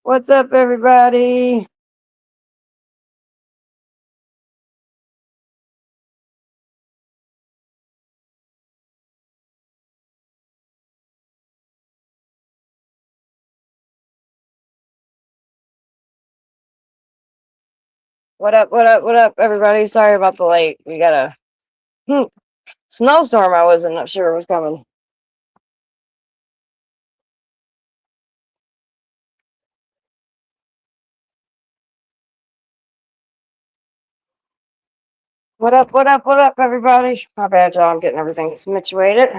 What's up, everybody? What up, what up, what up, everybody? Sorry about the late. We got a snowstorm I wasn't sure was coming. What up, what up, what up, everybody? My bad, y'all. I'm getting everything situated.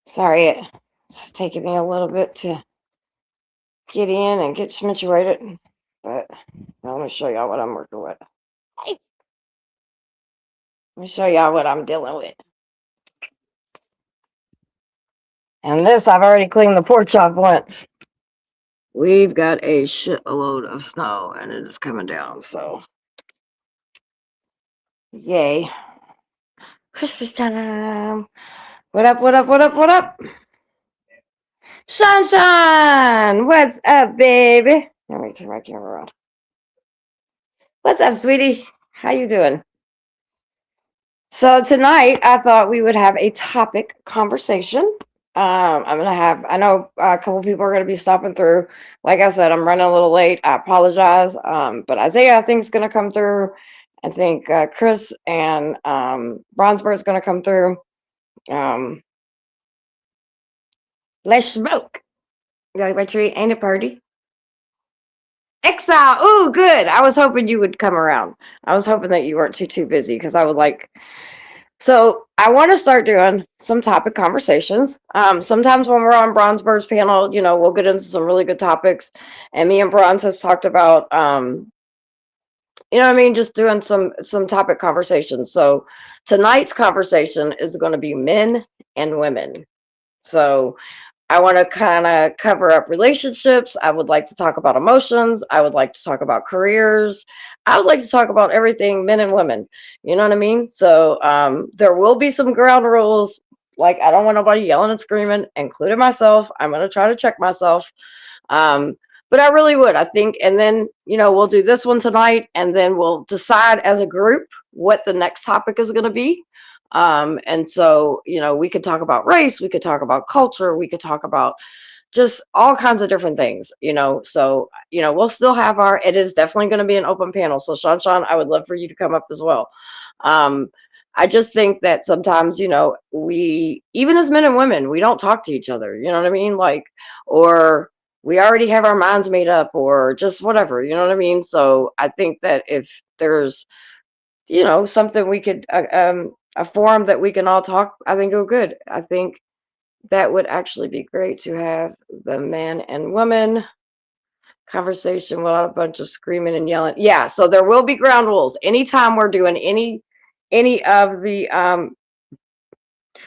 Sorry, it's taking me a little bit to get in and get situated. But let me show y'all what I'm working with. Hey, let me show y'all what I'm dealing with. And this, I've already cleaned the porch off once. We've got a shitload of snow and it is coming down, so yay. Christmas time. What up, what up, what up, what up? Sunshine! What's up, baby? Let me turn my camera around. What's up, sweetie? How you doing? So tonight, I thought we would have a topic conversation. I'm gonna have. I know a couple people are gonna be stopping through. Like I said, I'm running a little late. I apologize. But Isaiah, I think, is gonna come through. I think Chris and Bronsberg's gonna come through. Um, let's smoke. You like my tree? Ain't a party? Exile. Ooh, good. I was hoping you would come around. I was hoping that you weren't too busy because I would like. So I want to start doing some topic conversations. Sometimes when we're on Bronsberg's panel, we'll get into some really good topics. And me and Bronze has talked about, just doing some topic conversations. So tonight's conversation is going to be men and women. So I want to kind of cover up relationships. I would like to talk about emotions. I would like to talk about careers. I would like to talk about everything men and women. You know what I mean? So there will be some ground rules. Like, I don't want nobody yelling and screaming, including myself. I'm going to try to check myself. Um, but I really would. I think, and then, we'll do this one tonight, and then we'll decide as a group what the next topic is going to be. And so, we could talk about race, we could talk about culture, we could talk about just all kinds of different things, So, we'll still have it is definitely going to be an open panel. So, Sean, I would love for you to come up as well. Um, I just think that sometimes, we, even as men and women, we don't talk to each other, you know what I mean? Like, or we already have our minds made up, or just whatever, you know what I mean? So, I think that if there's something we could, a forum that we can all talk, I think go good. I think that would actually be great to have the man and woman conversation without a bunch of screaming and yelling. Yeah, so there will be ground rules. Anytime we're doing any of the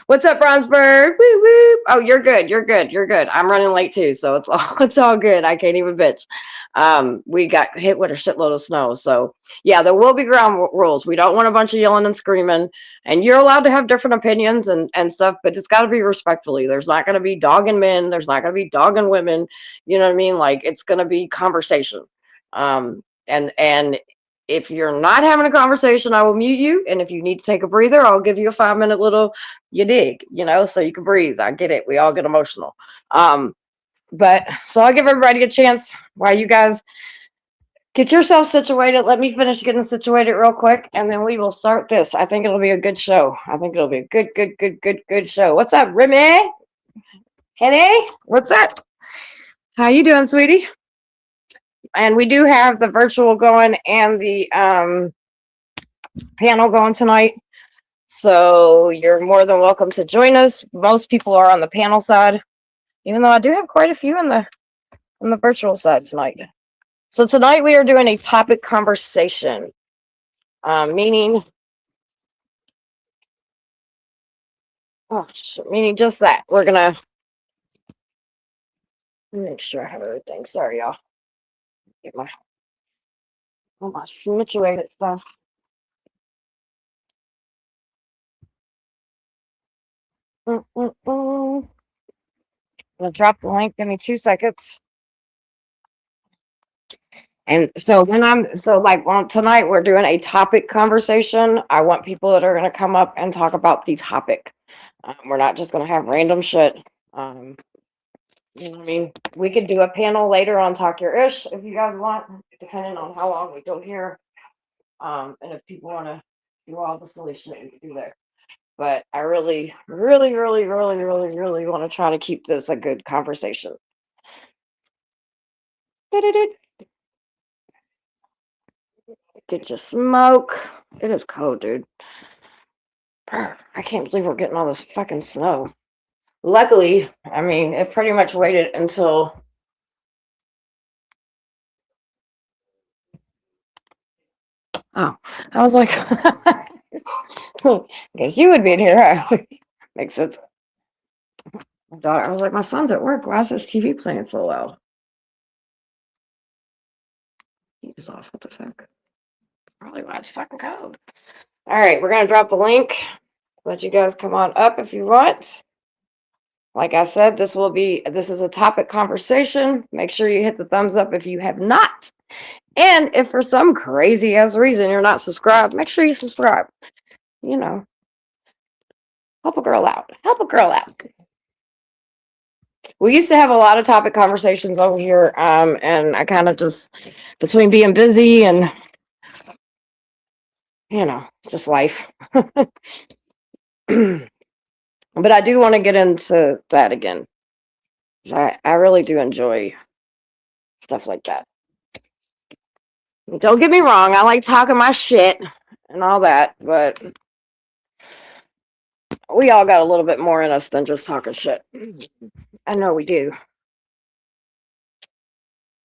what's up, Bronsberg? Woo woo. Oh, you're good. You're good. You're good. I'm running late too, so it's all it's all good. I can't even bitch. We got hit with a shitload of snow, so yeah, there will be ground rules. We don't want a bunch of yelling and screaming, and you're allowed to have different opinions and stuff, but it's got to be respectfully. There's not going to be dogging men. There's not going to be dogging women. You know what I mean? Like, it's going to be conversation. And if you're not having a conversation, I will mute you. And if you need to take a breather, I'll give you a 5 minute little you dig, so you can breathe. I get it. We all get emotional. But so I'll give everybody a chance while you guys get yourself situated. Let me finish getting situated real quick, and then we will start this. I think it'll be a good show. I think it'll be a good show. What's up, Remy? Henny? What's up? How you doing, sweetie? And we do have the virtual going and the panel going tonight. So you're more than welcome to join us. Most people are on the panel side, even though I do have quite a few on the virtual side tonight. So tonight we are doing a topic conversation, meaning, meaning just that. We're gonna make sure I have everything. Sorry, y'all. Get all my situated stuff. I'm gonna drop the link. Give me 2 seconds. And so tonight we're doing a topic conversation. I want people that are gonna come up and talk about the topic. We're not just gonna have random shit. Um, you know what I mean? We could do a panel later on Talk Your Ish if you guys want, depending on how long we go here. And if people want to do all the silly shit, we can do that. But I really, really, really, really, really, really want to try to keep this a good conversation. Get your smoke. It is cold, dude. I can't believe we're getting all this fucking snow. Luckily, I mean, it pretty much waited until. Oh, I was like, I guess you would be in here. Makes sense. My daughter, I was like, my son's at work. Why is this TV playing so loud? Heat is off. What the fuck? Probably why it's fucking cold. All right, we're gonna drop the link. Let you guys come on up if you want. Like I said, this is a topic conversation. Make sure you hit the thumbs up if you have not. And if for some crazy ass reason you're not subscribed, make sure you subscribe. You know, help a girl out. Help a girl out. We used to have a lot of topic conversations over here, and I kind of just between being busy and it's just life. But I do want to get into that again. I really do enjoy stuff like that. Don't get me wrong, I like talking my shit and all that, but we all got a little bit more in us than just talking shit. I know we do.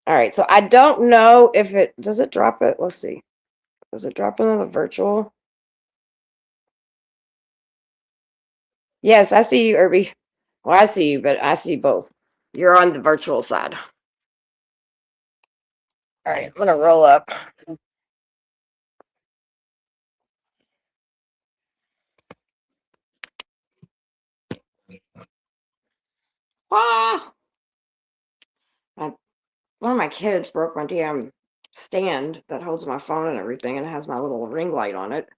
All right, so I don't know if does it drop it? Let's see. Does it drop into the virtual? Yes, I see you, Irby. Well, I see you, but I see both. You're on the virtual side. All right, I'm gonna roll up. Ah! One of my kids broke my damn stand that holds my phone and everything, and it has my little ring light on it.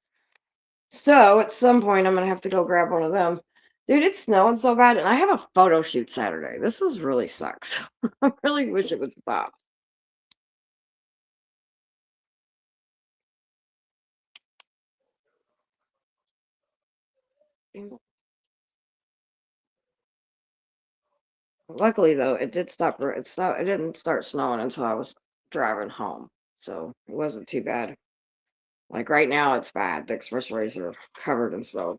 So at some point, I'm gonna have to go grab one of them. Dude, it's snowing so bad, and I have a photo shoot Saturday. This is really sucks. I really wish it would stop. Luckily, though, it did stop. It didn't start snowing until I was driving home, so it wasn't too bad. Like right now, it's bad. The expressways are covered in snow.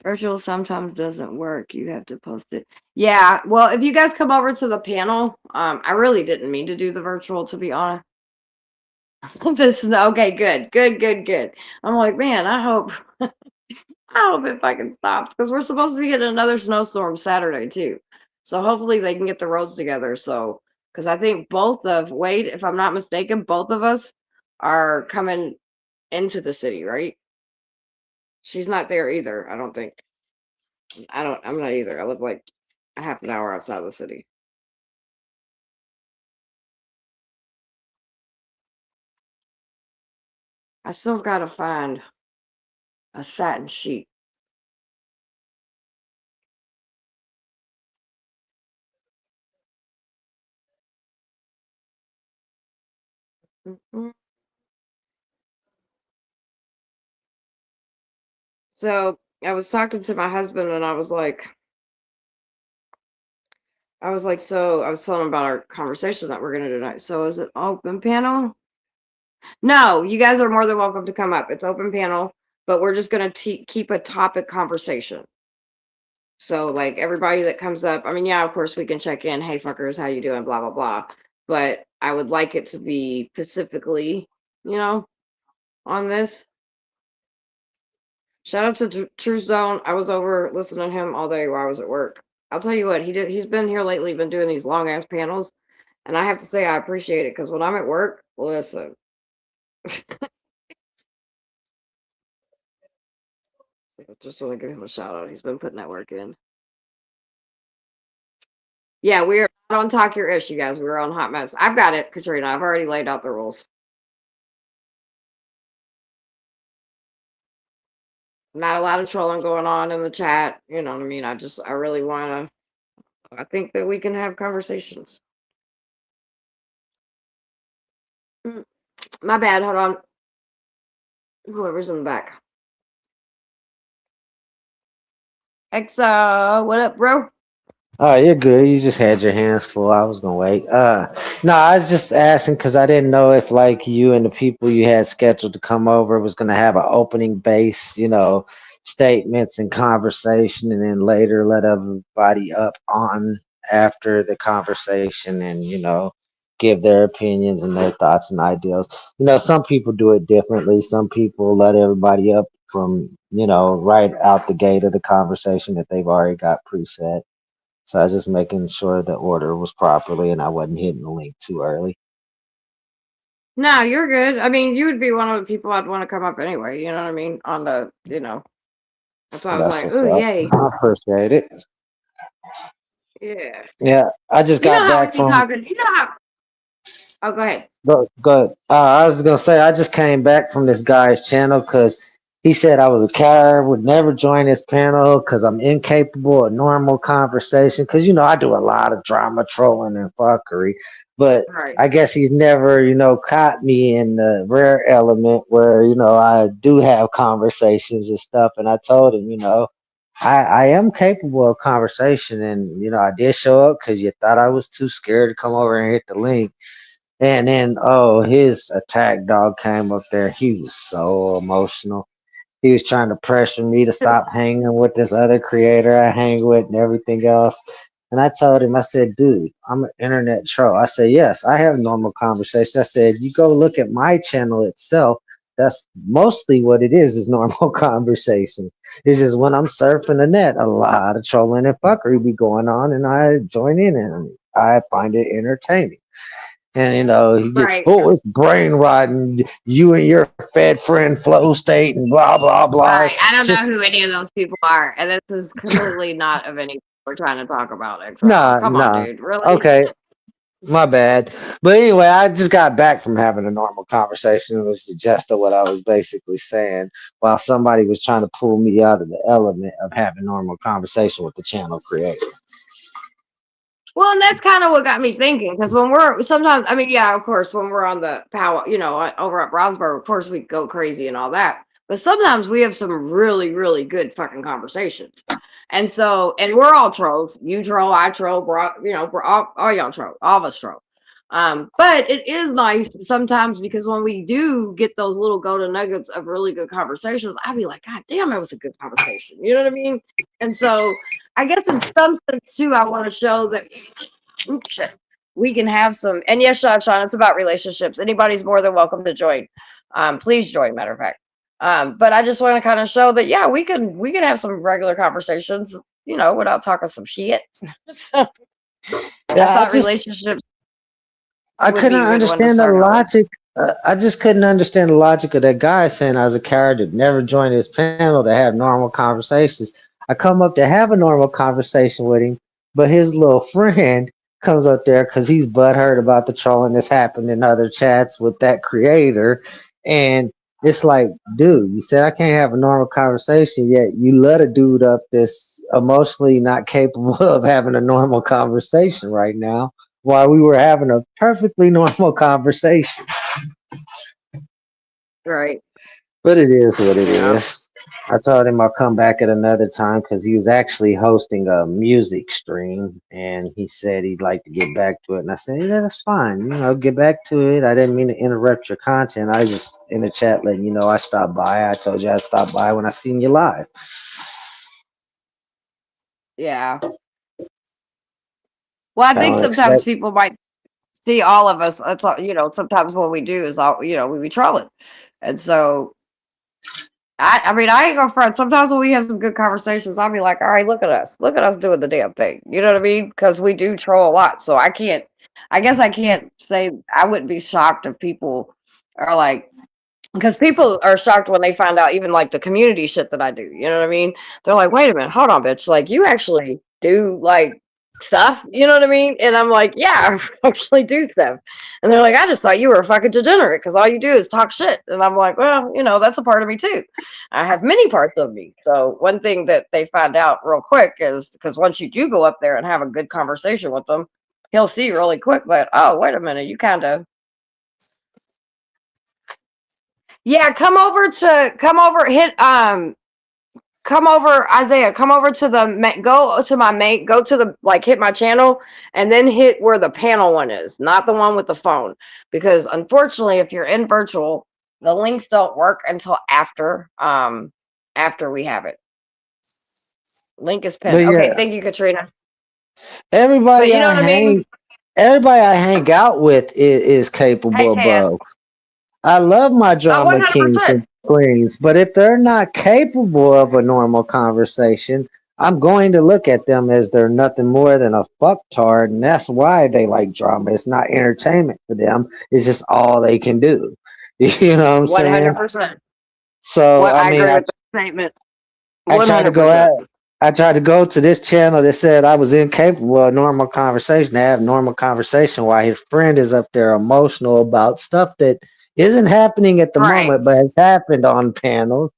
Virtual sometimes doesn't work. You have to post it. Yeah, well, if you guys come over to the panel, I really didn't mean to do the virtual, to be honest. This okay, good, good, good, good. I'm like, man, I hope it fucking stops because we're supposed to be getting another snowstorm Saturday too. So hopefully they can get the roads together. So, because I think both of Wade, if I'm not mistaken, both of us are coming into the city, right? She's not there either. I don't think. I'm not either. I live like a half an hour outside of the city. I still gotta find a satin sheet. Mhm. So I was talking to my husband and so I was telling him about our conversation that we're gonna do tonight. So is it open panel? No, you guys are more than welcome to come up. It's open panel, but we're just gonna keep a topic conversation. So like everybody that comes up, I mean, yeah, of course we can check in. Hey, fuckers, how you doing? Blah blah blah. But I would like it to be specifically, you know, on this. Shout out to True Zone. I was over listening to him all day while I was at work. I'll tell you what, he's been here lately, been doing these long ass panels, and I have to say I appreciate it because when I'm at work, listen, Just want to give him a shout out. He's been putting that work in. Yeah, we are not on Talk Your Ish, you guys. We're on Hot Mess. I've got it, Katrina. I've already laid out the rules. Not a lot of trolling going on in the chat. You know what I mean? I really want to, I think that we can have conversations. My bad. Hold on. Whoever's in the back. Exa, what up, bro? Oh, you're good. You just had your hands full. I was gonna wait. No, I was just asking because I didn't know if like you and the people you had scheduled to come over was gonna have an opening base, statements and conversation, and then later let everybody up on after the conversation and give their opinions and their thoughts and ideals. Some people do it differently. Some people let everybody up from right out the gate of the conversation that they've already got preset. So I was just making sure the order was properly and I wasn't hitting the link too early. No, you're good. I mean, you would be one of the people I'd want to come up anyway. You know what I mean? On the, that's why I was That's like, what's oh, up. yay. I appreciate it. Yeah. Yeah, I just You know got how we back be from. talking. Oh, go ahead. Go. I was gonna say I just came back from this guy's channel because he said I was a coward, would never join his panel because I'm incapable of normal conversation. Because I do a lot of drama trolling and fuckery, but Right. I guess he's never caught me in the rare element where I do have conversations and stuff. And I told him I am capable of conversation, and I did show up because you thought I was too scared to come over and hit the link. And then, oh, his attack dog came up there. He was so emotional. He was trying to pressure me to stop hanging with this other creator I hang with and everything else. And I told him, I said, dude, I'm an internet troll. I said, yes, I have normal conversations. I said, you go look at my channel itself. That's mostly what it is normal conversation. It's just when I'm surfing the net, a lot of trolling and fuckery be going on, and I join in and I find it entertaining. And Right. oh, it's brain rotting. You and your fed friend flow state and blah blah blah. Right. I don't Just know who any of those people are. And this is completely not of any we're trying to talk about, XO. nah, Come on, nah. dude. Really? Okay, my bad. But anyway, I just got back from having a normal conversation. It was the gist of what I was basically saying, while somebody was trying to pull me out of the element of having normal conversation with the channel creator. Well, and that's kind of what got me thinking. Because when we're sometimes, I mean, yeah, of course, when we're on the power, over at Brownsburg, of course, we go crazy and all that. But sometimes we have some really, really good fucking conversations. And so, and we're all trolls. You troll, I troll, we're all y'all troll, all of us troll. But it is nice sometimes because when we do get those little golden nuggets of really good conversations, I'd be like, God damn, that was a good conversation. You know what I mean? And so I guess in some sense too, I want to show that oops, shit, we can have some. And yes, Sean, it's about relationships. Anybody's more than welcome to join. Please join. Matter of fact. But I just want to kind of show that yeah, we can have some regular conversations, without talking some shit. So I Yeah, thought relationships I would couldn't be a good one to understand the start out with. logic. I just couldn't understand the logic of that guy saying I was a coward that never joined his panel to have normal conversations. I come up to have a normal conversation with him, but his little friend comes up there because he's butthurt about the trolling that's happened in other chats with that creator. And it's like, dude, you said I can't have a normal conversation, yet you let a dude up that's emotionally not capable of having a normal conversation right now while we were having a perfectly normal conversation. Right. But it is what it Yeah. is. I told him I'll come back at another time because he was actually hosting a music stream and he said he'd like to get back to it. And I said, yeah, that's fine. Get back to it. I didn't mean to interrupt your content. I just in the chat letting you know I stopped by. I told you I'd stop by when I seen you live. Yeah. Well, I I think don't sometimes expect. people might see all of us. That's all, sometimes what we do is all, we be trolling. And so I mean, I ain't gonna front. Sometimes when we have some good conversations, I'll be like, all right, look at us doing the damn thing. You know what I mean? Because we do troll a lot. So I guess I can't say I wouldn't be shocked if people are like, because people are shocked when they find out even like the community shit that I do. You know what I mean? They're like, "Wait a minute, hold on, bitch! Like you actually do like stuff." You know what I mean? And I'm like, "Yeah, I actually do stuff." And they're like, "I just thought you were a fucking degenerate because all you do is talk shit." And I'm like, "Well, that's a part of me too. I have many parts of me." So one thing that they find out real quick is because once you do go up there and have a good conversation with them, he'll see really quick that, oh, wait a minute, you kind of. Yeah, come over, Isaiah, come over to go to my main, go to the, like, hit my channel and then hit where the panel one is, not the one with the phone. Because unfortunately, if you're in virtual, the links don't work until after we have it. Link is But pinned. Okay, yeah, thank you, Katrina. But everybody you know I what I mean? hang everybody I hang out with is Hey, capable of Taz. both. I love my Oh, drama kings 100%. and queens, but if they're not capable of a normal conversation, I'm going to look at them as they're nothing more than a fucktard, and that's why they like drama. It's not entertainment for them. It's just all they can do. You know what I'm saying? 100%. So What I I mean, agree with the statement. I tried to go 100%. at I tried to go to this channel that said I was incapable of normal conversation, to have normal conversation while his friend is up there emotional about stuff that isn't happening at the Right. moment but has happened on panels.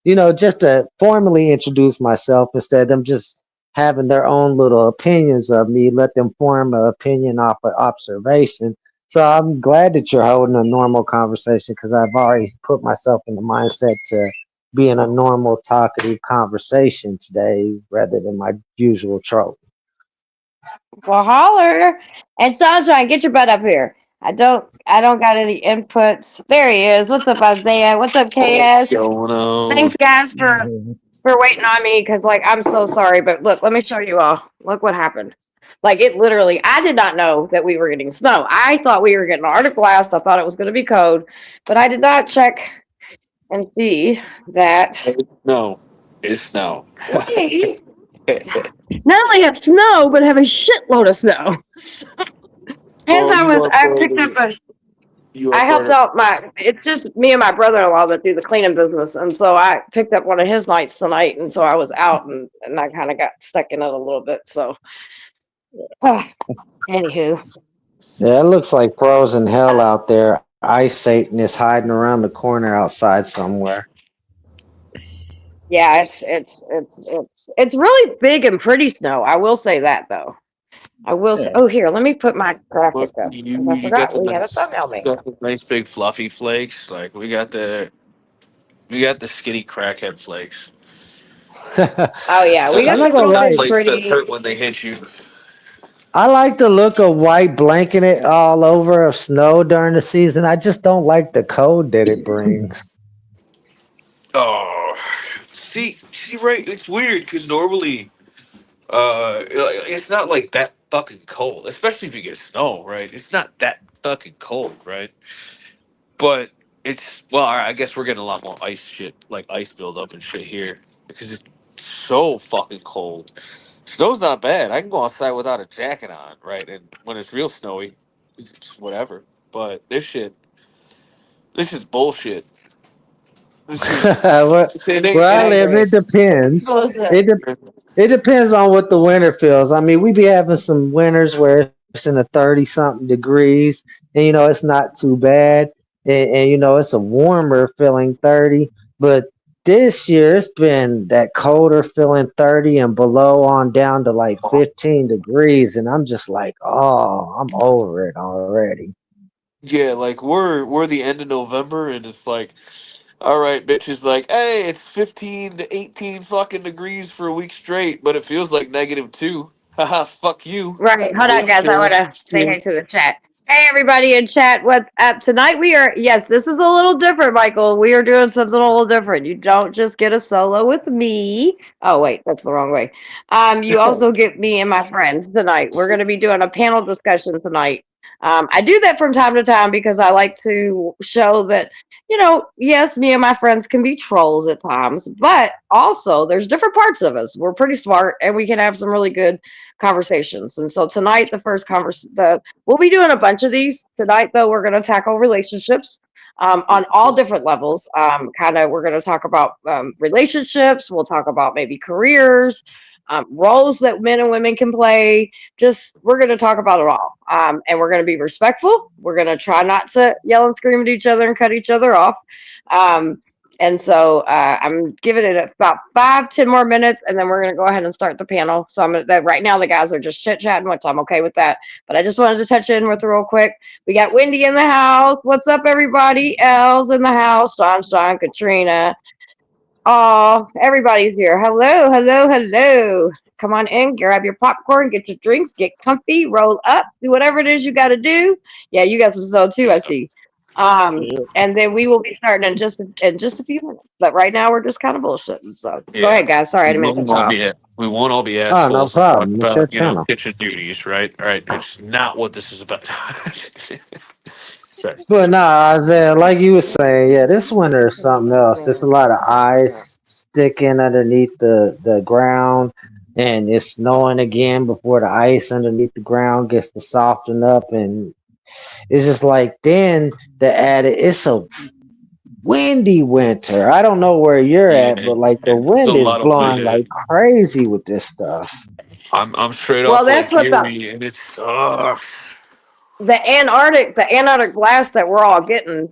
Just to formally introduce myself instead of them just having their own little opinions of me, let them form an opinion off of observation. So I'm glad that you're holding a normal conversation because I've already put myself in the mindset to be in a normal, talkative conversation today rather than my usual trope. Well, holler. And Sunshine, get your butt up here. I don't got any inputs. There he is. What's up, Isaiah? What's up, What's KS? going on? Thanks, guys, Mhm. for waiting on me. Cause like I'm so sorry, but look, let me show you all. Look what happened. Like it literally, I did not know that we were getting snow. I thought we were getting Arctic blast. I thought it was going to be cold, but I did not check and see that. No, it's snow. We not only have snow, but have a shitload of snow. As Well, you are I part picked up of a you are I part helped of out it's just me and my brother-in-law that do the cleaning business. And so I picked up one of his nights tonight. And so I was out and I kind of got stuck in it a little bit. So, anywho, Yeah, it looks like frozen hell out there. Ice Satan is hiding around the corner outside somewhere. yeah, it's really big and pretty snow. I will say that though. I will say, oh, here, let me put my graphic Look, up because I you got forgot the we had a nice thumbnail made. big fluffy flakes. Like we got the skinny crackhead flakes. Oh, yeah, we The, got I'm the not gonna the lie. frozen flakes that pretty. hurt when they hit you. I like the look of white blanking it all over of snow during the season. I just don't like the cold that it brings. Oh, see, right? It's weird because normally, it's not like that fucking cold, especially if you get snow, right? It's not that fucking cold, right? But it's well, I guess we're getting a lot more ice shit, like ice buildup and shit here because it's so fucking cold. Snow's not bad. I can go outside without a jacket on, right? And when it's real snowy, it's whatever. But this is bullshit. This is where, where it I I ain't. live, agree. it depends. Bullshit. It depends on what the winter feels. I mean, we be having some winters where it's in the 30 something degrees, and it's not too bad. And it's a warmer feeling 30. But this year, it's been that colder feeling 30 and below on down to like 15 degrees. And I'm just like, oh, I'm over it already. Yeah, like we're the end of November and it's like, all right, bitch is like, hey, it's 15 to 18 fucking degrees for a week straight, but it feels like -2. Haha, fuck you. Right. Hold on, guys. I want to say Yeah. hey to the chat. Hey, everybody in chat. What's up? Tonight we are, yes, this is a little different, Michael. We are doing something a little different. You don't just get a solo with me. Oh, wait, that's the wrong way. You also get me and my friends tonight. We're going to be doing a panel discussion tonight. I do that from time to time because I like to show that, yes, me and my friends can be trolls at times, but also there's different parts of us. We're pretty smart and we can have some really good conversations. And so tonight, we'll be doing a bunch of these tonight. Though we're going to tackle relationships. on all different levels. Kind of, we're going to talk about relationships. We'll talk about maybe careers, roles that men and women can play. Just, we're going to talk about it all. And we're going to be respectful. We're going to try not to yell and scream at each other and cut each other off. And so I'm giving it about 5-10 more minutes, and then we're going to go ahead and start the panel. So right now the guys are just chit chatting, which I'm okay with that. But I just wanted to touch in with it real quick. We got Wendy in the house. What's up, everybody? Elle's in the house. Sean, Katrina. Oh, everybody's here. Hello, hello, hello. Come on in, grab your popcorn, get your drinks, get comfy, roll up, do whatever it is you got to do. Yeah, you got some snow too, I see. And then we will be starting in just a few minutes. But right now we're just kind of bullshitting. So go ahead, guys. Sorry, I didn't mean to cut off. We won't all be Oh, no assholes and talk problem. It's your about, channel. kitchen duties, right? All right. It's not what this is about. Sorry. But nah, Isaiah, like you were saying, yeah, this winter is something else. There's a lot of ice sticking underneath the ground, and it's snowing again before the ice underneath the ground gets to soften up, and it's just like then the added. It's a windy winter. I don't know where you're at, but like the It's a wind is lot of blowing like wind. crazy with this stuff. I'm straight Well, off that's Lake what Erie, and it sucks. the Antarctic blast that we're all getting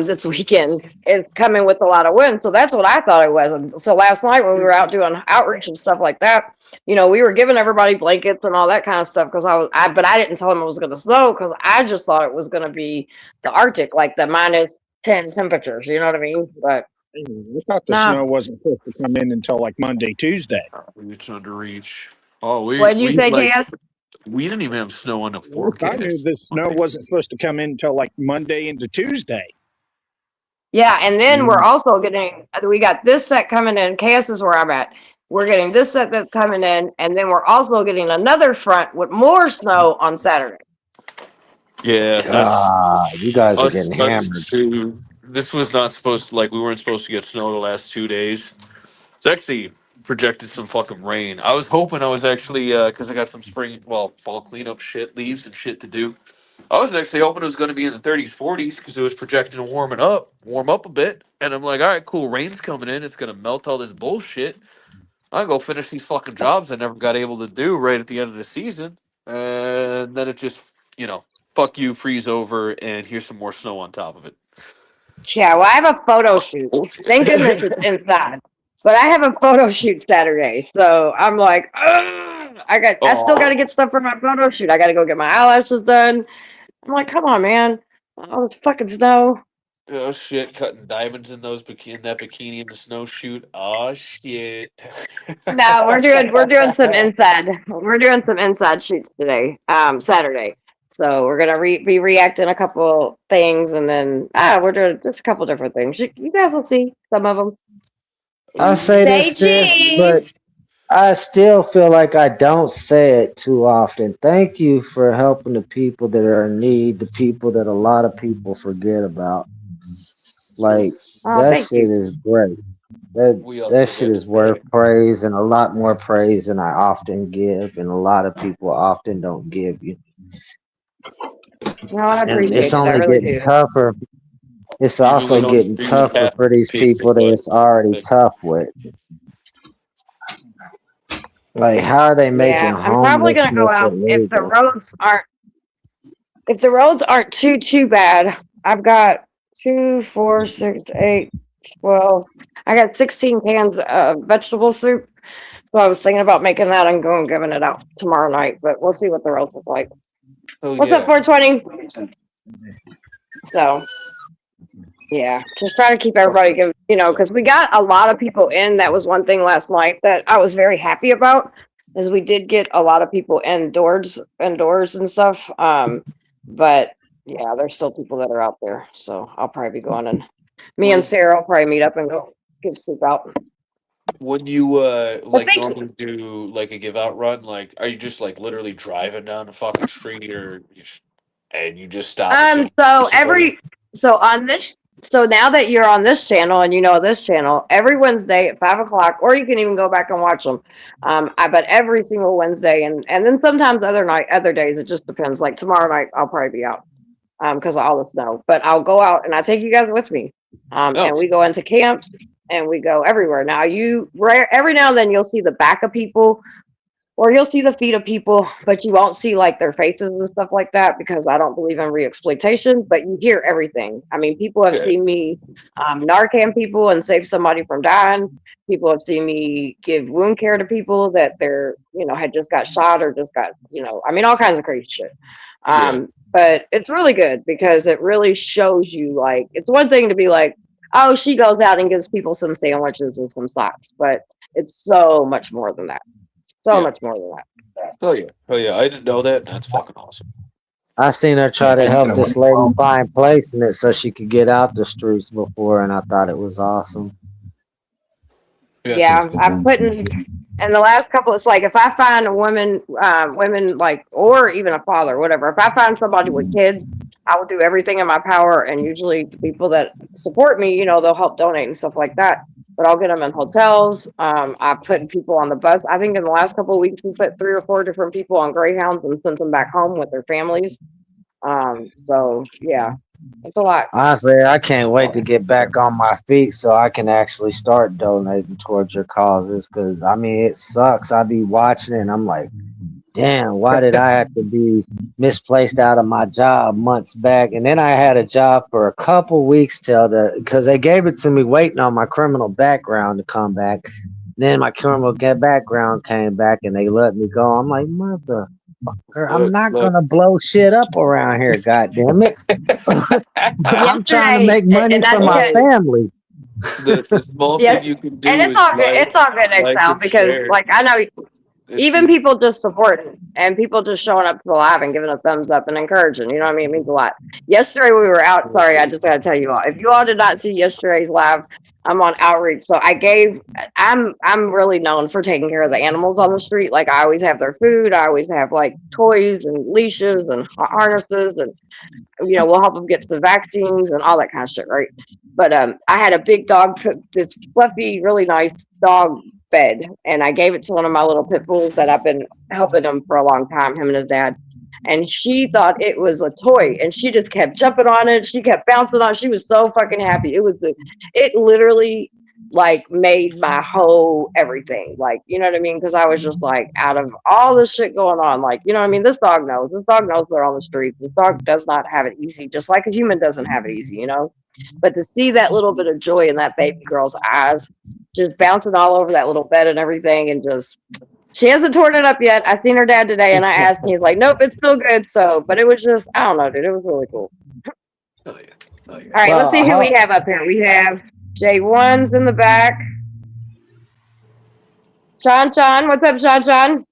this weekend is coming with a lot of wind. So that's what I thought it was. And so last night when we were out doing outreach and stuff like that, we were giving everybody blankets and all that kind of stuff because but I didn't tell them it was going to snow because I just thought it was going to be the Arctic, like the -10 temperatures. You know what I mean? But I thought the nah. snow wasn't supposed to come in until like Monday, Tuesday. It's under reach. Oh, What did you say, KS? we didn't even have snow on the Yes, I knew forecast. the snow wasn't supposed to come in until like Monday into Tuesday. Yeah, and then we're also we got this set coming in. KS is where I'm at. We're getting this set that's coming in, and then we're also getting another front with more snow on Saturday. Yeah, God, you guys are getting us hammered. too. This was not supposed to, we weren't supposed to get snow the last 2 days. It's actually projected some fucking rain. I was hoping I was actually, because I got some fall cleanup shit, leaves and shit to do. I was actually hoping it was going to be in the 30s, 40s because it was projected to warm up a bit. And I'm like, all right, cool, rain's coming in. It's going to melt all this bullshit. I go finish these fucking jobs I never got able to do right at the end of the season. And then it just, fuck you, freeze over, and here's some more snow on top of it. Yeah, well, I have a photo shoot. Thank goodness it's inside. But I have a photo shoot Saturday, so I'm like, ugh, I still got to get stuff for my photo shoot. I got to go get my eyelashes done. I'm like, come on, man, all this fucking snow. Oh shit! Cutting diamonds in that bikini in the snow shoot. Oh shit! No, we're doing some inside shoots today, Saturday. So we're gonna be reacting a couple things, and then we're doing just a couple different things. You guys will see some of them. I say this, sis, but I still feel like I don't say it too often. Thank you for helping the people that are in need, the people that a lot of people forget about. Like that shit is great. That shit is worth praise and a lot more praise than I often give, and a lot of people often don't give you. No, I appreciate And it's it. I only really getting do. tougher. It's also getting tougher for these people that it's already tough with. Like, how are they making I'm probably gonna go homelessness out if the illegal? roads aren't too bad. I've got 2, 4, 6, 8, 12. I got 16 cans of vegetable soup. So I was thinking about making that and going giving it out tomorrow night, but we'll see what the roads look like. What's up, 420? So yeah, just trying to keep everybody because we got a lot of people in. That was one thing last night that I was very happy about, is we did get a lot of people indoors and stuff. But yeah, there's still people that are out there. So I'll probably be going, and me and Sarah will probably meet up and go give soup out. When you normally do like a give out run, are you just literally driving down the fucking street, or and you just stop? So now that you're on this channel and you know this channel, every Wednesday at 5 o'clock, or you can even go back and watch them. But every single Wednesday, and then sometimes other days, it just depends. Like tomorrow night, I'll probably be out. because of all the snow. But I'll go out and I take you guys with me. Oh, And we go into camps and we go everywhere. Now every now and then you'll see the back of people or you'll see the feet of people, but you won't see like their faces and stuff like that because I don't believe in re-exploitation. But you hear everything. I mean, people have yeah, seen me Narcan people and save somebody from dying. People have seen me give wound care to people that they're had just got shot or just got I mean all kinds of crazy shit. yeah, But it's really good because it really shows you like it's one thing to be like, oh, she goes out and gives people some sandwiches and some socks, but it's so much more than that. So yeah. much more than that. Oh yeah. I didn't know that. That's fucking awesome. I seen her try to help this lady find placement so she could get out the streets before, and I thought it was awesome. Yeah. Yeah, I'm putting in the last couple. It's like if I find a woman, women like, or even a father, whatever. If I find somebody with kids, I will do everything in my power. And usually, the people that support me, they'll help donate and stuff like that. But I'll get them in hotels. I put people on the bus. I think in the last couple of weeks, we put 3 or 4 different people on Greyhounds and sent them back home with their families. So yeah, it's a lot. Honestly, I can't wait to get back on my feet so I can actually start donating towards your causes. Because I mean, it sucks. I be watching it and I'm like, damn, why did I have to be misplaced out of my job months back? And then I had a job for a couple weeks because they gave it to me waiting on my criminal background to come back. Then my criminal background came back and they let me go. I'm like, motherfucker, I'm not Look. gonna blow shit up around here, goddamn it. I'm trying to Yesterday, make money and that's for my because family. The small yeah, thing you can and do it's is all good. It's all good, like Excel, and because share. like I know It's even huge. people just supporting and people just showing up to the live and giving a thumbs up and encouraging. You know what I mean? It means a lot. Yesterday we were out. Sorry, I just got to tell you all. If you all did not see yesterday's live, I'm on outreach. So I'm really known for taking care of the animals on the street. Like I always have their food. I always have like toys and leashes and harnesses and we'll help them get to the vaccines and all that kind of shit, right? But I had a big dog, this fluffy, really nice dog bed, and I gave it to one of my little pit bulls that I've been helping him for a long time, him and his dad. And she thought it was a toy, and she just kept jumping on it. She kept bouncing on it. She was so fucking happy. It literally like made my whole everything. Like, you know what I mean? Because I was just like, out of all this shit going on, like, you know what I mean? This dog knows. This dog knows they're on the streets. This dog does not have it easy, just like a human doesn't have it easy. But to see that little bit of joy in that baby girl's eyes, just bouncing all over that little bed and everything, and just she hasn't torn it up yet. I seen her dad today, and I asked, and he's like, "Nope, it's still good." So, but it was just, I don't know, dude. It was really cool. Oh yeah. Oh yeah. All right, let's Well, see who we have up here. We have J1's in the back. Sean, what's up, Sean?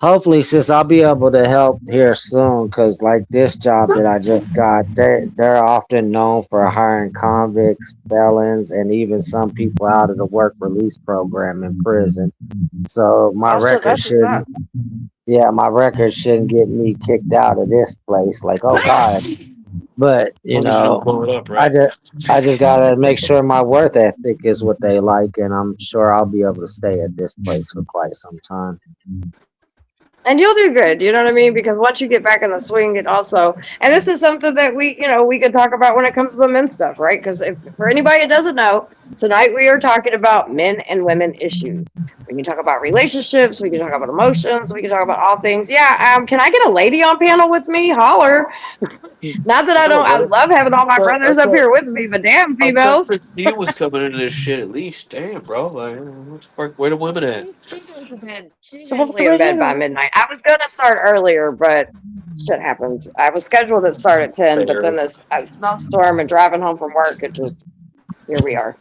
hopefully, sis, I'll be able to help here soon. Because like this job that I just got, they're often known for hiring convicts, felons, and even some people out of the work release program in prison. So my Oh shit, record that's what's up. shouldn't, yeah, my record shouldn't get me kicked out of this place. Like, oh God. But Well, just don't blow it up, I right? just gotta make sure my worth ethic is what they like, and I'm sure I'll be able to stay at this place for quite some time. And you'll do good, you know what I mean? Because once you get back in the swing, and this is something that we could talk about when it comes to the men's stuff, right? Because if for anybody that doesn't know, tonight we are talking about men and women issues. We can talk about relationships, we can talk about emotions, we can talk about all things. Yeah, can I get a lady on panel with me? Holler. Not that I love having all my brothers up here with me, but damn I thought females. Christine was coming into this shit at least. Damn, bro. Like, where the women at? She goes to bed. She's usually in bed by midnight. I was gonna start earlier, but shit happens. I was scheduled to start at 10, but then this snowstorm and driving home from work, here we are.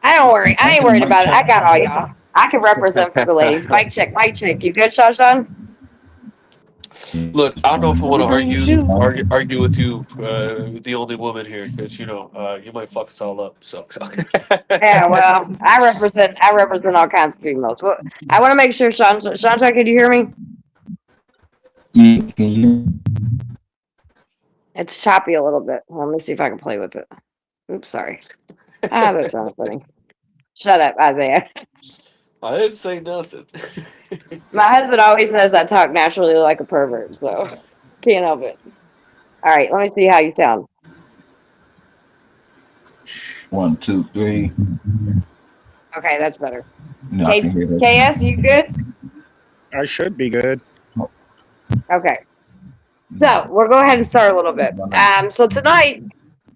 I don't worry. I ain't worried about it. I got all y'all. I can represent for the ladies. Mic check. You good, Sean? Look, I don't know if I want to argue with you, the only woman here, because you might fuck us all up. So. Yeah, well, I represent all kinds of females. Well, I want to make sure, Sean, can you hear me? It's choppy a little bit. Let me see if I can play with it. Oops, sorry. That's not funny. Shut up, Isaiah. I didn't say nothing. My husband always says I talk naturally like a pervert, so can't help it. All right, let me see how you sound. 1, 2, 3. Okay, that's better. No, I can hear that. KS, you good? I should be good. Okay. So we'll go ahead and start a little bit. So tonight,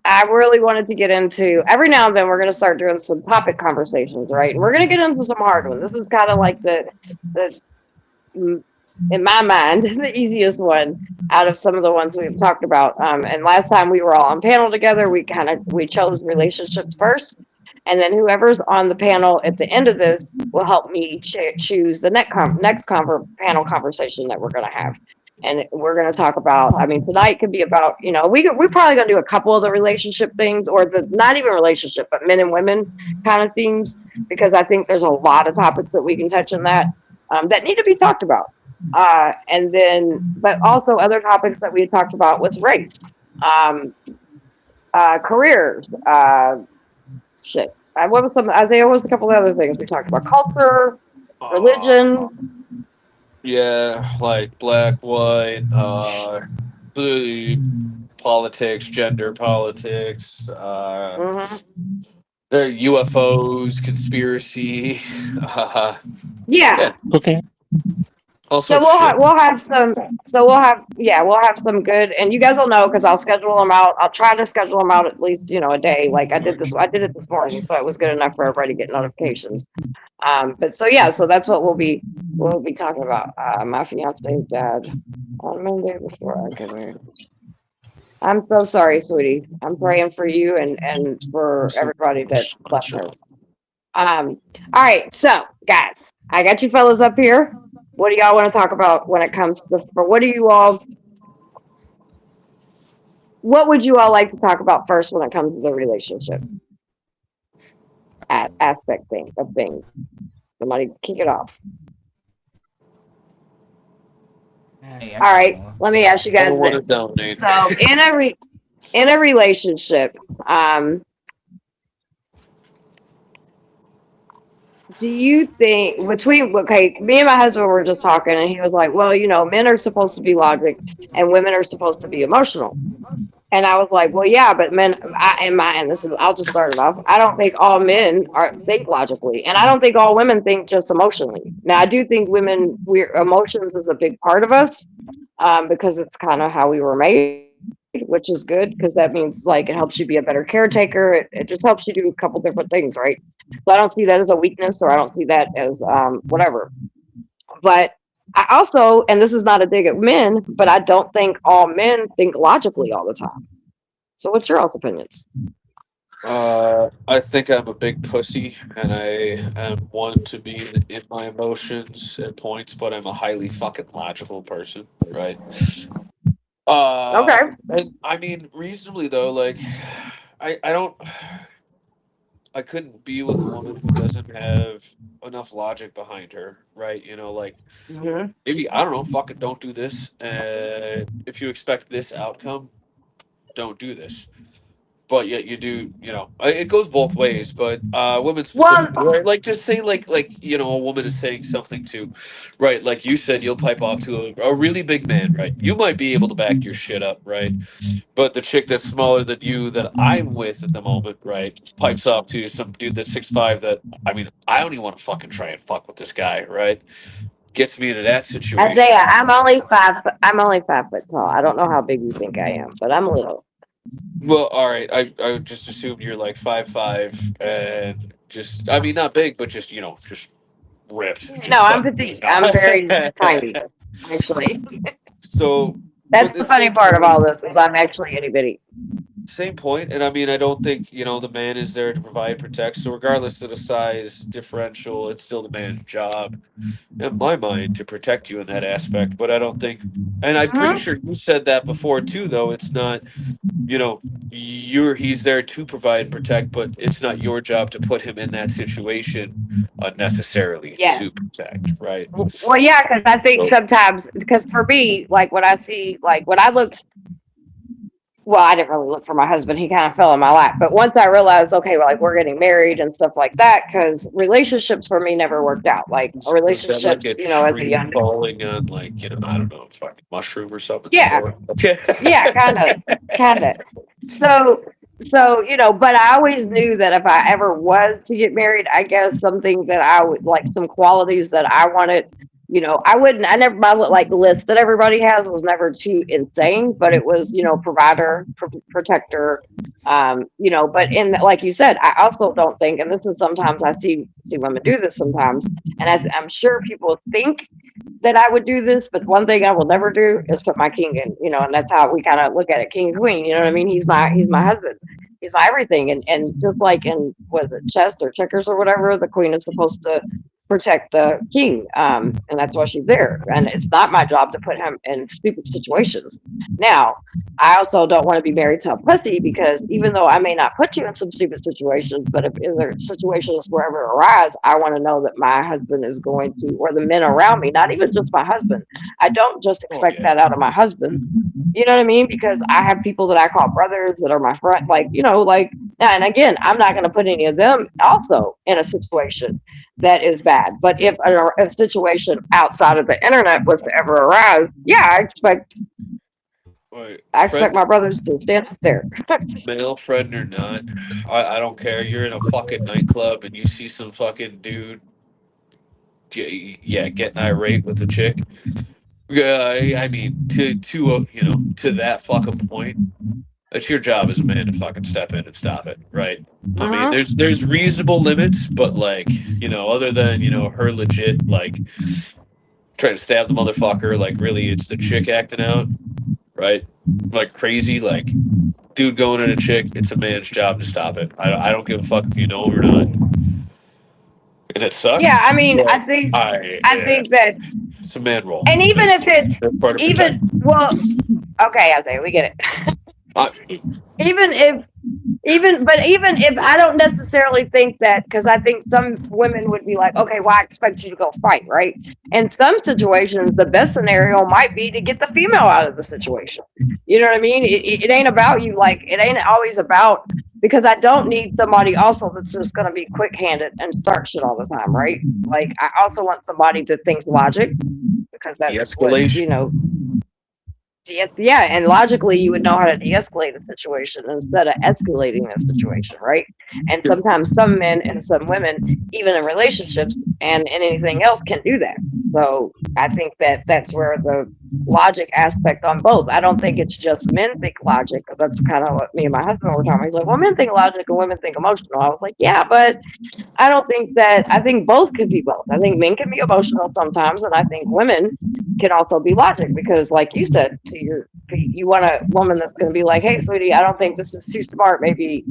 I really wanted to get into, every now and then we're going to start doing some topic conversations, right? And we're going to get into some hard ones. This is kind of like the in my mind, the easiest one out of some of the ones we've talked about. And last time we were all on panel together, we chose relationships first, and then whoever's on the panel at the end of this will help me choose the next panel conversation that we're going to have. And we're going to talk about, I mean, tonight could be about, we're probably going to do a couple of the relationship things, or the not even relationship, but men and women kind of themes, because I think there's a lot of topics that we can touch on that need to be talked about. And then, but also other topics that we had talked about was race, careers, what was Isaiah, what was a couple of other things we talked about? Culture, religion. Yeah, like black, white, politics, gender politics, the UFOs, conspiracy. Yeah. Okay. All So sorts of shit. we'll have some good, and you guys will know because I'll schedule them out. I'll try to schedule them out at least, a day. Like I did it this morning, so it was good enough for everybody to get notifications. But so that's what we'll be talking about. My fiance's dad on Monday before I get married. I'm so sorry, sweetie. I'm praying for you and for everybody that left her. All right, so guys, I got you fellas up here. What do y'all want to talk about when it comes to, what would you all like to talk about first when it comes to the relationship aspect of things? Somebody kick it off. All right, let me ask you guys this. So in a relationship, do you think me and my husband were just talking, and he was like, well, men are supposed to be logic and women are supposed to be emotional. And I was like, well, yeah, but men, I'll just start it off. I don't think all men think logically, and I don't think all women think just emotionally. Now, I do think emotions is a big part of us, because it's kind of how we were made, which is good, because that means like it helps you be a better caretaker. It just helps you do a couple different things, right? So I don't see that as a weakness, or I don't see that as whatever. But I also, and this is not a dig at men, but I don't think all men think logically all the time. So what's your all's opinions? I think I'm a big pussy, and I am one to be in my emotions at points, but I'm a highly fucking logical person, right? Okay. And I mean, reasonably though, like, I couldn't be with a woman who doesn't have enough logic behind her, right? Like, maybe, I don't know, fucking don't do this. If you expect this outcome, don't do this. But yet you do, it goes both ways. But women specifically, right? Like, just say like a woman is saying something to, right? Like you said, you'll pipe off to a really big man, right? You might be able to back your shit up, right? But the chick that's smaller than you that I'm with at the moment, right, pipes off to some dude that's 6'5" that, I mean, I don't even want to fucking try and fuck with this guy, right? Gets me into that situation. Isaiah, I'm only 5 foot tall. I don't know how big you think I am, but I'm little. Well, all right. I just assumed you're like 5'5" and just, I mean, not big, but just just ripped. No, I'm petite. I'm very tiny, actually. So that's the funny part of all this is I'm actually itty bitty. Same point, and I mean, I don't think the man is there to provide, protect. So regardless of the size differential, it's still the man's job, in my mind, to protect you in that aspect. But I don't think, and I'm pretty sure you said that before too. Though it's not, he's there to provide and protect, but it's not your job to put him in that situation unnecessarily to protect, right? Well, yeah, because I think sometimes, because for me, like when I see, like when I looked. well, I didn't really look for my husband. He kind of fell in my lap. But once I realized, okay, well, like we're getting married and stuff like that, because relationships for me never worked out. Like Was that like relationships, a as a tree young, falling on, like, I don't know, fucking mushroom or something? yeah, Okay. yeah, kind of. So, but I always knew that if I ever was to get married, I guess something that I would like, some qualities that I wanted, I never, my like list that everybody has was never too insane, but it was, provider, protector, but like you said, I also don't think, and this is sometimes I see women do this sometimes, and I'm sure people think that I would do this, but one thing I will never do is put my king in, and that's how we kind of look at it, king and queen. You know what I mean? He's my husband. He's my everything. And just like in was it chess or checkers or whatever, the queen is supposed to protect the king. And that's why she's there. And it's not my job to put him in stupid situations. Now, I also don't want to be married to a pussy because even though I may not put you in some stupid situations, but if there are situations wherever arise, I want to know that my husband is going to, or the men around me, not even just my husband. I don't just expect yeah. that out of my husband. You know what I mean? Because I have people that I call brothers that are my friend, and again, I'm not going to put any of them also in a situation that is bad. But if a situation outside of the internet was to ever arise, yeah, I expect Wait, my brothers to stand up there. male friend or not, I don't care. You're in a fucking nightclub and you see some fucking dude, getting irate with a chick. I mean, to that fucking point, it's your job as a man to fucking step in and stop it, right? I mean, there's reasonable limits, but like, other than her legit like trying to stab the motherfucker, like really, it's the chick acting out, right? Like crazy, like dude going at a chick. It's a man's job to stop it. I don't give a fuck if you know him or not, and it sucks. Yeah, I mean, but I think that, it's a man role. and even if it's That's part of protect. okay, Isaiah, we get it. Uh, even if I don't necessarily think that, because I think some women would be like, okay, well, I expect you to go fight, right? In some situations, the best scenario might be to get the female out of the situation. You know what I mean? It ain't about you, like, it ain't always about, because I don't need somebody also that's just going to be quick handed and start shit all the time, right? Like, I also want somebody that thinks logic, because that's what, de-escalation. yeah, and logically you would know how to de-escalate a situation instead of escalating a situation, right? And sometimes some men and some women, even in relationships and in anything else, can do that. So I think that that's where the logic aspect on both. I don't think it's just men think logic. That's kind of what me and my husband were talking about. He's like, well, men think logic and women think emotional. I was like, yeah, but I don't think that. I think both could be both. I think men can be emotional sometimes, and I think women can also be logic, because like you said, you want a woman that's going to be like, hey sweetie, I don't think this is too smart, maybe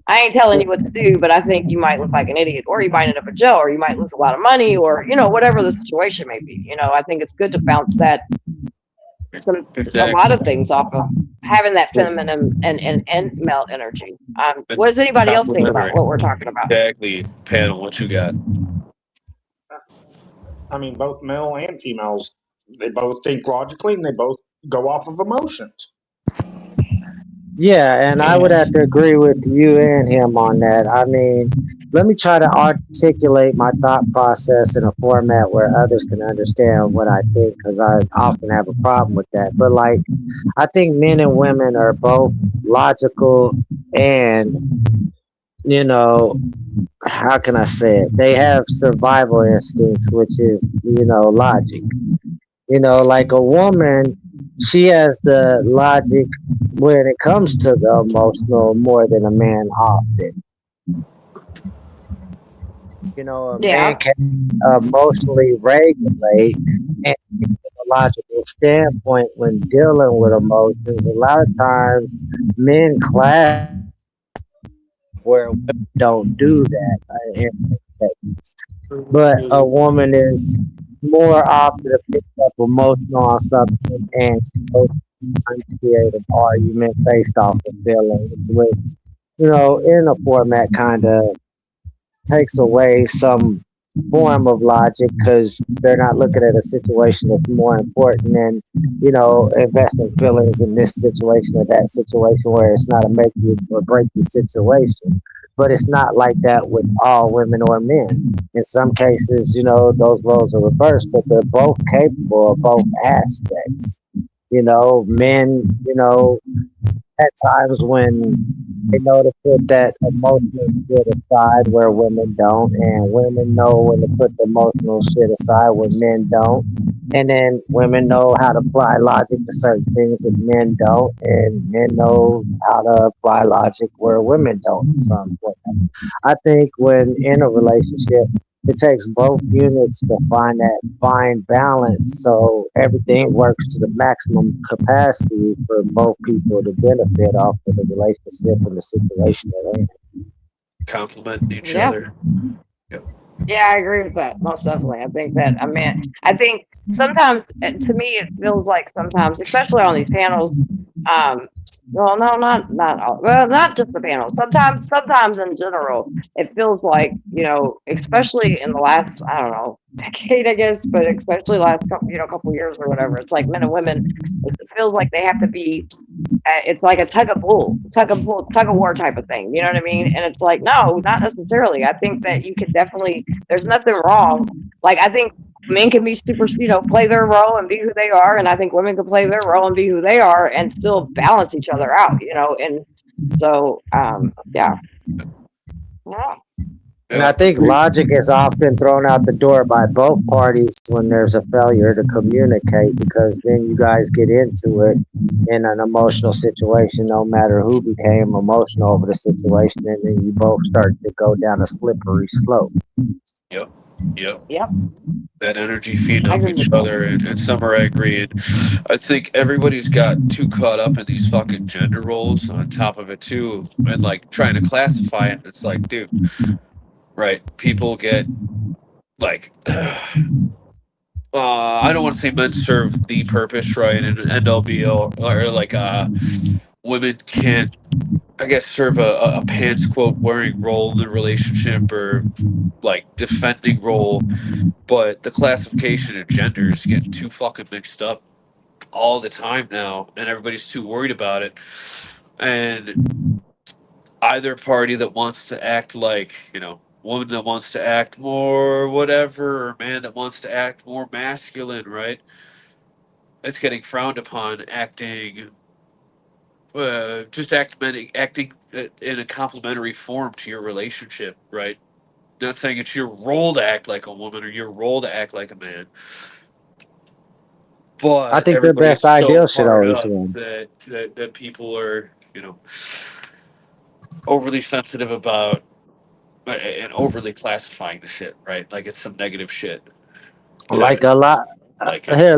I ain't telling you what to do, but I think you might look like an idiot, or you might end up in jail, or you might lose a lot of money, or whatever the situation may be. I think it's good to bounce that a lot of things off of having that feminine and male energy. What does anybody else think about what we're talking about? Exactly. Panel, what you got? I mean, both male and females, they both think logically and they both go off of emotions. Yeah, and I would have to agree with you and him on that. I mean, let me try to articulate my thought process in a format where others can understand what I think, because I often have a problem with that. But like, I think men and women are both logical and, how can I say it? They have survival instincts, which is, logic. Like a woman, she has the logic when it comes to the emotional more than a man often. A man can emotionally regulate, and from a logical standpoint, when dealing with emotions, a lot of times men clash where women don't do that. But a woman is more often to pick up emotional on something and uncreate an argument based off of feelings, which, in a format kind of takes away some form of logic because they're not looking at a situation that's more important than, you know, investing feelings in this situation or that situation where it's not a make you or break you situation. But it's not like that with all women or men. In some cases, you know, those roles are reversed, but they're both capable of both aspects. You know, men, you know, at times when they know to put that emotional shit aside where women don't, and women know when to put the emotional shit aside when men don't. And then women know how to apply logic to certain things that men don't, and men know how to apply logic where women don't. At some point, I think when in a relationship, it takes both units to find that fine balance so everything works to the maximum capacity for both people to benefit off of the relationship and the situation they're in. Compliment each Yeah. other. Yep. Yeah, I agree with that. Most definitely. I think that, I mean, I think sometimes, to me, it feels like sometimes, especially on these panels, um, well, no, not all, well, not just the panels. Sometimes in general, it feels like, you know, especially in the last, I don't know, decade, I guess, but especially last couple, you know, couple years or whatever. It's like men and women. It feels like they have to be, it's like a tug of war type of thing. You know what I mean? And it's like, no, not necessarily. I think that you can definitely. There's nothing wrong. Like I think men can be super, you know, play their role and be who they are, and I think women can play their role and be who they are, and still balance each other out. You know, and so yeah. Yeah. And I think logic is often thrown out the door by both parties when there's a failure to communicate because then you guys get into it in an emotional situation, no matter who became emotional over the situation, and then you both start to go down a slippery slope. Yep. Yep. Yep. That energy feeding I off agree each with that. other, and Summer, I agree. And I think everybody's got too caught up in these fucking gender roles on top of it too, and like trying to classify it. It's like, dude, right? People get like, I don't want to say men serve the purpose, right? And end all be all, or like, women can't, I guess, serve a pants quote wearing role in the relationship or like defending role, but the classification of genders get too fucking mixed up all the time now, and everybody's too worried about it. And either party that wants to act like, you know, woman that wants to act more whatever, or man that wants to act more masculine, right? It's getting frowned upon. Acting, just acting in a complementary form to your relationship, right? Not saying it's your role to act like a woman or your role to act like a man, I but think the everybody best is so ideal should fired always up win. that people are, you know, overly sensitive about and overly classifying the shit, right? Like it's some negative shit Like to a lot. like it. Here,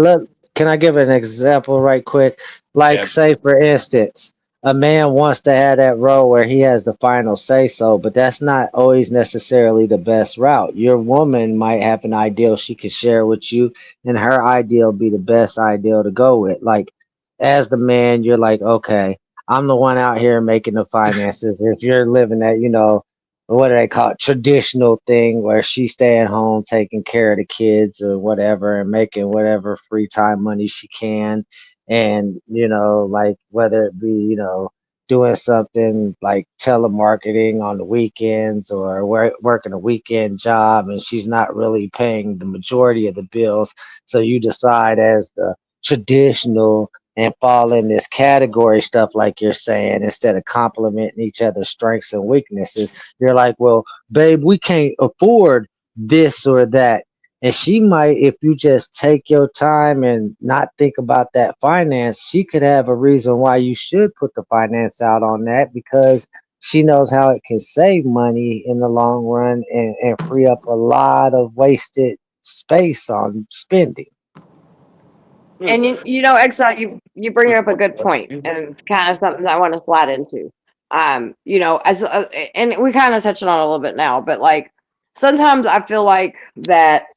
can I give an example right quick? Like, Yeah, say, for instance, a man wants to have that role where he has the final say so, but that's not always necessarily the best route. Your woman might have an ideal she could share with you, and her ideal be the best ideal to go with. Like, as the man, you're like, okay, I'm the one out here making the finances. If you're living that, you know, what do they call it, traditional thing where she's staying home taking care of the kids or whatever and making whatever free time money she can, and you know, like whether it be, you know, doing something like telemarketing on the weekends or working a weekend job, and she's not really paying the majority of the bills, so you decide as the traditional and fall in this category stuff like you're saying, instead of complimenting each other's strengths and weaknesses. You're like, well, babe, we can't afford this or that. And she might, if you just take your time and not think about that finance, she could have a reason why you should put the finance out on that because she knows how it can save money in the long run and free up a lot of wasted space on spending. And you know, Exxon, you bring up a good point, and kind of something that I want to slide into. You know, and we kind of touched on it a little bit now, but like sometimes I feel like that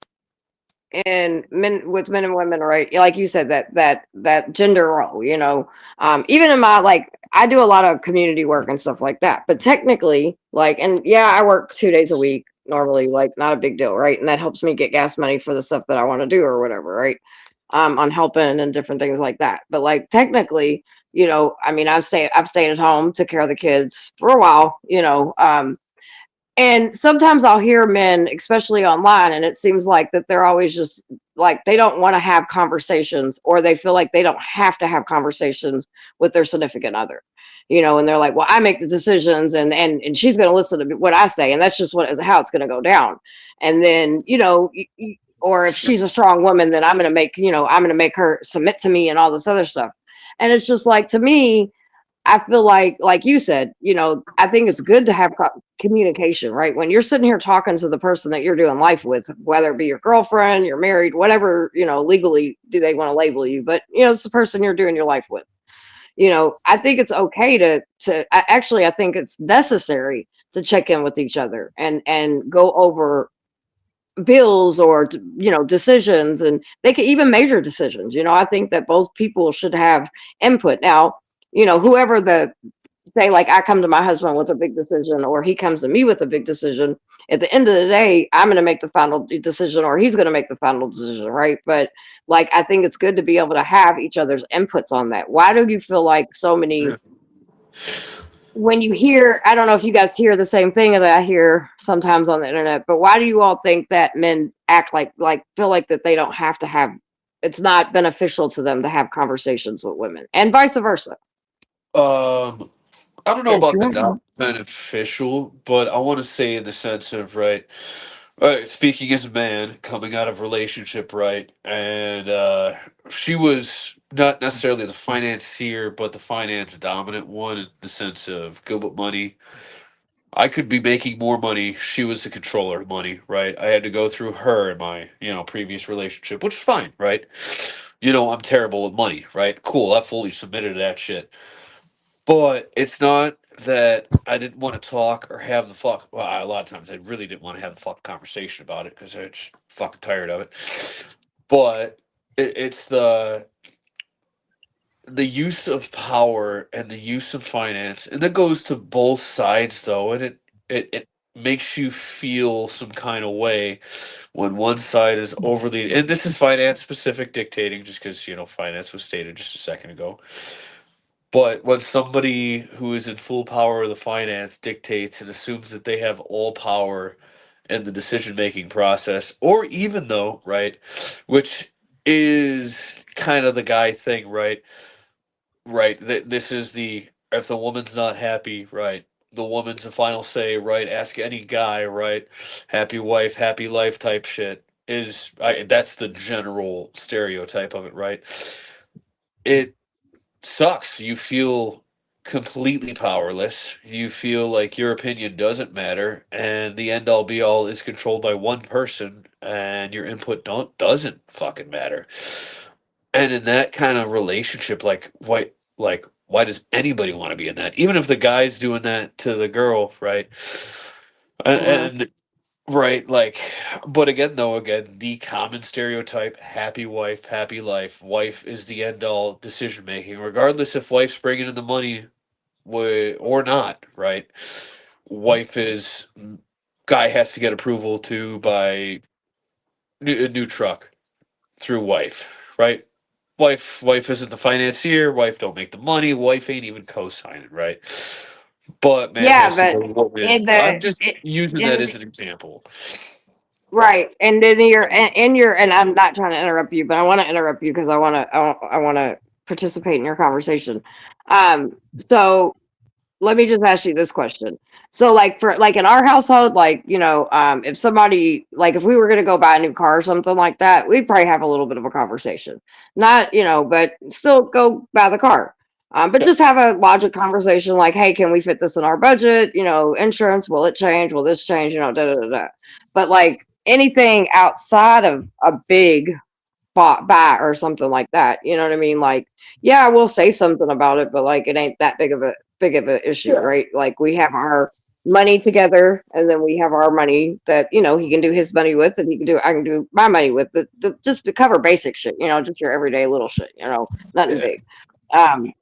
in men and women, right? Like you said, that gender role, you know, even in my, like, I do a lot of community work and stuff like that, but technically, like, and yeah, I work 2 days a week, normally like not a big deal, right? And that helps me get gas money for the stuff that I want to do or whatever, right? On helping and different things like that. But like technically, I mean, I've stayed at home, took care of the kids for a while, and sometimes I'll hear men, especially online, and it seems like that they're always just like they don't want to have conversations, or they feel like they don't have to have conversations with their significant other. And they're like, "Well, I make the decisions, and she's going to listen to what I say, and that's just how it's going to go down." And then, or if she's a strong woman, then I'm going to make her submit to me and all this other stuff. And it's just like, to me, I feel like you said, I think it's good to have communication, right? When you're sitting here talking to the person that you're doing life with, whether it be your girlfriend, you're married, whatever, legally do they want to label you, but it's the person you're doing your life with. I think it's okay I think it's necessary to check in with each other and go over bills or decisions, and they could even major decisions. I think that both people should have input. Now, whoever say, like, I come to my husband with a big decision, or he comes to me with a big decision, at the end of the day, I'm going to make the final decision, or he's going to make the final decision, right? But like, I think it's good to be able to have each other's inputs on that. Why do you feel like so many, when you hear, I don't know if you guys hear the same thing that I hear sometimes on the internet, but why do you all think that men act like feel like that they don't have to have, it's not beneficial to them to have conversations with women, and vice versa? I don't know If about you the want, not beneficial, but I want to say in the sense of speaking as a man coming out of relationship, right, and she was not necessarily the financier, but the finance dominant one in the sense of good with money. I could be making more money. She was the controller of money, right? I had to go through her in my, previous relationship, which is fine, right? I'm terrible with money, right? Cool. I fully submitted to that shit. But it's not that I didn't want to talk or have the fuck. Well, a lot of times I really didn't want to have the fuck conversation about it because I'm just fucking tired of it. But it's the use of power and the use of finance, and that goes to both sides though, and it makes you feel some kind of way when one side is overly, and this is finance specific dictating, just because finance was stated just a second ago. But when somebody who is in full power of the finance dictates and assumes that they have all power in the decision making process, or even though, right, which is kind of the guy thing, right? Right. This is the, if the woman's not happy, right? The woman's the final say, right? Ask any guy, right? Happy wife, happy life type shit that's the general stereotype of it, right? It sucks. You feel completely powerless. You feel like your opinion doesn't matter, and the end all be all is controlled by one person, and your input doesn't fucking matter. And in that kind of relationship, why does anybody want to be in that? Even if the guy's doing that to the girl, right? Mhm. And right, like, but again, though, the common stereotype: happy wife, happy life. Wife is the end all decision making, regardless if wife's bringing in the money or not. Right? Wife is, guy has to get approval to buy a new truck through wife. Right? Wife isn't the financier. Wife don't make the money. Wife ain't even co-signing. Right? But man Yeah, has to but go. Woman. in I'm the just using that in as an example. right, and then and I'm not trying to interrupt you, but I want to interrupt you because I want to participate in your conversation. So let me just ask you this question. So like, for like in our household, like, if somebody, like, if we were gonna go buy a new car or something like that, we'd probably have a little bit of a conversation. Not, but still go buy the car. But Yeah. just have a logic conversation like, hey, can we fit this in our budget? Insurance, will it change? Will this change? Da da da da. But like anything outside of a big buy or something like that, you know what I mean? Like, yeah, we'll say something about it, but like it ain't that big of a issue, Yeah. right? Like, we have our money together, and then we have our money that he can do his money with, and I can do my money with, just to cover basic shit, just your everyday little shit, nothing Yeah. big. Um,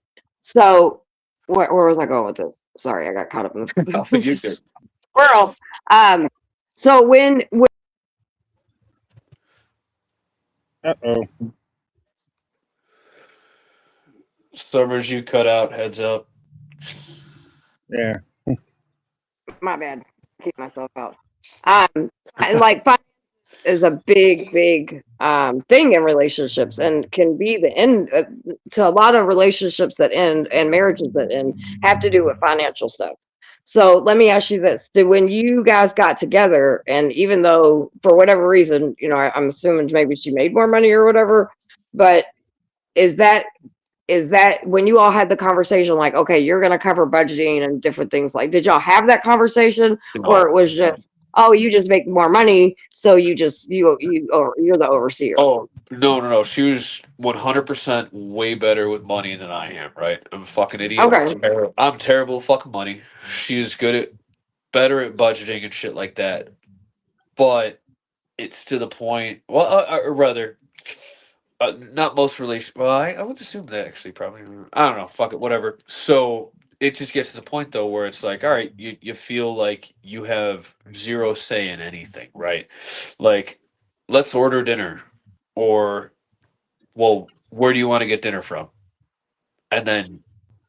so where was I going with this? Sorry, I got caught up in Oh, you the good. squirrel. Um, So when Uh-oh. Summers, you cut out. Heads up. Yeah. my bad, keep myself out. I like finance is a big thing in relationships and can be the end to a lot of relationships that end and marriages that end have to do with financial stuff. So let me ask you this: did when you guys got together, and even though for whatever reason, I'm assuming maybe she made more money or whatever, but is that when you all had the conversation, like, okay, you're going to cover budgeting and different things, like, did y'all have that conversation, or No. it was just, oh, you just make more money, so you just or you're the overseer? Oh no. She was 100% way better with money than I am. Right? I'm a fucking idiot. Okay. I'm terrible at fucking money. She's better at budgeting and shit like that. But it's to the point. Well, or rather, not most relation. Well, I would assume that actually probably. I don't know. Fuck it. Whatever. So it just gets to the point though where it's like, all right, you feel like you have zero say in anything, right? Like, let's order dinner, or well, where do you want to get dinner from? And then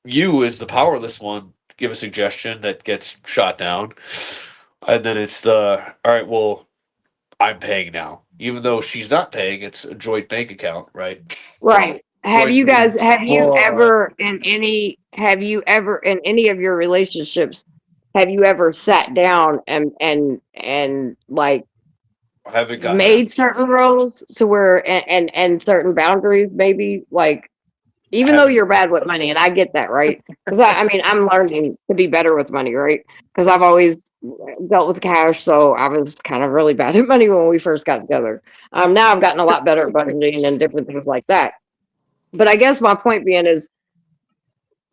you, as the powerless one, give a suggestion that gets shot down, and then it's the all right. Well, I'm paying now, even though she's not paying. It's a joint bank account, right? Right. Joint. Have you But ever in any of your relationships, have you ever sat down and like I haven't gotten that. made certain roles to where and certain boundaries, maybe, like, I even though haven't. you're bad with money, and I get that, right? Because I mean, I'm learning to be better with money, right? Because I've always dealt with cash, so I was kind of really bad at money when we first got together. Now I've gotten a lot better at budgeting and different things like that. But I guess my point being is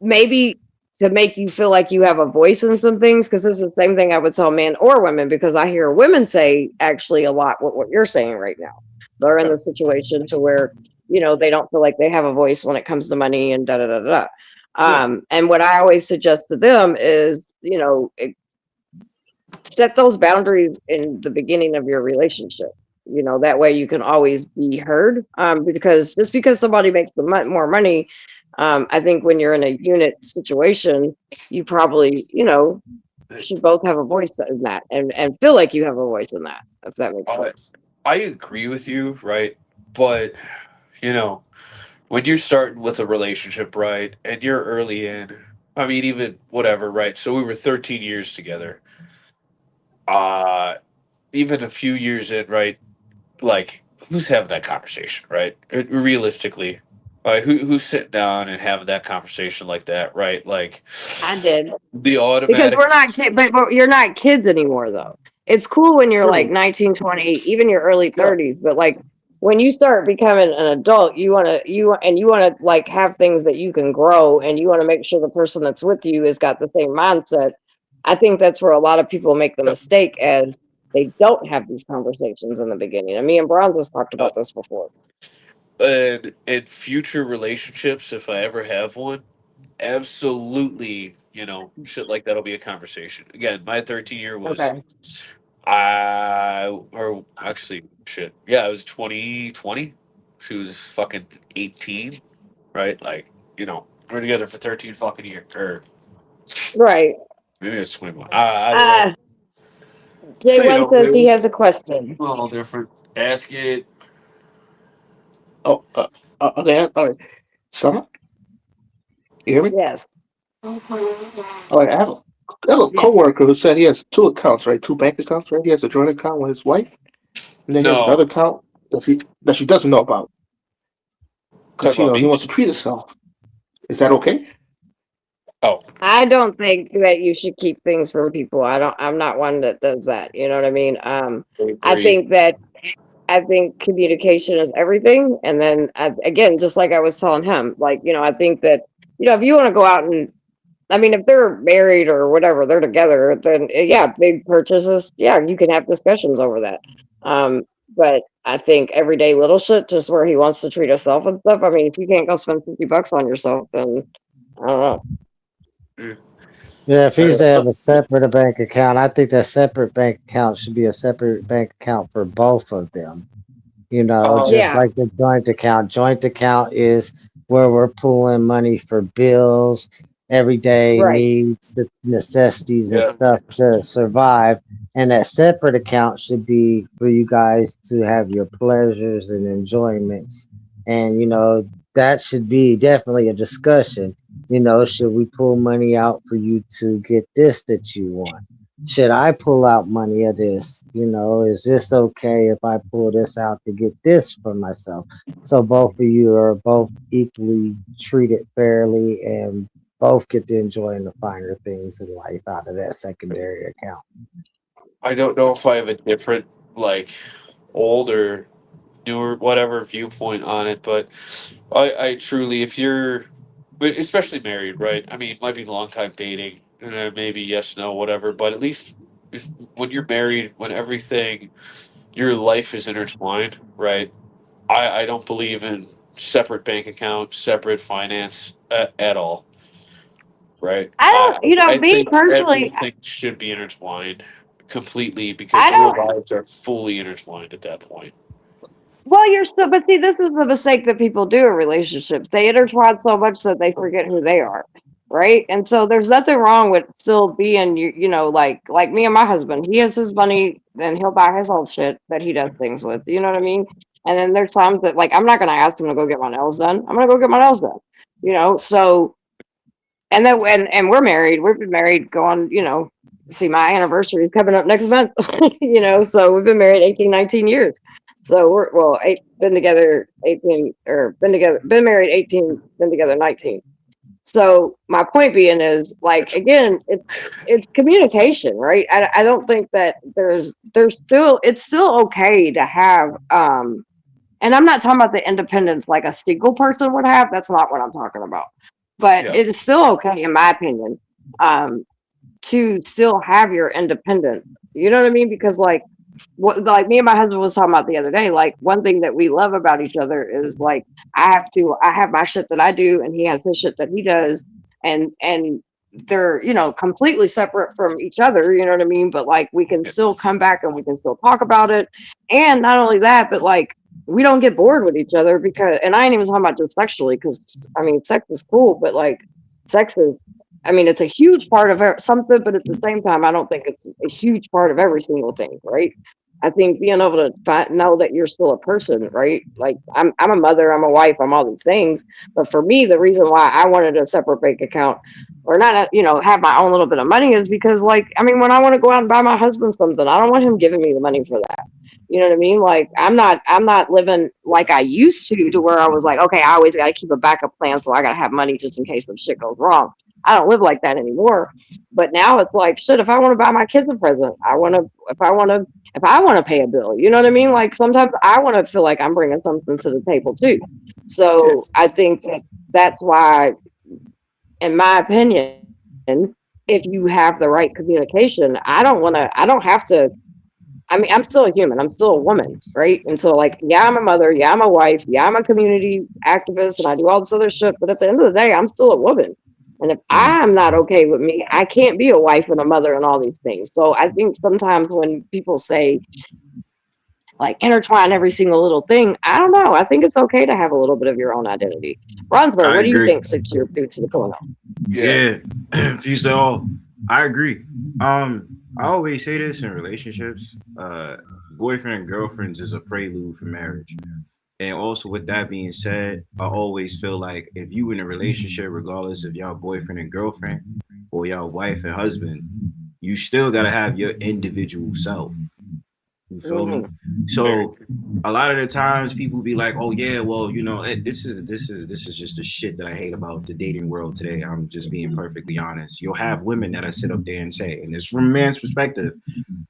maybe to make you feel like you have a voice in some things, because this is the same thing I would tell men or women, because I hear women say actually a lot what you're saying right now. They're in the situation to where, they don't feel like they have a voice when it comes to money and da da da da. And what I always suggest to them is, set those boundaries in the beginning of your relationship. That way you can always be heard. Because just because somebody makes more money, I think when you're in a unit situation, you probably, should both have a voice in that, and feel like you have a voice in that, if that makes I, sense. I agree with you, right? But you know, when you're starting with a relationship, right, and you're early in, I mean, even whatever, right? So we were 13 years together. Uh, Even a few years in, right? Like, who's having that conversation, right? Realistically, who's sitting down and having that conversation like that, right? Like I did. the Because automatic. we're not kids, but you're not kids anymore, though. It's cool when you're like True. 19, 20, even your early Yeah. 30s, but like when you start becoming an adult, you want to like have things that you can grow, and you want to make sure the person that's with you has got the same mindset. I think that's where a lot of people make the Yep. mistake, as they don't have these conversations in the beginning. And me and Bronze has talked about this before. And in future relationships, if I ever have one, absolutely, shit like that'll be a conversation. Again, my 13-year was, Okay. or actually, shit, yeah, I was 2020. She was fucking 18, right? Like, we're together for 13 fucking years, or Right. maybe it's 21. Either way. Uh, So, J1 says it he has was a question. a little different. Ask it. Oh, okay. All right. So, you hear me? Yes. All right. I have a Yeah. coworker who said he has two accounts, right? Two bank accounts, right? He has a joint account with his wife, and then he has No, another account that she doesn't know about talk because about he me. wants to treat himself. Is that okay? Oh, I don't think that you should keep things from people. I'm not one that does that. You know what I mean? I I agree. think that I think communication is everything. And then again, just like I was telling him, like, I think that, if you want to go out and, I mean, if they're married or whatever, they're together, then yeah, big purchases. Yeah, you can have discussions over that. But I think everyday little shit, just where he wants to treat himself and stuff. I mean, if you can't go spend $50 on yourself, then I don't know. Yeah, if he's to have a separate bank account, I think that separate bank account should be a separate bank account for both of them. You know, just Yeah, like the joint account. Joint account is where we're pulling money for bills, everyday right. needs, the necessities and Yeah. stuff to survive. And that separate account should be for you guys to have your pleasures and enjoyments. And, you know, that should be definitely a discussion. You know, should we pull money out for you to get this that you want? Should I pull out money of this? You know, is this okay if I pull this out to get this for myself? So both of you are both equally treated fairly and both get to enjoy the finer things in life out of that secondary account. I don't know if I have a different, like, old or newer, whatever viewpoint on it, but I truly, if you're, but especially married, right? I mean, it might be long time dating, and then maybe yes, no, whatever, but at least when you're married, when everything, your life is intertwined, right? I don't believe in separate bank account, separate finance at all, right? I don't, I me think personally, everything should be intertwined completely I because your don't. lives are fully intertwined at that point. Well, you're still, but see, this is the mistake that people do in relationships. They intertwine so much that they forget who they are, right? And so there's nothing wrong with still being, like me and my husband. He has his money, and he'll buy his own shit that he does things with. You know what I mean? And then there's times that, like, I'm not gonna ask him to go get my nails done. I'm gonna go get my nails done. So and then and we're married. We've been married going, see, my anniversary is coming up next month. So we've been married 18, 19 years. So been together 18, or been married 18, been together 19. So my point being is, like, again, it's communication, right? I don't think that it's still okay to have, and I'm not talking about the independence like a single person would have. That's not what I'm talking about. But Yeah. it is still okay, in my opinion, to still have your independence. You know what I mean? Because, like, like me and my husband was talking about the other day, like, one thing that we love about each other is, like, I have my shit that I do, and he has his shit that he does, and they're, completely separate from each other. You know what I mean? But, like, we can still come back and we can still talk about it. And not only that, but, like, we don't get bored with each other, because, and I ain't even talking about just sexually, because I mean, sex is cool, but, like, sex is, I mean, it's a huge part of something, but at the same time, I don't think it's a huge part of every single thing, right? I think being able to know that you're still a person, right? Like, I'm a mother, I'm a wife, I'm all these things. But for me, the reason why I wanted a separate bank account, or not, have my own little bit of money, is because, like, I mean, when I want to go out and buy my husband something, I don't want him giving me the money for that. You know what I mean? Like, I'm not living like I used to where I was like, okay, I always got to keep a backup plan, so I got to have money just in case some shit goes wrong. I don't live like that anymore. But now it's like, shit, if I want to buy my kids a present, if I want to pay a bill, you know what I mean? Like, sometimes I want to feel like I'm bringing something to the table too. So I think that's why, in my opinion, if you have the right communication, I don't have to. I mean, I'm still a human. I'm still a woman, right? And so, like, yeah, I'm a mother. Yeah, I'm a wife. Yeah, I'm a community activist, and I do all this other shit. But at the end of the day, I'm still a woman. And if I'm not okay with me, I can't be a wife and a mother and all these things. So I think sometimes when people say, like, intertwine every single little thing, I don't know. I think it's okay to have a little bit of your own identity. Bronsberg, I what do you agree. think since you're due to the corner? Yeah, peace to all. I agree. I always say this in relationships. Boyfriend and girlfriends is a prelude for marriage. And also, with that being said, I always feel like if you in a relationship, regardless of y'all boyfriend and girlfriend or y'all wife and husband, you still gotta have your individual self. You feel me? So a lot of the times people be like, "Oh yeah, well, you know, this is just the shit that I hate about the dating world today." I'm just being perfectly honest. You'll have women that'll sit up there and say, and it's from a man's perspective,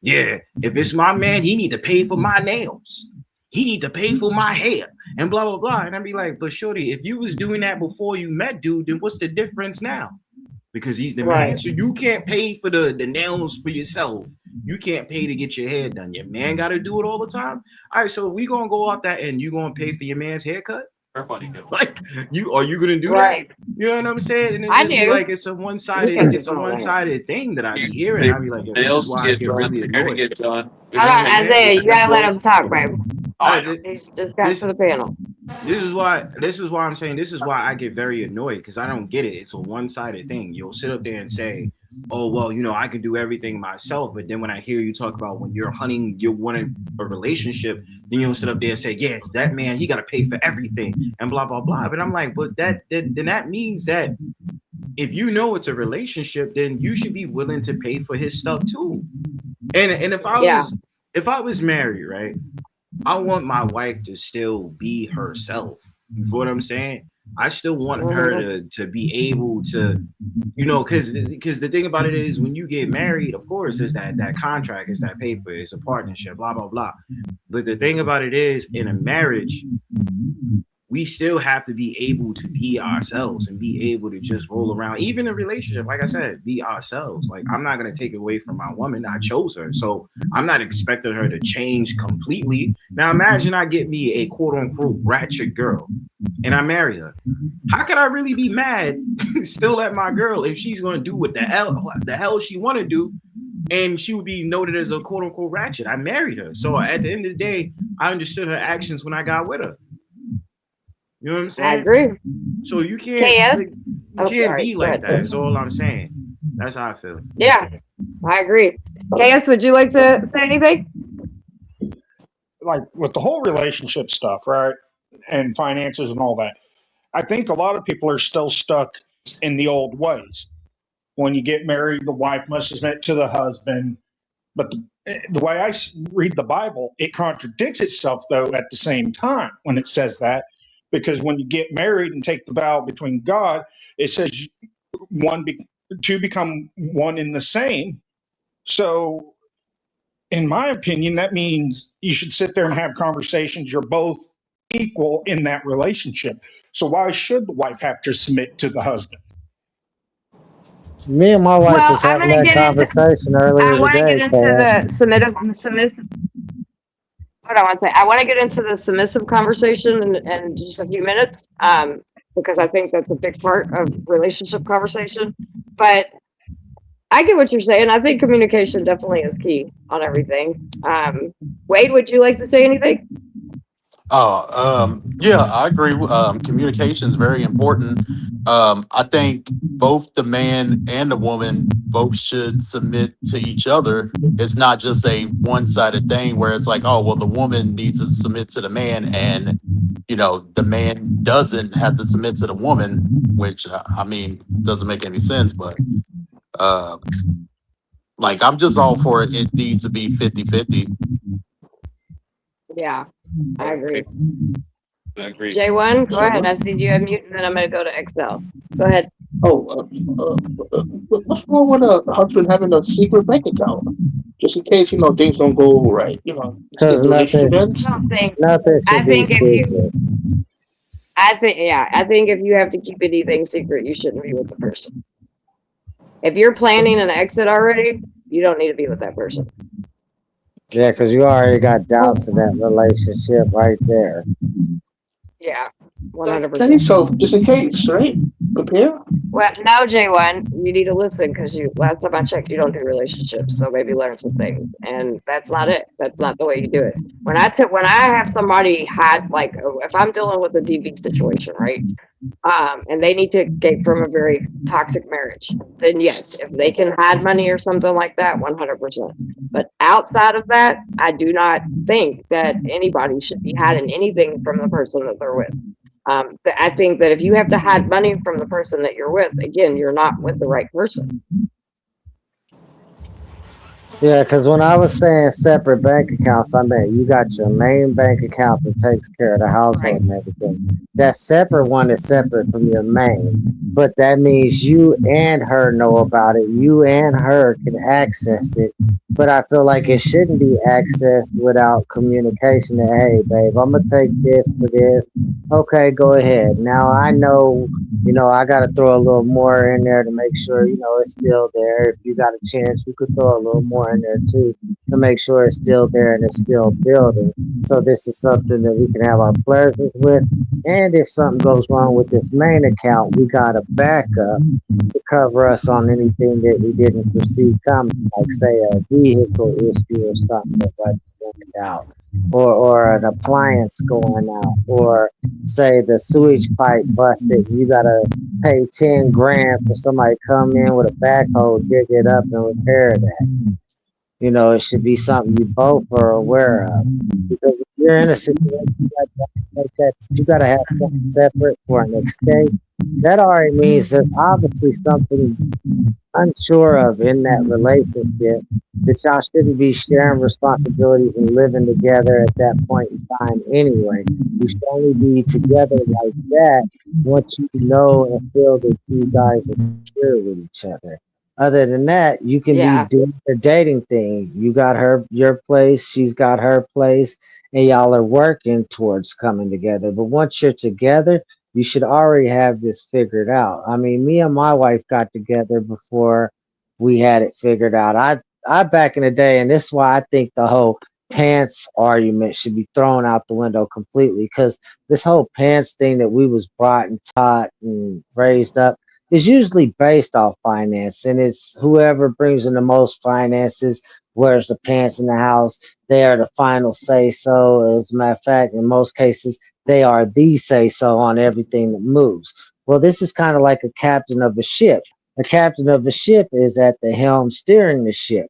yeah, if it's my man, he need to pay for my nails. He need to pay for my hair and blah blah blah. And I'd be like, but shorty, if you was doing that before you met dude, then what's the difference now? Because he's the man. So you can't pay for the nails for yourself. You can't pay to get your hair done. Your man got to do it all the time. All right, so if we gonna go off that and you gonna pay for your man's haircut, Everybody knows. like are you gonna do Right. that? You know what I'm saying? And it I just be do. like it's a one-sided thing that I be hearing. I be like, yo, this is Nails why I get get done. really They're gonna annoyed. get done. Hold on, Isaiah, you gotta let him talk, babe. I- He's just got this- to the panel. This is why I'm saying this is why I get very annoyed because I don't get it. It's a one-sided thing. You'll sit up there and say, oh, well, you know, I can do everything myself. But then when I hear you talk about when you're hunting, you're wanting a relationship, then you'll sit up there and say, yeah, that man, he got to pay for everything and blah, blah, blah. But I'm like, but then that means that if you know it's a relationship, then you should be willing to pay for his stuff too. And if I was married, right, I want my wife to still be herself. You feel what I'm saying? I still want her to be able to, you know, because the thing about it is when you get married, of course, it's that contract, it's that paper, it's a partnership, blah, blah, blah. But the thing about it is in a marriage, we still have to be able to be ourselves and be able to just roll around. Even in a relationship, like I said, be ourselves. Like, I'm not going to take away from my woman. I chose her. So I'm not expecting her to change completely. Now, imagine I get me a quote unquote ratchet girl and I marry her. How could I really be mad still at my girl if she's going to do what the hell she want to do? And she would be noted as a quote unquote ratchet. I married her. So at the end of the day, I understood her actions when I got with her. You know what I'm saying? I agree. So you can't be like that. Ahead. Is all I'm saying. That's how I feel. Yeah, I agree. KS, would you like to say anything? Like with the whole relationship stuff, right? And finances and all that. I think a lot of people are still stuck in the old ways. When you get married, the wife must submit to the husband. But the way I read the Bible, it contradicts itself, though, at the same time when it says that. Because when you get married and take the vow between God, it says two become one in the same. So, in my opinion, that means you should sit there and have conversations. You're both equal in that relationship. So why should the wife have to submit to the husband? Me and my wife was having that conversation earlier I want to today. get into the submissive. Hold on one second. I want to get into the submissive conversation in just a few minutes, because I think that's a big part of relationship conversation. But I get what you're saying. I think communication definitely is key on everything. Wade, would you like to say anything? Yeah, I agree. Communication is very important. I think both the man and the woman both should submit to each other. It's not just a one-sided thing where it's like, oh, well, the woman needs to submit to the man and, you know, the man doesn't have to submit to the woman, which, I mean, doesn't make any sense. But, like, I'm just all for it. It needs to be 50-50. Yeah, I agree. I agree. J1, go ahead. I see you have mute, and then I'm going to go to Excel. Go ahead. What's wrong with a husband having a secret bank account? Just in case, you know, things don't go right, you know. Because nothing should be secret. I think if you have to keep anything secret, you shouldn't be with the person. If you're planning an exit already, you don't need to be with that person. Yeah, because you already got doubts in that relationship right there. Yeah, 100%. So just in case, right? Prepare. Well, now J1, you need to listen because last time I checked, you don't do relationships. So maybe learn some things, and that's not it. That's not the way you do it. When I have somebody like if I'm dealing with a DV situation, right? And they need to escape from a very toxic marriage, then yes, if they can hide money or something like that, 100%. But outside of that, I do not think that anybody should be hiding anything from the person that they're with. I think that if you have to hide money from the person that you're with, again, you're not with the right person. Yeah, because when I was saying separate bank accounts, I meant you got your main bank account that takes care of the household and everything. That separate one is separate from your main, but that means you and her know about it. You and her can access it, but I feel like it shouldn't be accessed without communication. That, hey, babe, I'm gonna take this for this. Okay, go ahead. Now I know You know, I got to throw a little more in there to make sure, you know, it's still there. If you got a chance, you could throw a little more in there too to make sure it's still there and it's still building. So this is something that we can have our pleasures with. And if something goes wrong with this main account, we got a backup to cover us on anything that we didn't foresee coming, like say a vehicle issue or something that wasn't working out, or an appliance going out, or say the sewage pipe busted. You gotta pay 10 grand for somebody to come in with a backhoe, dig it up, and repair that. You know, it should be something you both are aware of. Because if you're in a situation like that, you gotta have something separate for an escape. That already means there's obviously something unsure of in that relationship that y'all shouldn't be sharing responsibilities and living together at that point in time anyway. You should only be together like that once you know and feel that you guys are secure with each other. Other than that, you can be Yeah. doing a dating thing. You got your place, she's got her place, and y'all are working towards coming together. But once you're together, you should already have this figured out. I mean, me and my wife got together before we had it figured out. I back in the day, and this is why I think the whole pants argument should be thrown out the window completely, because this whole pants thing that we was brought and taught and raised up is usually based off finance, and it's whoever brings in the most finances wears the pants in the house. They are the final say so. As a matter of fact, in most cases, they are the say so on everything that moves. Well, this is kind of like a captain of a ship. A captain of a ship is at the helm steering the ship.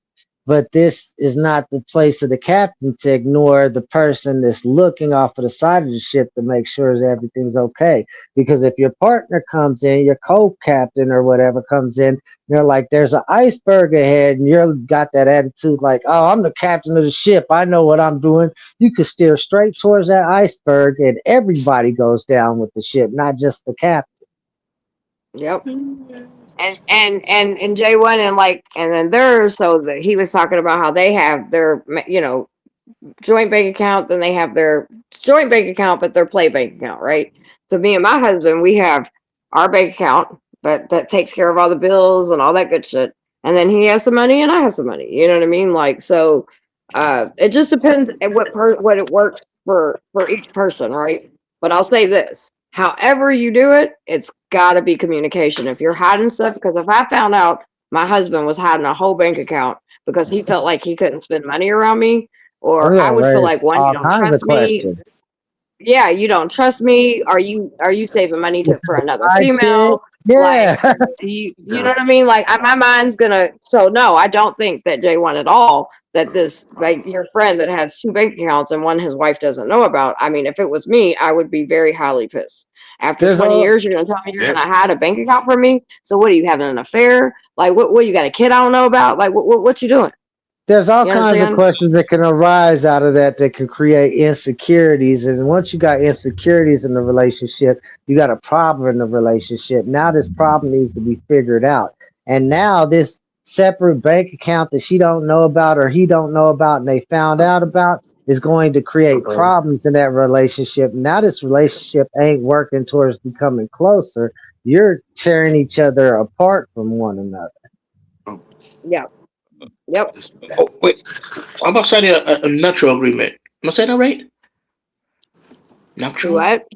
But this is not the place of the captain to ignore the person that's looking off of the side of the ship to make sure that everything's okay. Because if your partner comes in, your co-captain or whatever comes in, you're like, there's an iceberg ahead, and you're got that attitude like, oh, I'm the captain of the ship. I know what I'm doing. You can steer straight towards that iceberg, and everybody goes down with the ship, not just the captain. Yep. And J1 and then theirs, so that he was talking about how they have their joint bank account, then they have their joint bank account, but their play bank account, right? So me and my husband, we have our bank account that takes care of all the bills and all that good shit. And then he has some money and I have some money. You know what I mean? Like, so it just depends at what it works for each person, right? But I'll say this. However you do it, it's got to be communication. If you're hiding stuff, because if I found out my husband was hiding a whole bank account because he felt like he couldn't spend money around me, I'm or I gonna would feel raise like, one, you all don't kinds of trust me. questions. Yeah, you don't trust me. Are you saving money for another Side chick? female? Like, Yeah. you know what I mean? Like, my mind's gonna. So no, I don't think that J1 at all. That this, like, your friend that has two bank accounts and one his wife doesn't know about. I mean, if it was me, I would be very highly pissed. After There's 20 all years, you're gonna tell me you're Yeah. gonna hide a bank account from me? So what are you having, an affair? Like, what you got, a kid I don't know about? Like, what you doing? there's all You kinds of understand? questions that can arise out of that can create insecurities. And once you got insecurities in the relationship, you got a problem in the relationship. Now this problem needs to be figured out. And now this separate bank account that she don't know about or he don't know about and they found out about is going to create problems in that relationship. Now this relationship ain't working towards becoming closer. You're tearing each other apart from one another. Yeah. Yep. Oh, wait. I'm about to sign a nuptial agreement. Am I saying that right? Nuptial? What?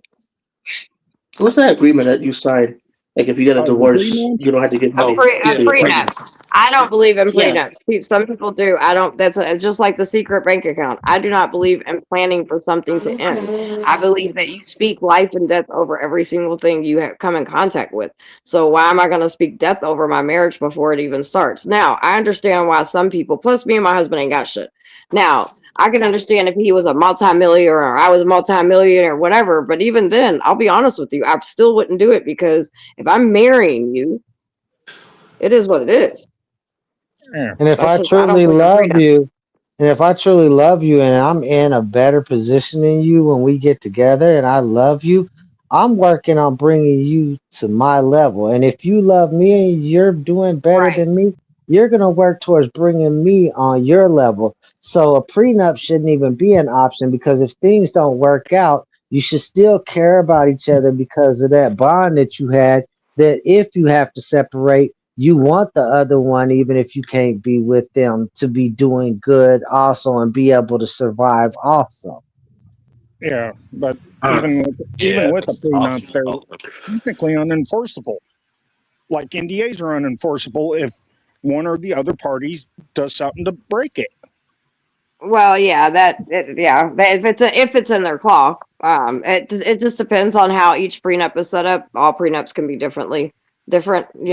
What's that agreement that you sign? Like if you get a The divorce, prenup? you don't have to give A money Oh, pre a to yeah, your pretty prenup. partner. much. I don't believe in Yeah. prenups. Some people do. I don't. Just like the secret bank account. I do not believe in planning for something to end. I believe that you speak life and death over every single thing you have come in contact with. So why am I going to speak death over my marriage before it even starts? Now I understand why some people. Plus, me and my husband ain't got shit. Now I can understand if he was a multimillionaire or I was a multimillionaire, whatever. But even then, I'll be honest with you, I still wouldn't do it because if I'm marrying you, it is what it is. Yeah. And if That's I just, I don't truly believe in love prenup. you, and if I truly love you and I'm in a better position than you when we get together and I love you, I'm working on bringing you to my level. And if you love me and you're doing better Right. than me, you're going to work towards bringing me on your level. So a prenup shouldn't even be an option because if things don't work out, you should still care about each other because of that bond that you had, that if you have to separate, you want the other one, even if you can't be with them, to be doing good also and be able to survive also. Yeah, but Uh, even Yeah, with a that's prenup, awesome. they're technically unenforceable. Like NDAs are unenforceable if one or the other parties does something to break it. Well, yeah, if it's in their clause, it just depends on how each prenup is set up. All prenups can be different. You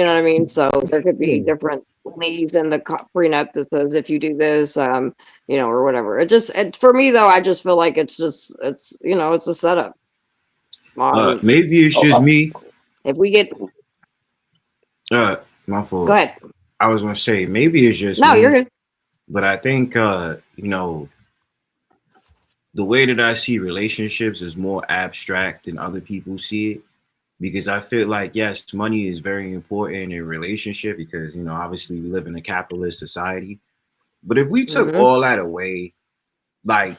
know what I mean? So there could be different leaves in the prenup that says if you do this, or whatever. For me though, I just feel like it's a setup. maybe it's Oh, just oh, me. if we get, My go fault. ahead. I was gonna say maybe it's just No, you're me, good. but I think the way that I see relationships is more abstract than other people see it. Because I feel like yes, money is very important in a relationship because obviously we live in a capitalist society. But if we took Hmm. all that away, like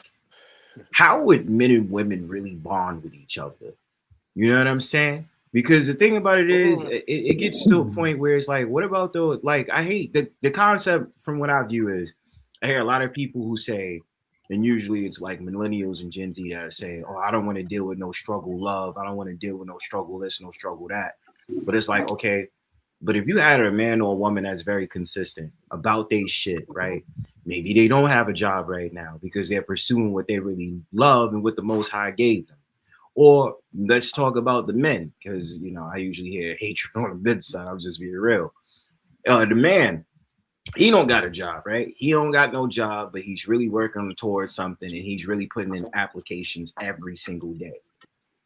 how would men and women really bond with each other? You know what I'm saying? Because the thing about it is, it gets to a point where it's like, what about those? Like, I hate the concept from what I view is, I hear a lot of people who say, and usually it's like millennials and Gen Z that say, oh, I don't want to deal with no struggle love. I don't want to deal with no struggle this, no struggle that. But it's like, okay, but if you had a man or a woman that's very consistent about their shit, right? Maybe they don't have a job right now because they're pursuing what they really love and what the Most High gave them. Or let's talk about the men, because I usually hear hatred on the men's side. I'm just being real. The man, he don't got a job, right? He don't got no job, but he's really working towards something, and he's really putting in applications every single day.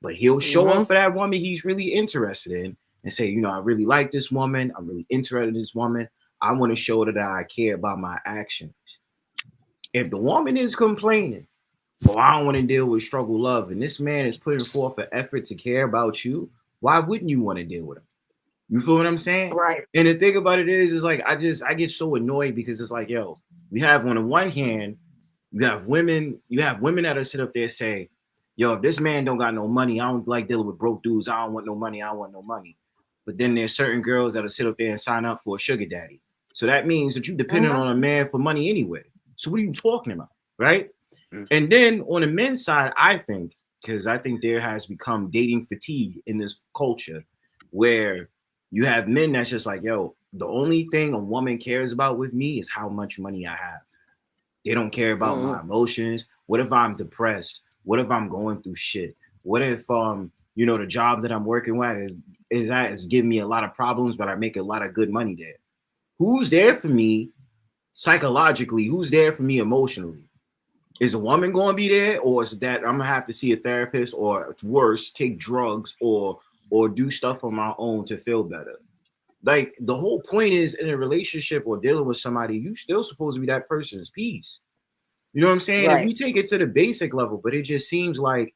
But he'll show Hmm. up for that woman he's really interested in, and say, I really like this woman. I'm really interested in this woman. I want to show her that I care about my actions. If the woman is complaining, well, I don't want to deal with struggle love, and this man is putting forth an effort to care about you, why wouldn't you want to deal with him? You feel what I'm saying? Right. And the thing about it is like I get so annoyed because it's like, yo, we have on the one hand, you have women that are sit up there say, yo, if this man don't got no money, I don't like dealing with broke dudes. I don't want no money. I want no money. But then there's certain girls that'll sit up there and sign up for a sugar daddy. So that means that you dependent Hmm. on a man for money anyway. So what are you talking about? Right? Mm. And then on the men's side, I think, because I think there has become dating fatigue in this culture where you have men that's just like, yo, the only thing a woman cares about with me is how much money I have. They don't care about Hmm. my emotions. What if I'm depressed? What if I'm going through shit? What if the job that I'm working with is giving me a lot of problems, but I make a lot of good money there. Who's there for me psychologically? Who's there for me emotionally? Is a woman going to be there, or is that I'm gonna have to see a therapist, or it's worse, take drugs, or do stuff on my own to feel better? Like the whole point is in a relationship or dealing with somebody, you still supposed to be that person's peace. You know what I'm saying? If Right. we take it to the basic level, but it just seems like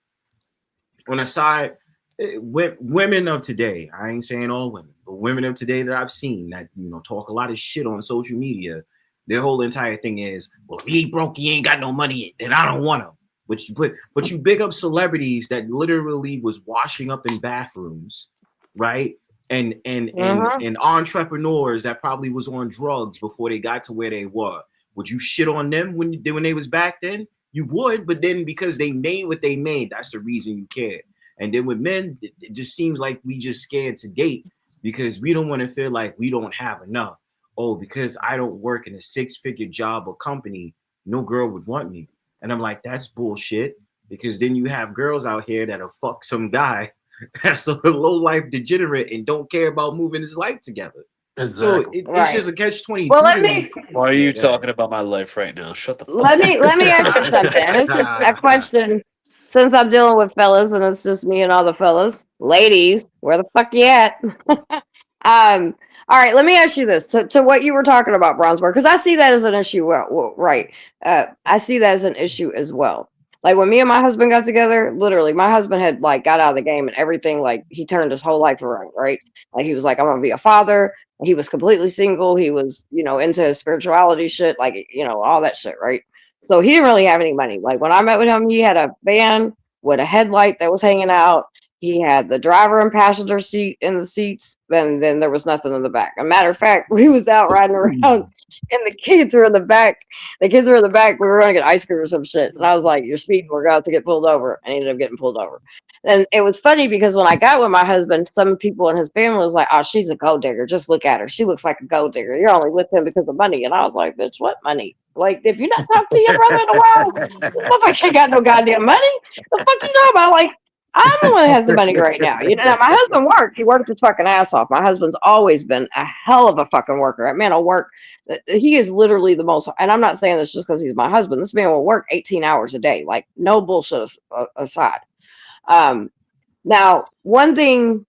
on a side, women of today, I ain't saying all women, but women of today that I've seen that talk a lot of shit on social media, their whole entire thing is, well, if he ain't broke, he ain't got no money, then I don't want him. But you big up celebrities that literally was washing up in bathrooms, right? Hmm. And entrepreneurs that probably was on drugs before they got to where they were. Would you shit on them when they was back then? You would, but then because they made what they made, that's the reason you cared. And then with men, it just seems like we just scared to date because we don't want to feel like we don't have enough. Oh, because I don't work in a 6-figure job or company, no girl would want me. And I'm like, that's bullshit. Because then you have girls out here that'll fuck some guy that's a low life degenerate and don't care about moving his life together. So Exactly. it's Right. just a catch 22 Well, to me. Why are Yeah, you go ahead. talking about my life right now? Shut the fuck let up. me ask you something. This is a question, since I'm dealing with fellas and it's just me and all the fellas. Ladies, where the fuck you at? All right, let me ask you this to what you were talking about, Bronzeberg, because I see that as an issue. Well, right. I see that as an issue as well. Like when me and my husband got together, literally, my husband had like got out of the game and everything. Like he turned his whole life around, right? Like he was like, I'm gonna be a father. He was completely single. He was, into his spirituality shit, like, all that shit, right? So he didn't really have any money. Like when I met with him, he had a van. with a headlight that was hanging out. He had the driver and passenger seat in the seats, and then there was nothing in the back. A matter of fact, we was out riding around, and the kids were in the back. The kids were in the back. We were going to get ice cream or some shit, and I was like, "You're speeding. We're about to get pulled over." And he ended up getting pulled over. And it was funny because when I got with my husband, some people in his family was like, "Oh, she's a gold digger. Just look at her. She looks like a gold digger. You're only with him because of money." And I was like, "Bitch, what money? Like, if you not talk to your brother in a while, this motherfucker ain't got no goddamn money. The fuck you know about? Like, I'm the one that has the money right now. You know, now, my husband worked. He worked his fucking ass off. My husband's always been a hell of a fucking worker. That man will work. He is literally the most, and I'm not saying this just because he's my husband. This man will work 18 hours a day. Like, no bullshit aside. Now, one thing,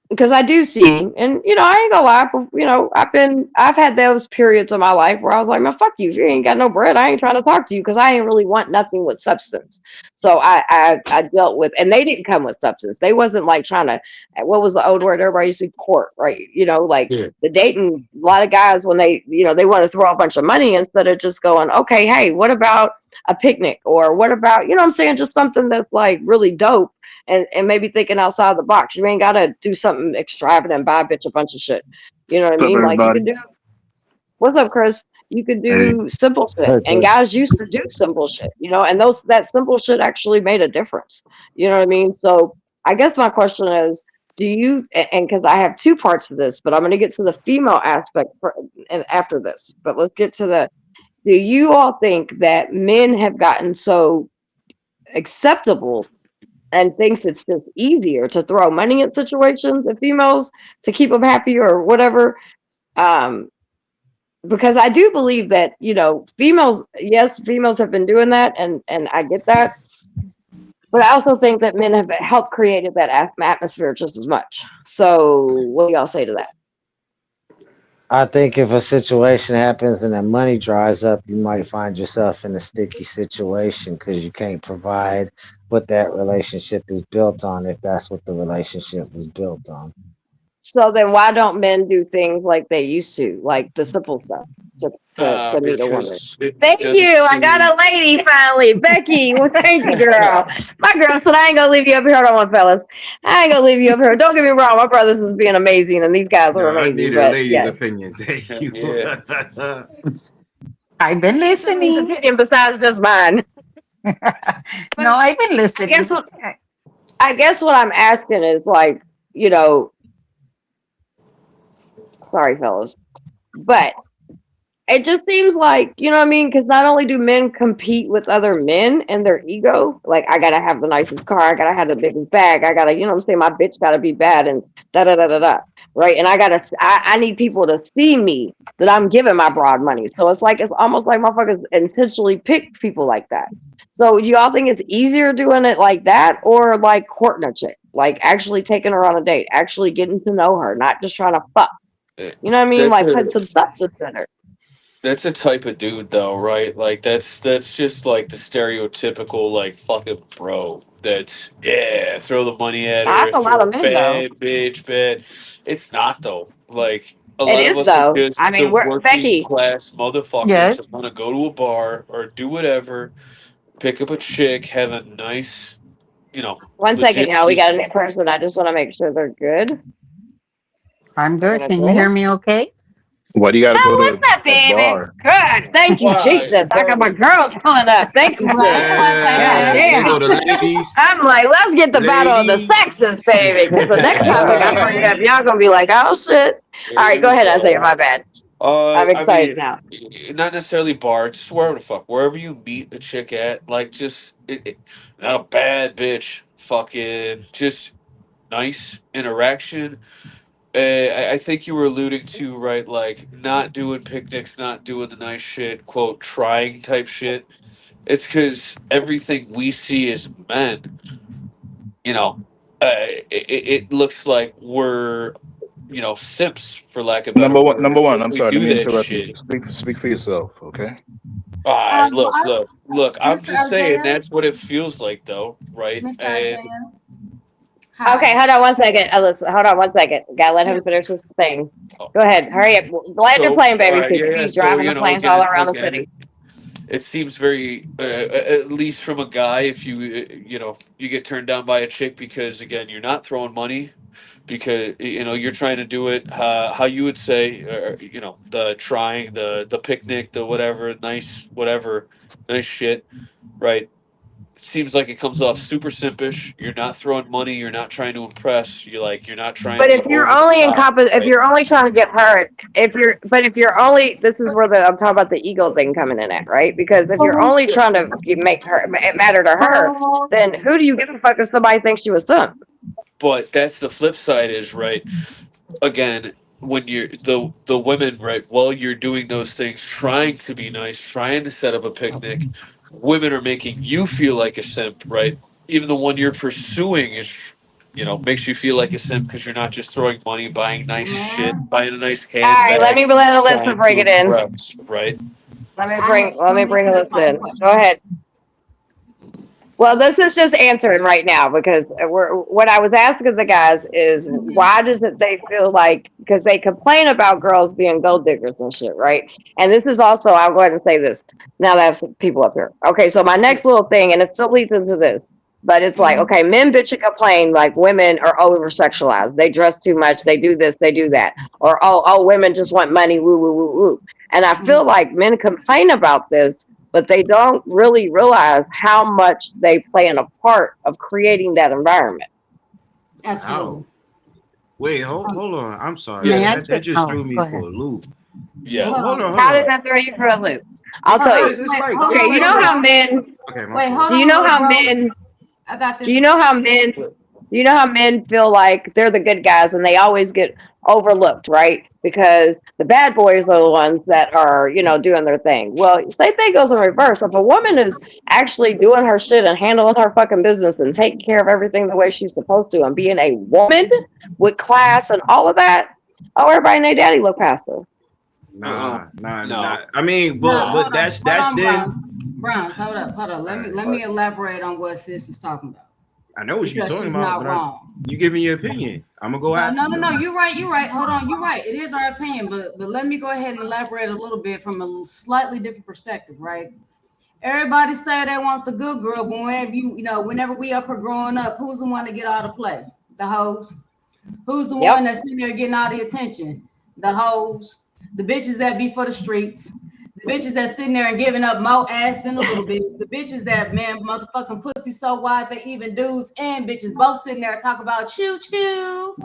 because I do see, and you know, I ain't gonna lie, you know, I've had those periods of my life where I was like, man, fuck you. If you ain't got no bread, I ain't trying to talk to you because I ain't really want nothing with substance. So I dealt with, and they didn't come with substance. They wasn't like trying to, what was the old word everybody used to court, right? You know, like the dating, a lot of guys when they, you know, they want to throw a bunch of money instead of just going, okay, hey, what about a picnic? Or what about, you know what I'm saying? Just something that's like really dope. And maybe thinking outside the box. You ain't gotta do something extravagant and buy a bitch a bunch of shit. You know what I mean? Like you can do. What's up, Chris? You could do simple shit, and guys used to do simple shit. You know, and that simple shit actually made a difference. You know what I mean? So I guess my question is, do you? And because I have two parts of this, but I'm going to get to the female aspect and after this. But let's get to the. Do you all think that men have gotten so acceptable and thinks it's just easier to throw money at situations and females to keep them happy or whatever? Because I do believe that, you know, females have been doing that, and I get that. But I also think that men have helped create that atmosphere just as much. So what do y'all say to that? I think if a situation happens and the money dries up, you might find yourself in a sticky situation because you can't provide what that relationship is built on if that's what the relationship was built on. So then why don't men do things like they used to, like the simple stuff to meet a woman? Thank you. I got a lady finally. Becky. Well, thank you, girl. My girl said I ain't gonna leave you up here. Hold on, fellas. I ain't gonna leave you up here. Don't get me wrong, my brothers is being amazing and these guys are amazing. I need a lady's opinion. Thank you. Yeah. I've been listening. Opinion besides just mine. No, I've been listening. I guess what I'm asking is, like, you know, sorry, fellas, but it just seems like, you know what I mean? Because not only do men compete with other men and their ego, like, I gotta have the nicest car, I gotta have the biggest bag, I gotta, you know what I'm saying, my bitch gotta be bad and da da da da da, right? And I need people to see me that I'm giving my broad money. So it's like, it's almost like motherfuckers intentionally pick people like that. So do y'all think it's easier doing it like that, or like courting a chick, like actually taking her on a date, actually getting to know her, not just trying to fuck? You know what I mean? Like, put some substance in her. That's a type of dude, though, right? Like that's just like the stereotypical like fucking bro. That's throw the money at her. That's a lot of men, bad though. bitch, bad. It's not though. Like a It lot is, of us though. are just I mean, the we're working Becky. class motherfuckers Yes. that want to go to a bar or do whatever, pick up a chick, have a nice, you know. One second, legit y'all. We got a just- new person. I just want to make sure they're good. I'm good. Gonna Can you go. hear me okay? Why do you gotta Oh, go to what's up, a baby? bar? Good. Thank you, Why? Jesus. I got my girls pulling up. Thank you, sis. Yeah, Damn. they go to ladies. I'm like, let's get the battle of the Ladies. sexes, baby. Because the next topic I bring up, y'all gonna be like, oh shit. All right, go ahead, Isaiah. My bad. I'm excited now. Not necessarily bar, just wherever the fuck, wherever you meet a chick at, like just not a bad bitch, fucking just nice interaction. I think you were alluding to, right, like not doing picnics, not doing the nice shit, quote, trying type shit. It's because everything we see as men, you know, it looks like we're, you know, simps for lack of better word. Number one. If I'm we sorry. do Let me that interrupt you. shit. Speak for yourself, okay? All right, Well, look. I'm Mr. just saying Isaiah? that's what it feels like, though, right? Mr. And Isaiah. Hi. Okay, hold on one second. Alyssa, hold on one second. Gotta let him finish his thing. Go ahead. Hurry up. Land your plane, baby. all right, Because he's so driving you the know, planes all again, around the city. it seems very, at least from a guy, if you, you get turned down by a chick because, again, you're not throwing money, because, you're trying to do it how you would say, the trying, the picnic, the whatever, nice shit, right? Seems like it comes off super simpish. You're not throwing money. You're not trying to impress. You're not trying But to if go you're over the only top, if right? you're only trying to get hurt, if you're only, this is where I'm talking about the ego thing coming in at, right? Because if you're only trying to make her it matter to her, then who do you give a fuck if somebody thinks you a simp? But that's the flip side, is right. Again, when you're the women, right, while you're doing those things, trying to be nice, trying to set up a picnic, women are making you feel like a simp, right? Even the one you're pursuing is, makes you feel like a simp because you're not just throwing money, buying nice shit, Man, buying a nice All right, let handbag, me let Alyssa trying bring to it in. impress, right? I have Let so me many bring Alyssa clarifying in. Go ahead. questions. Well, this is just answering right now because what I was asking the guys is Hmm. why does it they feel like, because they complain about girls being gold diggers and shit, right? And this is also, I'll go ahead and say this now that I have some people up here. Okay, so my next little thing, and it still leads into this, but it's like, Hmm. okay, men bitch and complain like women are over sexualized. They dress too much. They do this. They do that. Or women just want money. Woo woo woo woo. And I Hmm. feel like men complain about this, but they don't really realize how much they play in a part of creating that environment. Absolutely. How? Wait, Um, hold on. I'm sorry. May Yeah, I That say? just Oh, threw me go ahead. for a loop. yeah. Hold on. How Hold did on. that throw you for a loop? I'll tell you. Because it's Wait, like hold it's Okay, on, you like little know how bro. this. men, Okay, my Wait, fault. hold do you on, know little how bro. men, I got do this. you know how men, feel like they're the good guys and they always get overlooked, right? Because the bad boys are the ones that are, doing their thing. Well, same thing goes in reverse. If a woman is actually doing her shit and handling her fucking business and taking care of everything the way she's supposed to and being a woman with class and all of that, oh, everybody and their daddy look past her. Uh-uh. Nah. I mean, No, but hold that's on, then. Bronze. Bronze, hold up, hold up. All Let me right. let me elaborate on what sis is talking about I know what she's because talking she's about, not but wrong. you give me your opinion. I'm gonna go after you No. though. You're right. You're right. Hold on. You're right. It is our opinion, but let me go ahead and elaborate a little bit from a slightly different perspective, right? Everybody say they want the good girl, but whenever we up here growing up, who's the one to get all the play? The hoes. Who's the one Yep. that's sitting there getting all the attention? The hoes, the bitches that be for the streets, the bitches that sitting there and giving up more ass than a little bit, the bitches that man motherfucking pussy so wide that even dudes and bitches both sitting there talk about choo choo.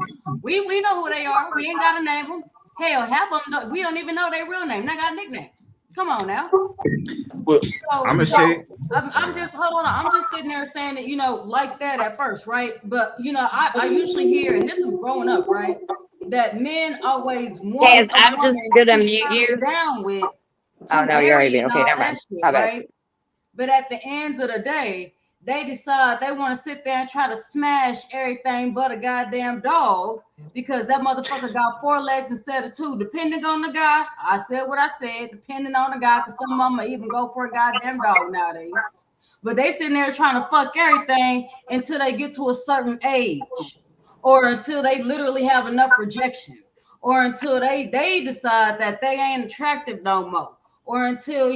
We know who they are. We ain't gotta name them. Hell, half of them we don't even know their real name. They got nicknames. Come on now. Well, I'm So, gonna so say. I'm just hold on. I'm just sitting there saying that like that at first, right? But I usually hear, and this is growing up, right? That men always want Guys, a I'm just woman gonna to mute settle you. down with, Oh to no, you're marry already and okay. all Never that mind. shit, My bad. right? But at the end of the day, they decide they want to sit there and try to smash everything but a goddamn dog because that motherfucker got 4 legs instead of 2. Depending on the guy, I said what I said. Depending on the guy, because some of them even go for a goddamn dog nowadays. But they sitting there trying to fuck everything until they get to a certain age, or until they literally have enough rejection, or until they decide that they ain't attractive no more, or until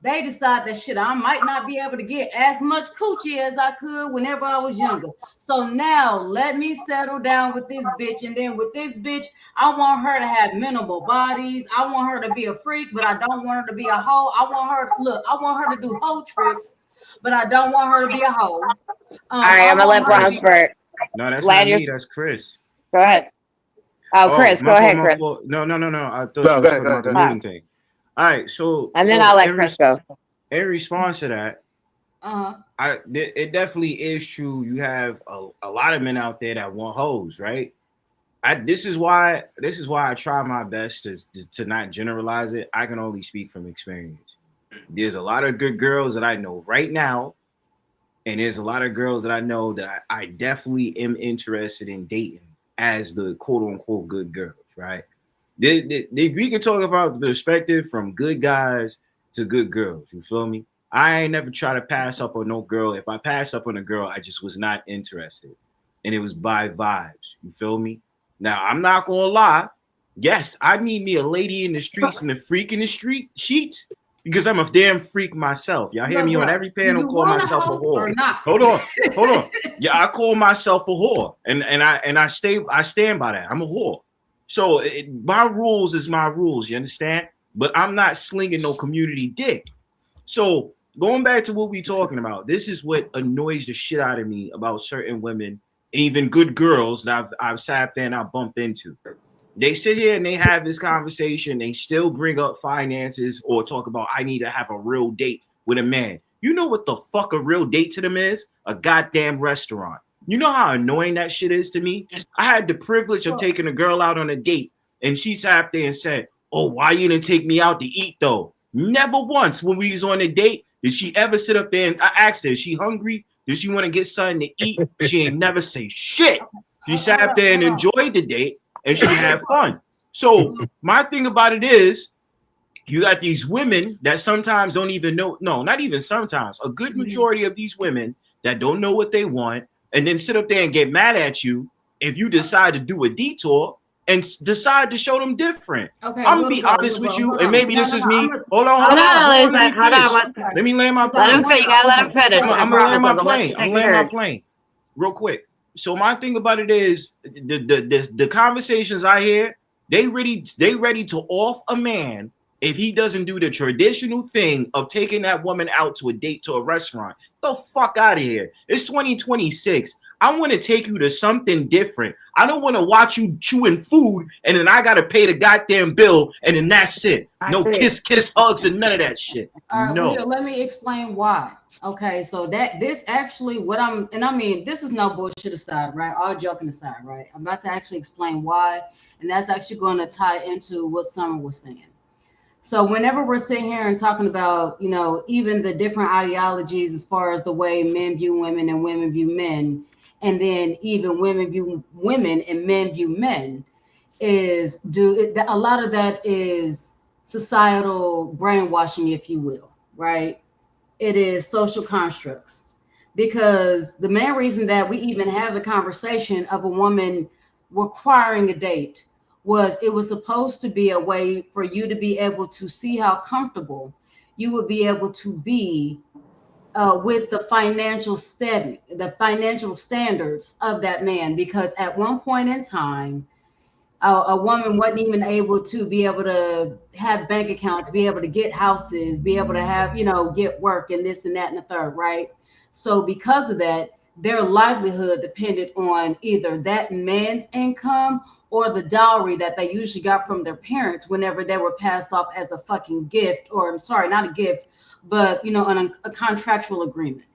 they decide that shit, I might not be able to get as much coochie as I could whenever I was younger. So now let me settle down with this bitch, and then with this bitch, I want her to have minimal bodies. I want her to be a freak, but I don't want her to be a hoe. I want her to do hoe tricks, but I don't want her to be a hoe. All right, I I'm gonna want let her to Bronze be. Chris. Bird No, that's not land your. me. That's Chris. Go ahead. Oh, Oh, Chris, go my fault. ahead, My Chris. fault. No. I thought No, she go was ahead, talking go ahead, about go the ahead. Uh, muting thing. All right. So and then I'll let in Chris go. response to that, Uh-huh. it definitely is true. You have a lot of men out there that want hoes, right? This is why I try my best to not generalize it. I can only speak from experience. There's a lot of good girls that I know right now, and there's a lot of girls that I know that I definitely am interested in dating as the quote unquote good girls, right? We can talk about the perspective from good guys to good girls. You feel me? I ain't never try to pass up on no girl. If I pass up on a girl, I just was not interested, and it was by vibes. You feel me? Now I'm not gonna lie. Yes, I need me a lady in the streets and a freak in the street sheets. because I'm a damn freak myself. Y'all hear Look, me on bro, every do panel you call want a myself a hoe or whore. not? Hold on. Yeah, I call myself a whore, and I stand by that. I'm a whore. So my rules is my rules. You understand? But I'm not slinging no community dick. So going back to what we talking about, this is what annoys the shit out of me about certain women, even good girls that I've sat there and I bumped into. They sit here and they have this conversation. They still bring up finances or talk about I need to have a real date with a man. You know what the fuck a real date to them is? A goddamn restaurant. You know how annoying that shit is to me? I had the privilege of taking a girl out on a date, and she sat there and said, "Oh, why you didn't take me out to eat though?" Never once when we was on a date did she ever sit up there and I asked her, is she hungry? Does she want to get something to eat? She ain't never say shit. She sat up there and enjoyed the date and she had fun. So my thing about it is, you got these women that sometimes don't even know, no, not even sometimes, a good majority of these women that don't know what they want and then sit up there and get mad at you if you decide to do a detour and decide to show them different. Okay, I'm gonna be honest with you, and maybe this is me. Hold on. Let me land my plane. You gotta let him finish. I'm gonna land my plane. I'm gonna land my plane real quick. So my thing about it is the conversations I hear, they ready to off a man if he doesn't do the traditional thing of taking that woman out to a date to a restaurant. The fuck out of here. It's 2026. I want to take you to something different. I don't want to watch you chewing food and then I got to pay the goddamn bill and then that's it. No kiss, hugs, and none of that shit. All right, No. well, here, let me explain why. Okay, so this actually this is no bullshit aside, right? All joking aside, right? I'm about to actually explain why, and that's actually going to tie into what Summer was saying. So whenever we're sitting here and talking about, even the different ideologies as far as the way men view women and women view men, and then even women view women and men view men, a lot of that is societal brainwashing, if you will, right? It is social constructs. Because the main reason that we even have the conversation of a woman requiring a date was it was supposed to be a way for you to be able to see how comfortable you would be able to be with the financial standards of that man. Because at one point in time, a woman wasn't even able to have bank accounts, be able to get houses, be able to have, get work and this and that and the third, right? So because of that, their livelihood depended on either that man's income or the dowry that they usually got from their parents whenever they were passed off as a fucking gift, or I'm sorry, not a gift, but a contractual agreement.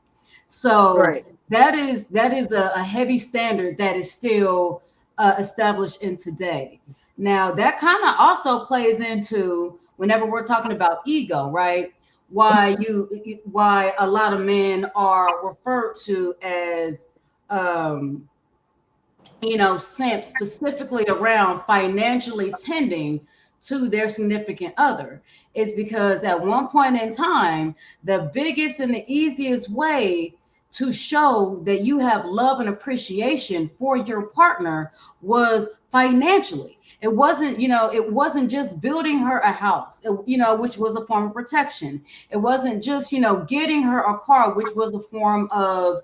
So right. that is a heavy standard that is still established in today. Now that kind of also plays into whenever we're talking about ego, right? Why a lot of men are referred to as simps, specifically around financially tending to their significant other, is because at one point in time, the biggest and the easiest way to show that you have love and appreciation for your partner was financially. It wasn't just building her a house, which was a form of protection. It wasn't just, getting her a car, which was a form of,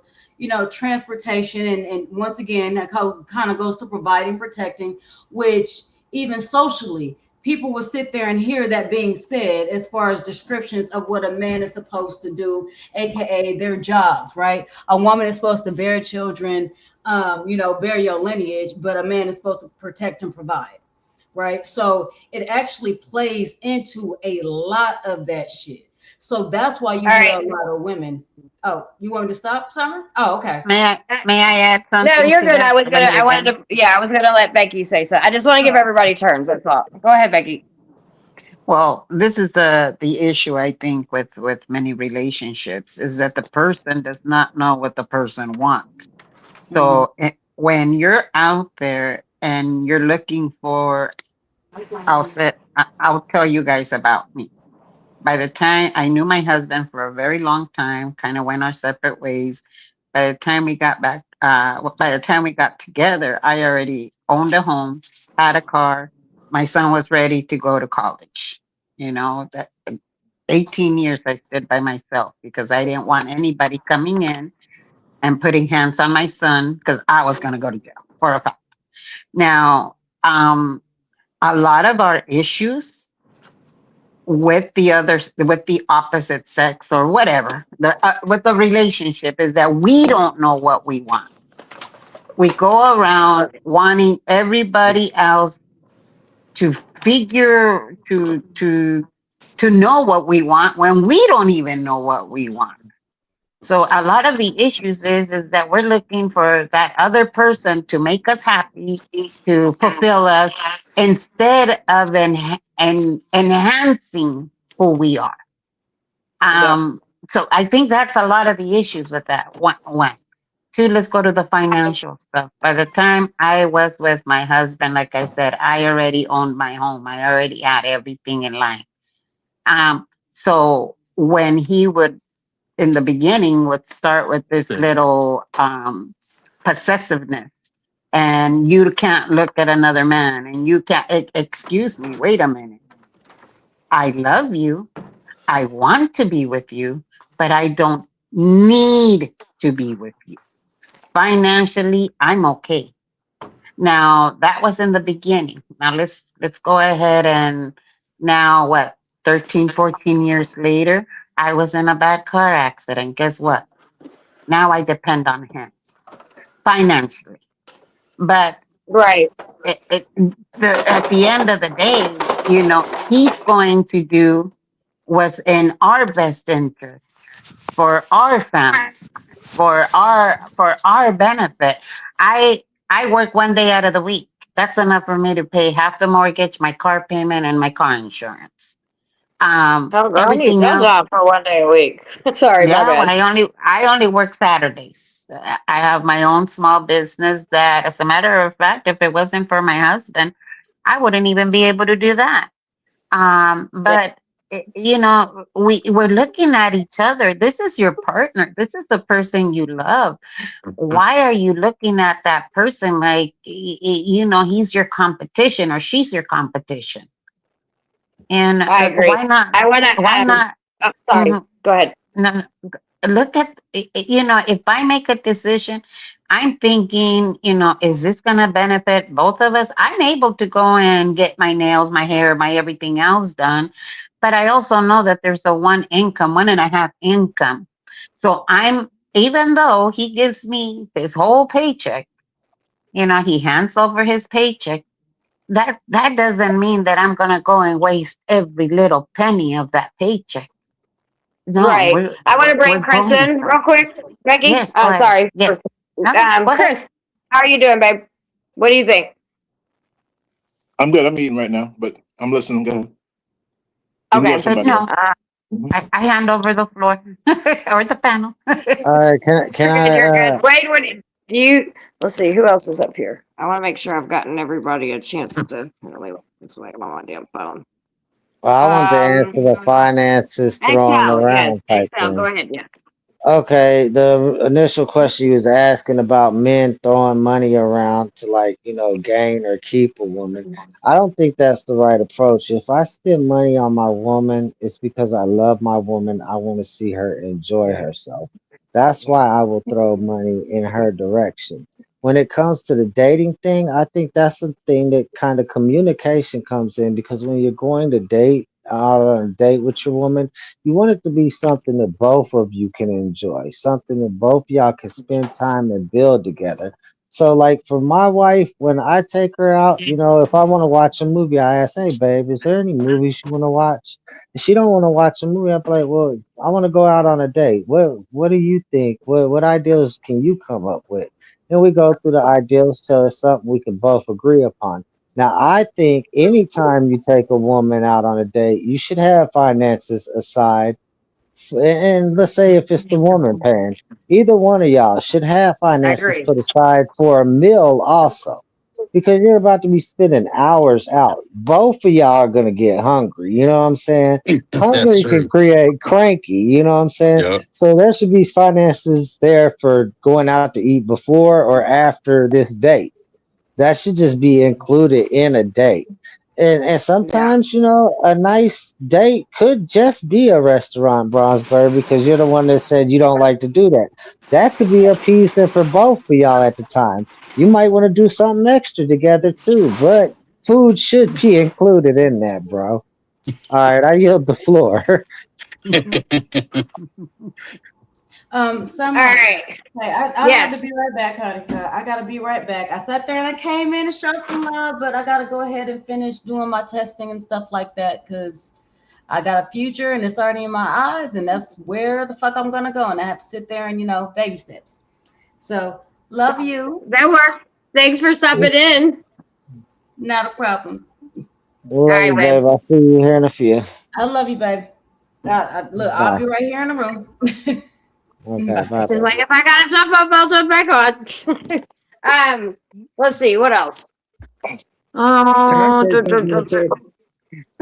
transportation. And once again, that kind of goes to providing, protecting, which even socially, people will sit there and hear that being said as far as descriptions of what a man is supposed to do, aka their jobs, right? A woman is supposed to bear children, bear your lineage, but a man is supposed to protect and provide, right? So it actually plays into a lot of that shit. So that's why you hear a lot of women. Oh, you want me to stop, Summer? Oh, okay. May I add something? No, you're good. I was gonna let Becky say so. I just want to give everybody turns. That's all. Go ahead, Becky. Well, this is the issue, I think, with many relationships, is that the person does not know what the person wants. So when you're out there and you're looking for, I'll tell you guys about me. By the time I knew my husband for a very long time, kind of went our separate ways. By the time we got back, by the time we got together, I already owned a home, had a car. My son was ready to go to college. 18 years I stood by myself because I didn't want anybody coming in and putting hands on my son because I was going to go to jail for a fact. Now, a lot of our issues with the opposite sex or whatever, with the relationship is that we don't know what we want. We go around wanting everybody else to figure to know what we want when we don't even know what we want. So a lot of the issues is that we're looking for that other person to make us happy, to fulfill us, instead of enhancing who we are. So I think that's a lot of the issues with that. One. Two, let's go to the financial stuff. By the time I was with my husband, like I said, I already owned my home. I already had everything in line. So when he would, in the beginning, would start with this little possessiveness, and you can't look at another man, and you can't, excuse me, wait a minute. I love you. I want to be with you, but I don't need to be with you. Financially, I'm okay. Now, that was in the beginning. Now let's go ahead, and now what, 13, 14 years later, I was in a bad car accident. Guess what? Now I depend on him financially. But Right. at the end of the day, he's going to do what's in our best interest for our family, for our benefit. I work one day out of the week. That's enough for me to pay half the mortgage, my car payment, and my car insurance. Everything That's else. not for one day a week. Sorry, my Yeah, bad. I only work Saturdays. I have my own small business that, as a matter of fact, if it wasn't for my husband, I wouldn't even be able to do that. But we're looking at each other. This is your partner. This is the person you love. Why are you looking at that person like he's your competition or she's your competition? And I agree. why not? I want to. Why not? Oh, sorry. Mhm. Go ahead. No, look at, if I make a decision, I'm thinking, is this going to benefit both of us? I'm able to go and get my nails, my hair, my everything else done. But I also know that there's a one and a half income. So even though he gives me his whole paycheck, he hands over his paycheck, that doesn't mean that I'm going to go and waste every little penny of that paycheck. No, Right. I want to bring Chris going in real quick. Becky? Yes, go ahead. Sorry. Yes. No, go ahead. Chris, how are you doing, babe? What do you think? I'm good. I'm eating right now, but I'm listening. Go ahead. You can Okay. go, somebody No, else. I hand over the floor or the panel. All right, You're good. Wait, what do you, let's see, who else is up here? I want to make sure I've gotten everybody a chance to, let's wait on my damn phone. Well, I want to answer the finances thrown Excel, yes. around type Excel, thing. go ahead, yes. Okay, the initial question you was asking about men throwing money around to gain or keep a woman. I don't think that's the right approach. If I spend money on my woman, it's because I love my woman. I want to see her enjoy herself. That's why I will throw money in her direction. When it comes to the dating thing, I think that's the thing that kind of communication comes in, because when you're going to date out on a date with your woman, you want it to be something that both of you can enjoy, something that both y'all can spend time and build together. So, like for my wife, when I take her out, if I want to watch a movie, I ask, "Hey, babe, is there any movies you want to watch?" If she don't want to watch a movie, I'm like, "Well, I want to go out on a date. What do you think? What ideas can you come up with?" And we go through the ideals till it's something we can both agree upon. Now, I think anytime you take a woman out on a date, you should have finances aside. And let's say if it's the woman paying, either one of y'all should have finances put aside for a meal also, because you're about to be spending hours out. Both of y'all are going to get hungry. You know what I'm saying? That's Hungry can true. create cranky. You know what I'm saying? Yep. So there should be finances there for going out to eat before or after this date. That should just be included in a date. And sometimes, you know, a nice date could just be a restaurant, Bronzeberg, because you're the one that said you don't like to do that. That could be appeasing for both of y'all at the time. You might want to do something extra together too, but food should be included in that, bro. All right, I yield the floor. Summer. All right. Hey, I have to be right back, honey. I gotta be right back. I sat there and I came in and showed some love, but I gotta go ahead and finish doing my testing and stuff like that because I got a future and it's already in my eyes, and that's where the fuck I'm gonna go. And I have to sit there and baby steps. So love you. That works. Thanks for stopping in. Not a problem. Love right, you, babe. babe. I'll see you here in a few. I love you, babe. Look, I'll be right here in the room. Okay, bye. Just like if I gotta jump up, I'll jump back on. Let's see what else.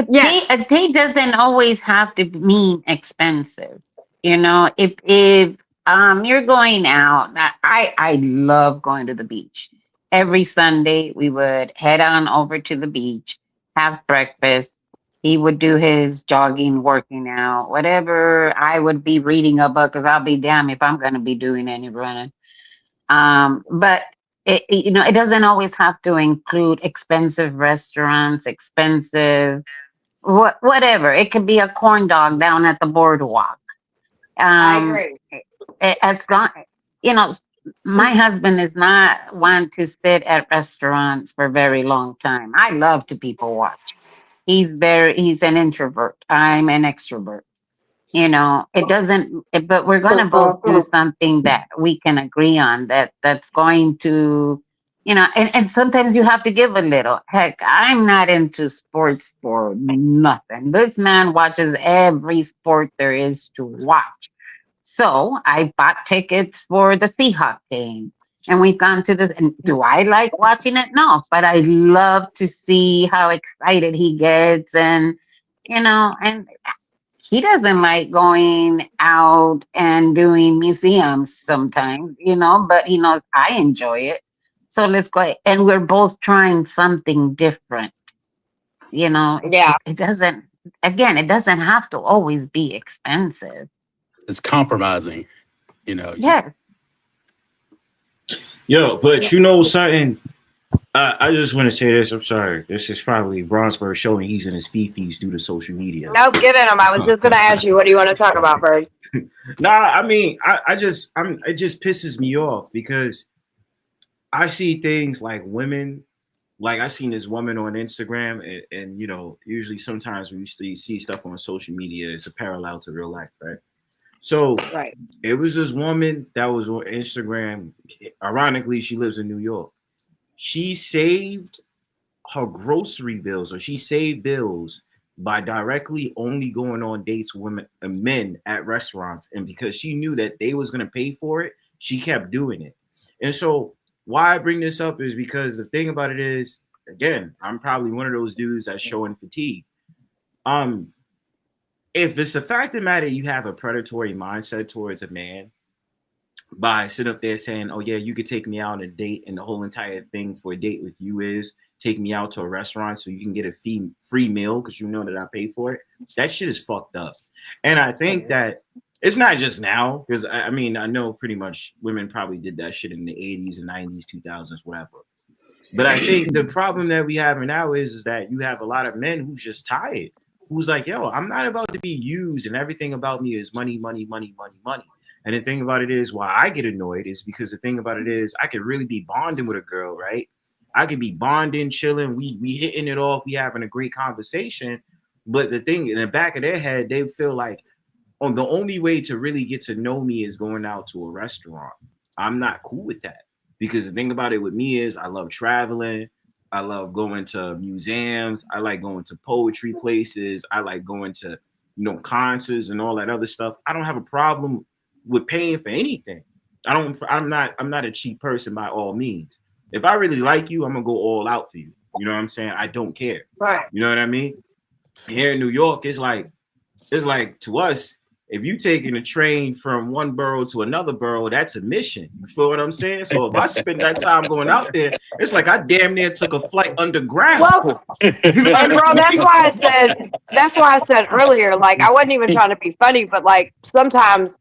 Yes. A date doesn't always have to mean expensive. You know, if you're going out, I love going to the beach. Every Sunday we would head on over to the beach, have breakfast. He would do his jogging, working out, whatever. I would be reading a book because I'll be damned if I'm going to be doing any running. But it doesn't always have to include expensive restaurants, expensive whatever. It could be a corn dog down at the boardwalk. I agree. It's not, my husband is not one to sit at restaurants for a very long time. I love to people watch. He's an introvert. I'm an extrovert. But we're going to both do something that we can agree on that's going to, and sometimes you have to give a little. Heck, I'm not into sports for nothing. This man watches every sport there is to watch. So I bought tickets for the Seahawks game. And we've gone to this. And do I like watching it? No, but I love to see how excited he gets. And, and he doesn't like going out and doing museums sometimes, but he knows I enjoy it. So let's go. And we're both trying something different. Yeah. It doesn't have to always be expensive. It's compromising, Yes. Yo, but you know something? I just want to say this. I'm sorry. This is probably Bronzeberg showing he's in his fifis due to social media. Nope, get in him. I was just gonna ask you, what do you want to talk about, Bird? Nah, I mean, it just pisses me off because I see things like women. Like I seen this woman on Instagram, and usually sometimes when you see stuff on social media, it's a parallel to real life, right? So Right. It was this woman that was on Instagram. Ironically, she lives in New York. She saved her grocery bills, or she saved bills by directly only going on dates with women and men at restaurants. And because she knew that they was going to pay for it, she kept doing it. And so why I bring this up is because the thing about it is, again, I'm probably one of those dudes that's showing fatigue. If it's the fact of the matter, you have a predatory mindset towards a man by sitting up there saying, oh yeah, you could take me out on a date, and the whole entire thing for a date with you is take me out to a restaurant so you can get a free meal because you know that I pay for it. That shit is fucked up. And I think that it's not just now, because I mean, I know pretty much women probably did that shit in the 80s and 90s, 2000s, whatever. But I think the problem that we have now is that you have a lot of men who's just tired, who's like, yo, I'm not about to be used and everything about me is money, money, money, money, money. And the thing about it is why I get annoyed is because the thing about it is I could really be bonding with a girl, right? I could be bonding, chilling, we hitting it off, we having a great conversation. But the thing in the back of their head, they feel like, oh, the only way to really get to know me is going out to a restaurant. I'm not cool with that. Because the thing about it with me is I love traveling. I love going to museums. I like going to poetry places. I like going to, concerts and all that other stuff. I don't have a problem with paying for anything. I'm not a cheap person by all means. If I really like you, I'm gonna go all out for you. You know what I'm saying? I don't care. Right. You know what I mean? Here in New York, it's like to us, if you taking a train from one borough to another borough, that's a mission. You feel what I'm saying? So if I spend that time going out there, it's like I damn near took a flight underground. Well, and bro, that's why I said earlier, like I wasn't even trying to be funny, but like sometimes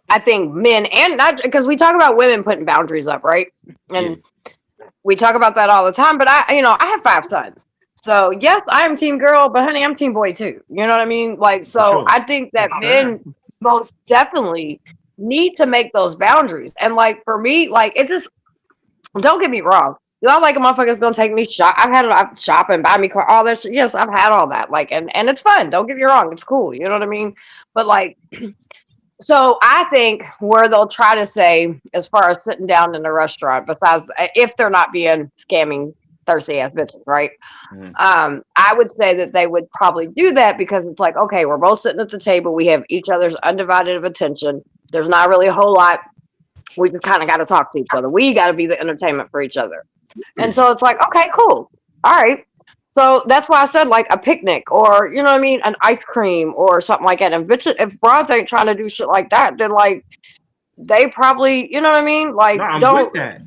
I think men and not because we talk about women putting boundaries up, right? And we talk about that all the time, but I have 5 sons. So yes, I am team girl, but honey, I'm team boy too. You know what I mean? Like, so Sure. I think that men most definitely need to make those boundaries. And like for me, like it just don't get me wrong. Do I like a motherfucker's gonna take me shopping, buy me car, all that shit? Yes, I've had all that. Like, and it's fun. Don't get me wrong, it's cool. You know what I mean? But like, so I think where they'll try to say, as far as sitting down in a restaurant, besides if they're not being scamming thirsty ass bitches, right? I would say that they would probably do that because it's like, okay, we're both sitting at the table, we have each other's undivided attention. There's not really a whole lot. We just kind of got to talk to each other. We got to be the entertainment for each other. And so it's like, okay, cool. All right. So that's why I said like a picnic or, you know what I mean? An ice cream or something like that. And bitches, if broads ain't trying to do shit like that, then like they probably, you know what I mean? Like, No, I'm don't. with that.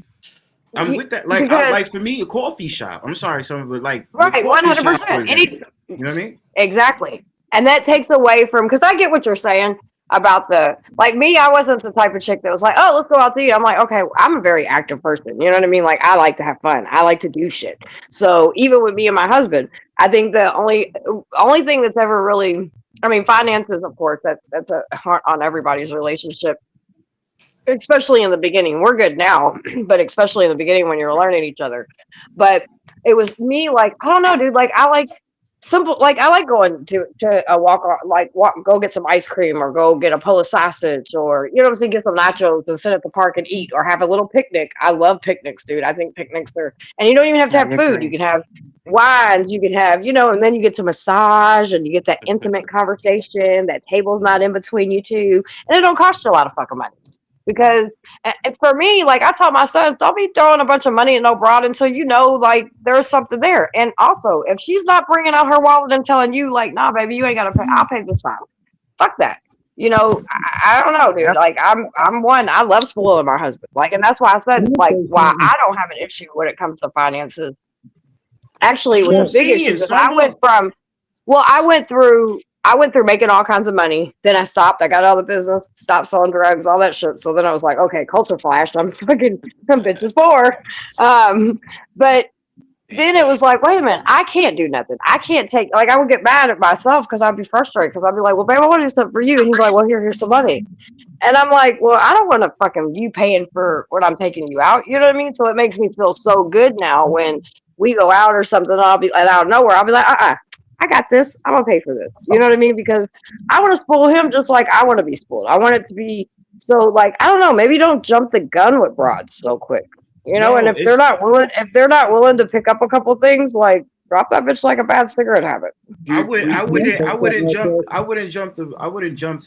I'm with that. Like, Because- like for me, a coffee shop. I'm sorry, but like, Right, the coffee shop, 100%. for example, you know what I mean? Exactly. And that takes away from, because I get what you're saying about like me, I wasn't the type of chick that was like, oh, let's go out to eat. I'm like, okay, I'm a very active person. You know what I mean? Like, I like to have fun. I like to do shit. So even with me and my husband, I think the only thing that's ever really, I mean, finances, of course, that's a heart on everybody's relationship, especially in the beginning. We're good now, but especially in the beginning when you're learning each other. But it was me, like, I don't know, dude, like, I like simple, like, I like going to a walk, go get some ice cream or go get a Polish sausage or, you know what I'm saying, get some nachos and sit at the park and eat or have a little picnic. I love picnics, dude. I think picnics are, and you don't even have to have food. You can have wines, you can have, you know, and then you get to massage and you get that intimate conversation. That table's not in between you two, and it don't cost you a lot of fucking money. Because for me, like I taught my sons, don't be throwing a bunch of money at no broad until you know, like, there's something there. And also, if she's not bringing out her wallet and telling you, like, nah, baby, you ain't got to pay, I'll pay this time. Fuck that. You know, I don't know, dude. Yep. Like, I'm one, I love spoiling my husband. Like, and that's why I said, like, why I don't have an issue when it comes to finances. Actually, it was a big issue because I went through making all kinds of money. Then I stopped. I got out of the business, stopped selling drugs, all that shit. So then I was like, okay, culture flash. I'm fucking some bitches poor. But then it was like, wait a minute, I can't do nothing. I can't take, like, I would get mad at myself because I'd be frustrated because I'd be like, well, babe, I want to do something for you. And he's like, well, here's some money. And I'm like, well, I don't want to fucking you paying for what I'm taking you out. You know what I mean? So it makes me feel so good now when we go out or something. I'll be out of nowhere. I'll be like, I got this. I'm gonna pay for this. You know what I mean? Because I want to spoil him just like I want to be spoiled. I want it to be so, like, I don't know. Maybe don't jump the gun with broads so quick. You know, and if they're not willing to pick up a couple things, like, drop that bitch like a bad cigarette habit. I wouldn't jump to the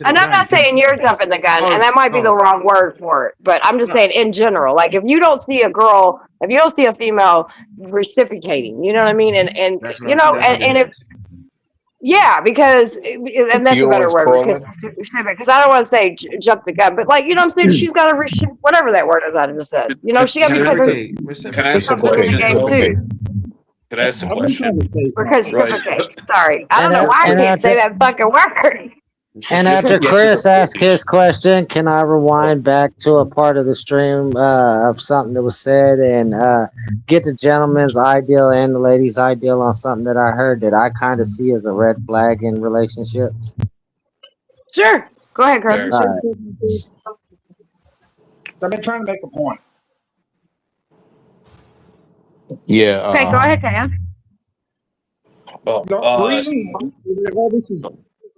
and I'm not saying you're jumping the gun, and that might be the wrong word for it, but I'm just saying in general, like, if you don't see a female reciprocating, you know what I mean? And you know, and if, yeah, because, and that's a better word, because I don't want to say jump the gun, but, like, you know what I'm saying? She's got to, whatever that word is I just said. You know, she got to be put Can I ask a question? Can I ask a question? Sorry. I don't know why I can't say that fucking word. And after Chris asked his question, can I rewind back to a part of the stream of something that was said and get the gentleman's ideal and the lady's ideal on something that I heard that I kind of see as a red flag in relationships? Sure. Go ahead, Chris. I've been trying to make a point. Yeah. Okay, go ahead, Cam. The reason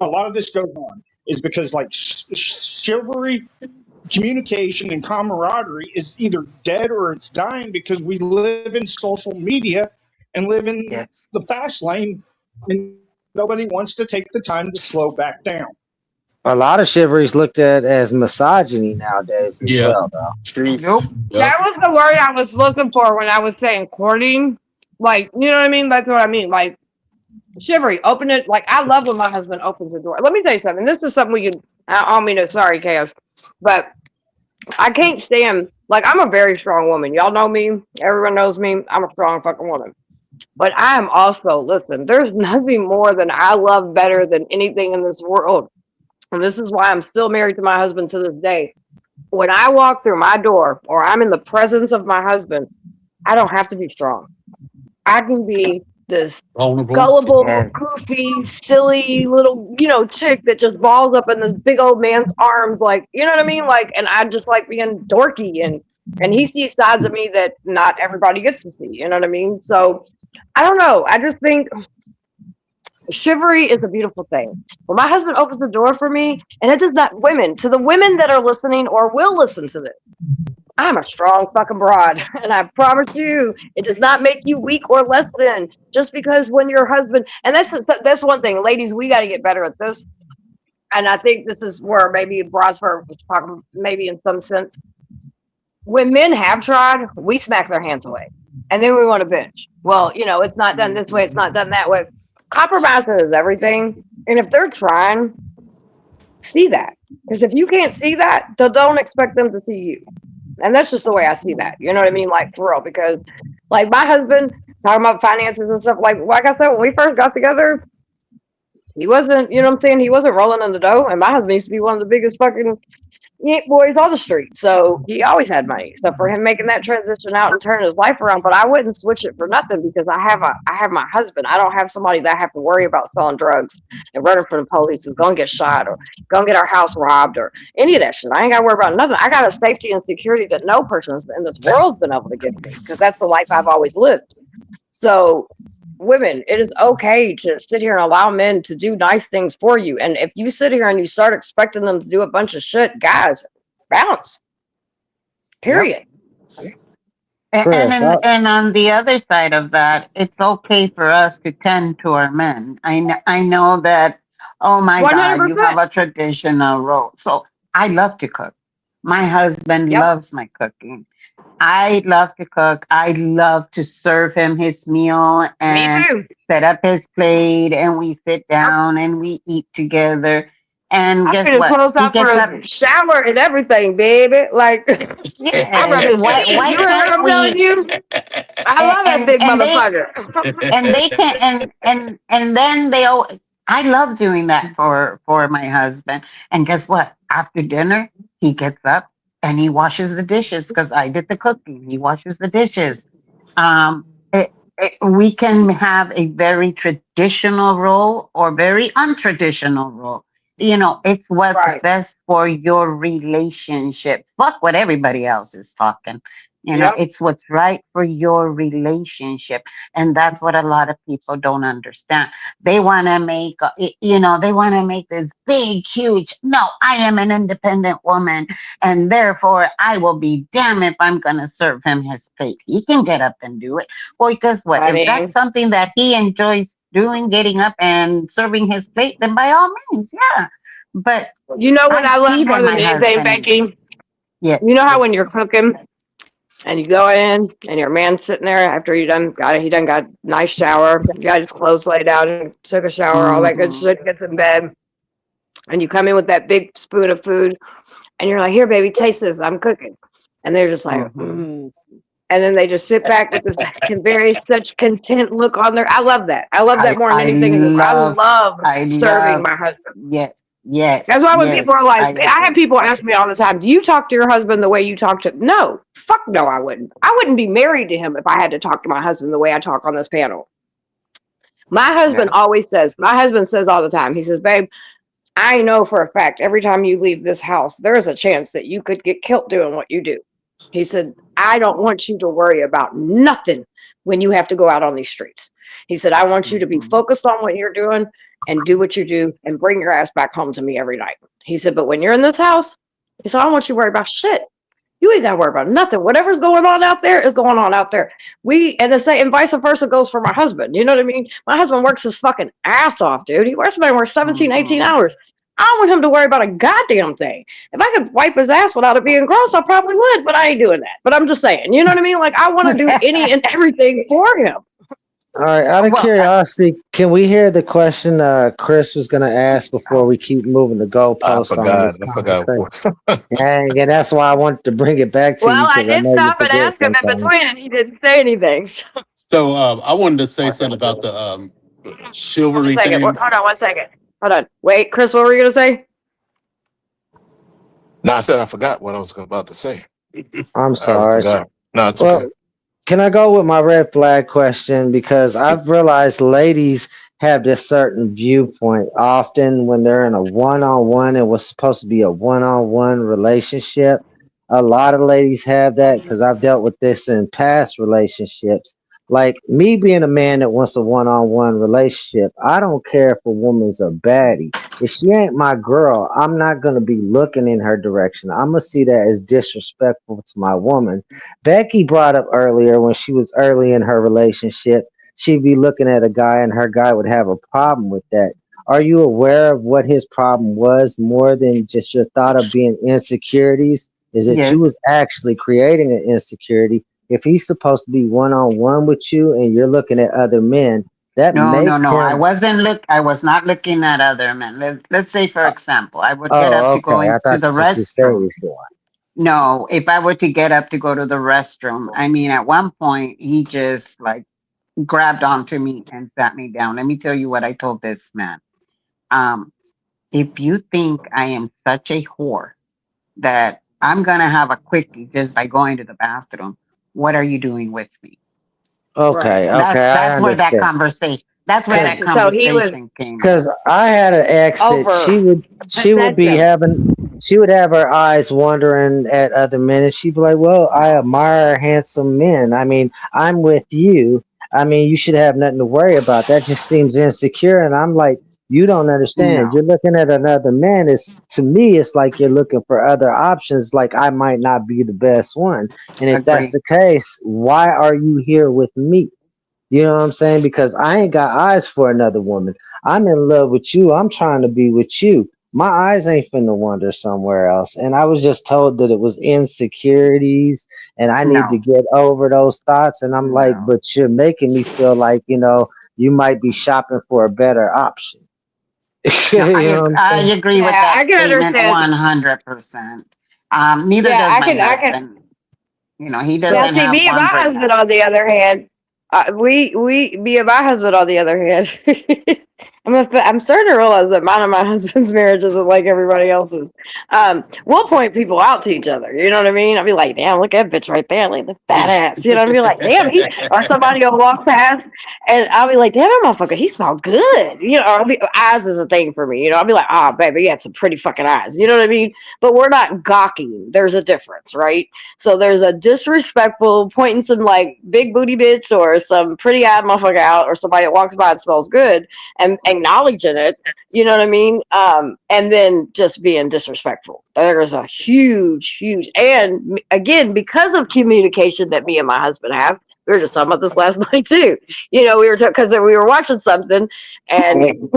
a lot of this goes on is because, like, chivalry, communication, and camaraderie is either dead or it's dying because we live in social media and live in the fast lane, and nobody wants to take the time to slow back down. A lot of chivalry is looked at as misogyny nowadays as well, though. Truth. Nope. Yep. That was the word I was looking for when I was saying courting. Like, you know what I mean? That's what I mean. Like, Shivery, open it. Like, I love when my husband opens the door. Let me tell you something. This is something we can, I don't mean to, sorry, Chaos, but I can't stand, like, I'm a very strong woman. Y'all know me. Everyone knows me. I'm a strong fucking woman. But I am also, listen, there's nothing more than I love better than anything in this world. And this is why I'm still married to my husband to this day. When I walk through my door or I'm in the presence of my husband, I don't have to be strong. I can be this Vulnerable. gullible, Yes. goofy, silly little, chick that just balls up in this big old man's arms, like, you know what I mean? Like, and I just like being dorky, and he sees sides of me that not everybody gets to see, you know what I mean? So I don't know. I just think chivalry is a beautiful thing. When my husband opens the door for me, and it does not, to the women that are listening or will listen to this, I'm a strong fucking broad, and I promise you, it does not make you weak or less than just because when your husband, and that's one thing, ladies, we got to get better at this, and I think this is where maybe Brosford was talking, maybe in some sense, when men have tried, we smack their hands away, and then we want to bitch. Well, it's not done this way, it's not done that way. Compromise is everything, and if they're trying, see that, because if you can't see that, then don't expect them to see you. And that's just the way I see that. You know what I mean? Like, for real. Because, like, my husband, talking about finances and stuff, like I said, when we first got together, he wasn't, you know what I'm saying? He wasn't rolling in the dough. And my husband used to be one of the biggest fucking boys on the street. So he always had money. So for him making that transition out and turning his life around, but I wouldn't switch it for nothing because I have my husband. I don't have somebody that I have to worry about selling drugs and running from the police is going to get shot or going to get our house robbed or any of that shit. I ain't got to worry about nothing. I got a safety and security that no person in this world's been able to give me because that's the life I've always lived. So women, it is okay to sit here and allow men to do nice things for you. And if you sit here and you start expecting them to do a bunch of shit, guys, bounce. Period. And on the other side of that, it's okay for us to tend to our men. I know that, oh my 100%. God, you have a traditional role. So I love to cook. My husband loves my cooking. I love to cook. I love to serve him his meal and set up his plate, and we sit down and we eat together. And guess what? He gets up, shower and everything, baby. Like, why can't we? I love that big motherfucker. And they can, and then I love doing that for my husband. And guess what? After dinner, he gets up and he washes the dishes because I did the cooking. He washes the dishes. We can have a very traditional role or very untraditional role. It's what's best for your relationship. Fuck what everybody else is talking. It's what's right for your relationship. And that's what a lot of people don't understand. They want to make, they want to make this big, huge, no, I am an independent woman. And therefore I will be damned if I'm going to serve him his plate. He can get up and do it. Well, guess what? If that's something that he enjoys doing, getting up and serving his plate, then by all means, yeah. But you know what I love more than anything, Becky? Yeah. You know how when you're cooking and you go in and your man's sitting there after he done got a nice shower, got his clothes laid out and took a shower, all that good shit, gets in bed, and you come in with that big spoon of food and you're like, here, baby, taste this, I'm cooking. And they're just like, And then they just sit back with this such content look on their. I love that. I love that more than anything. I love serving my husband. Yeah. Yes. That's why when people are like, I have people ask me all the time, do you talk to your husband the way you talk to? No, fuck no, I wouldn't. I wouldn't be married to him if I had to talk to my husband the way I talk on this panel. My husband says all the time, he says, babe, I know for a fact, every time you leave this house, there's a chance that you could get killed doing what you do. He said, I don't want you to worry about nothing when you have to go out on these streets. He said, I want you to be focused on what you're doing and do what you do and bring your ass back home to me every night. He said, but when you're in this house, he said, I don't want you to worry about shit. You ain't got to worry about nothing. Whatever's going on out there is going on out there. And vice versa goes for my husband. You know what I mean? My husband works his fucking ass off, dude. He works 17, 18 hours. I don't want him to worry about a goddamn thing. If I could wipe his ass without it being gross, I probably would, but I ain't doing that. But I'm just saying, you know what I mean? Like, I want to do any and everything for him. All right, out of Well, curiosity, can we hear the question Chris was going to ask before we keep moving the I goalpost on forgot. this I forgot. conversation? And that's why I wanted to bring it back to you Well, I because I did know you stop and forget ask him in sometimes. between, and he didn't say anything. So, So I wanted to say something about the one chivalry second. thing. Hold on 1 second. Hold on. Wait, Chris, what were you gonna say? No, I said I forgot what I was about to say. I'm I already sorry. forgot. No, it's Well, okay. can I go with my red flag question? Because I've realized ladies have this certain viewpoint often when they're in a one-on-one and what's supposed to be a one-on-one relationship. A lot of ladies have that because I've dealt with this in past relationships. Like me being a man that wants a one-on-one relationship, I don't care if a woman's a baddie. If she ain't my girl, I'm not gonna be looking in her direction. I'm gonna see that as disrespectful to my woman. Becky brought up earlier when she was early in her relationship, she'd be looking at a guy and her guy would have a problem with that. Are you aware of what his problem was more than just your thought of being insecurities? Is that yes. you was actually creating an insecurity? If he's supposed to be one on one with you and you're looking at other men, that No, no, makes no. him. I was not looking at other men. Let's say, for example, I would get up Oh, to go okay. I into thought the this was what you said he restroom. was doing. No, if I were to get up to go to the restroom, I mean, at one point he just like grabbed onto me and sat me down. Let me tell you what I told this man. Um, if you think I am such a whore that I'm gonna have a quickie just by going to the bathroom, what are you doing with me? Right. Okay, okay, I That's where that understand. conversation. That's where that And so he was conversation came in. Because I had an ex that over she would be possessive. having she would have her eyes wandering at other men and she'd be like, well, I admire handsome men. I mean, I'm with you. I mean, you should have nothing to worry about. That just seems insecure. And I'm like, you don't understand. No, You're looking at another man. It's to me, it's like you're looking for other options, like I might not be the best one. And if that's agree. the case, why are you here with me? You know what I'm saying? Because I ain't got eyes for another woman. I'm in love with you. I'm trying to be with you. My eyes ain't finna wander somewhere else. And I was just told that it was insecurities and I need to No, get over those thoughts. And I'm like, no, but you're making me feel like, you might be shopping for a better option. you no. know what I'm I saying? agree with Yeah, that I can statement understand. 100%. Neither Yeah, does I my can. I can. husband. He So Now, doesn't see, have me and one my right husband, now. on the other hand, me and my husband, on the other hand, I'm starting to realize that mine and my husband's marriage isn't like everybody else's. We'll point people out to each other. You know what I mean? I'll be like, damn, look at that bitch right there, look at the fat ass. You know what I mean? Like, damn, or somebody will walk past, and I'll be like, damn, that motherfucker, he smell good. You know, or eyes is a thing for me. You know, I'll be like, ah, baby, you got some pretty fucking eyes. You know what I mean? But we're not gawking. There's a difference, right? So there's a disrespectful pointing some like big booty bitch or some pretty eyed motherfucker out or somebody that walks by and smells good and acknowledging it, you know what I mean? And then just being disrespectful. There's a huge, and again, because of communication that me and my husband have, we were just talking about this last night too. You know, we were because we were watching something and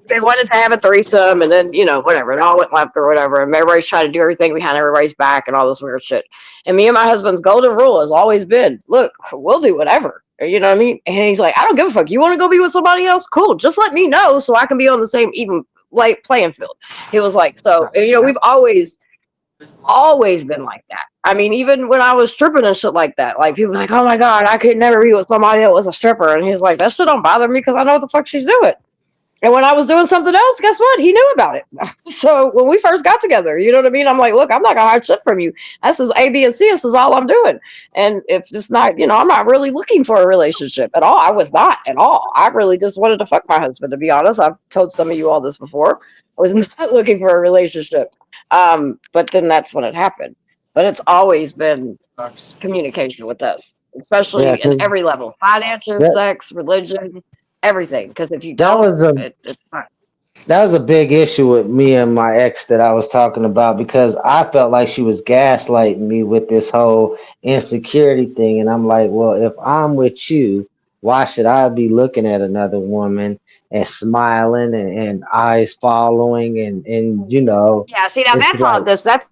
they wanted to have a threesome, and then whatever, it all went left or whatever, and everybody's trying to do everything behind everybody's back and all this weird shit. And me and my husband's golden rule has always been, look, we'll do whatever. You know what I mean? And he's like, I don't give a fuck. You want to go be with somebody else? Cool. Just let me know so I can be on the same even playing field. He was like, so we've always been like that. I mean, even when I was stripping and shit like that, like people were like, oh my god, I could never be with somebody that was a stripper. And he's like, that shit don't bother me because I know what the fuck she's doing. And when I was doing something else, guess what? He knew about it. So when we first got together, you know what I mean? I'm like, look, I'm not gonna hide shit from you. This is A, B, and C. This is all I'm doing. And if it's not, I'm not really looking for a relationship at all. I was not at all. I really just wanted to fuck my husband, to be honest. I've told some of you all this before. I was not looking for a relationship. But then that's when it happened. But it's always been communication with us, yeah, especially in because every level: finances, that sex, religion, everything. Because if you that don't, was a it's fine. that was a big issue with me and my ex that I was talking about because I felt like she was gaslighting me with this whole insecurity thing. And I'm like, well, if I'm with you, why should I be looking at another woman and smiling and eyes following and Yeah, see, now it's that's all like this. That's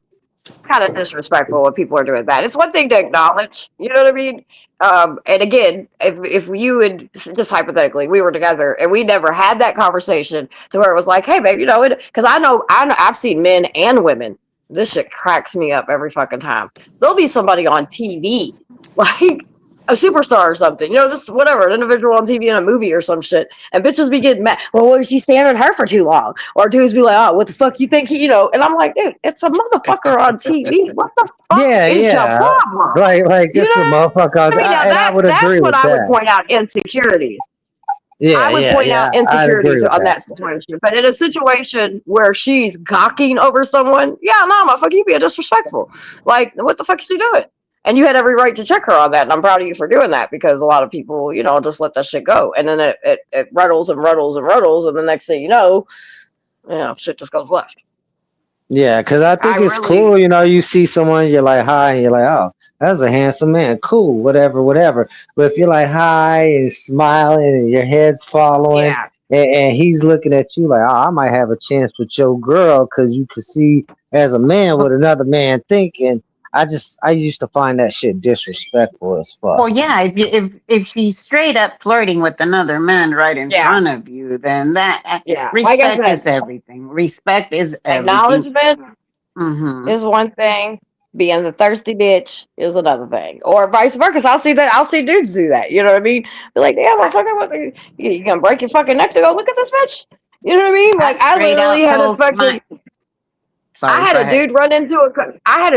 kind of disrespectful when people are doing that. It's one thing to acknowledge, you know what I mean? And again, if you would just hypothetically, we were together and we never had that conversation to where it was like, hey, babe, you know, because I know I've seen men and women. This shit cracks me up every fucking time. There'll be somebody on TV, like a superstar or something, you know, just whatever, an individual on TV in a movie or some shit, and bitches be getting mad. Well, was she standing her for too long? Or dudes be like, oh, what the fuck you think, you know? And I'm like, dude, it's a motherfucker on TV. What the fuck is your problem? Like You this is a know? motherfucker. I mean, now And I would that's agree what with I would that. point out insecurities. Yeah, I would yeah, point yeah. out I'd agree insecurities with on that situation. But in a situation where she's gawking over someone, yeah, no, motherfucker, you being disrespectful. Like, what the fuck is she doing? And you had every right to check her on that. And I'm proud of you for doing that because a lot of people, you know, just let that shit go. And then it ruddles and ruddles and ruddles. And the next thing you know, shit just goes left. Yeah, because I think it's cool, you know, you see someone, you're like, hi, and you're like, oh, that's a handsome man. Cool, whatever, whatever. But if you're like, hi, and smiling, and your head's following, and he's looking at you like, oh, I might have a chance with your girl because you can see as a man what another man thinking. I used to find that shit disrespectful as fuck. Well, yeah, if she's straight up flirting with another man right in front of you, then that respect is everything. Respect is everything. Acknowledgement is one thing. Being the thirsty bitch is another thing, or vice versa. I'll see dudes do that. You know what I mean? Be like, damn, motherfucker, you gonna break your fucking neck to go look at this bitch? You know what I mean? Like, I literally had a fucking. I had a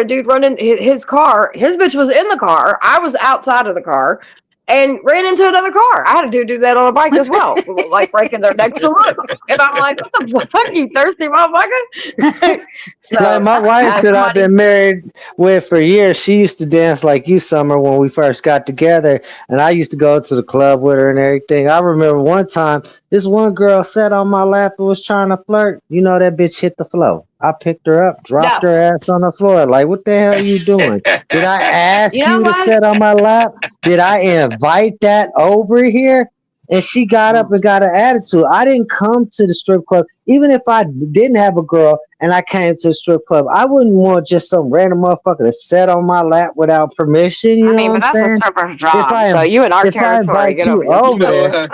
dude run in his car. His bitch was in the car. I was outside of the car and ran into another car. I had a dude do that on a bike as well, like breaking their neck to look. And I'm like, what the fuck, you thirsty motherfucker? Like my wife that I've been married with for years, she used to dance like you, Summer, when we first got together. And I used to go to the club with her and everything. I remember one time, this one girl sat on my lap and was trying to flirt. You know, that bitch hit the floor. I picked her up, dropped her ass on the floor. Like, what the hell are you doing? Did I ask you to sit on my lap? Did I invite that over here? And she got up and got an attitude. I didn't come to the strip club. Even if I didn't have a girl and I came to the strip club, I wouldn't want just some random motherfucker to sit on my lap without permission. You know what I'm saying? Stripper's job. So you in our territory, get over there.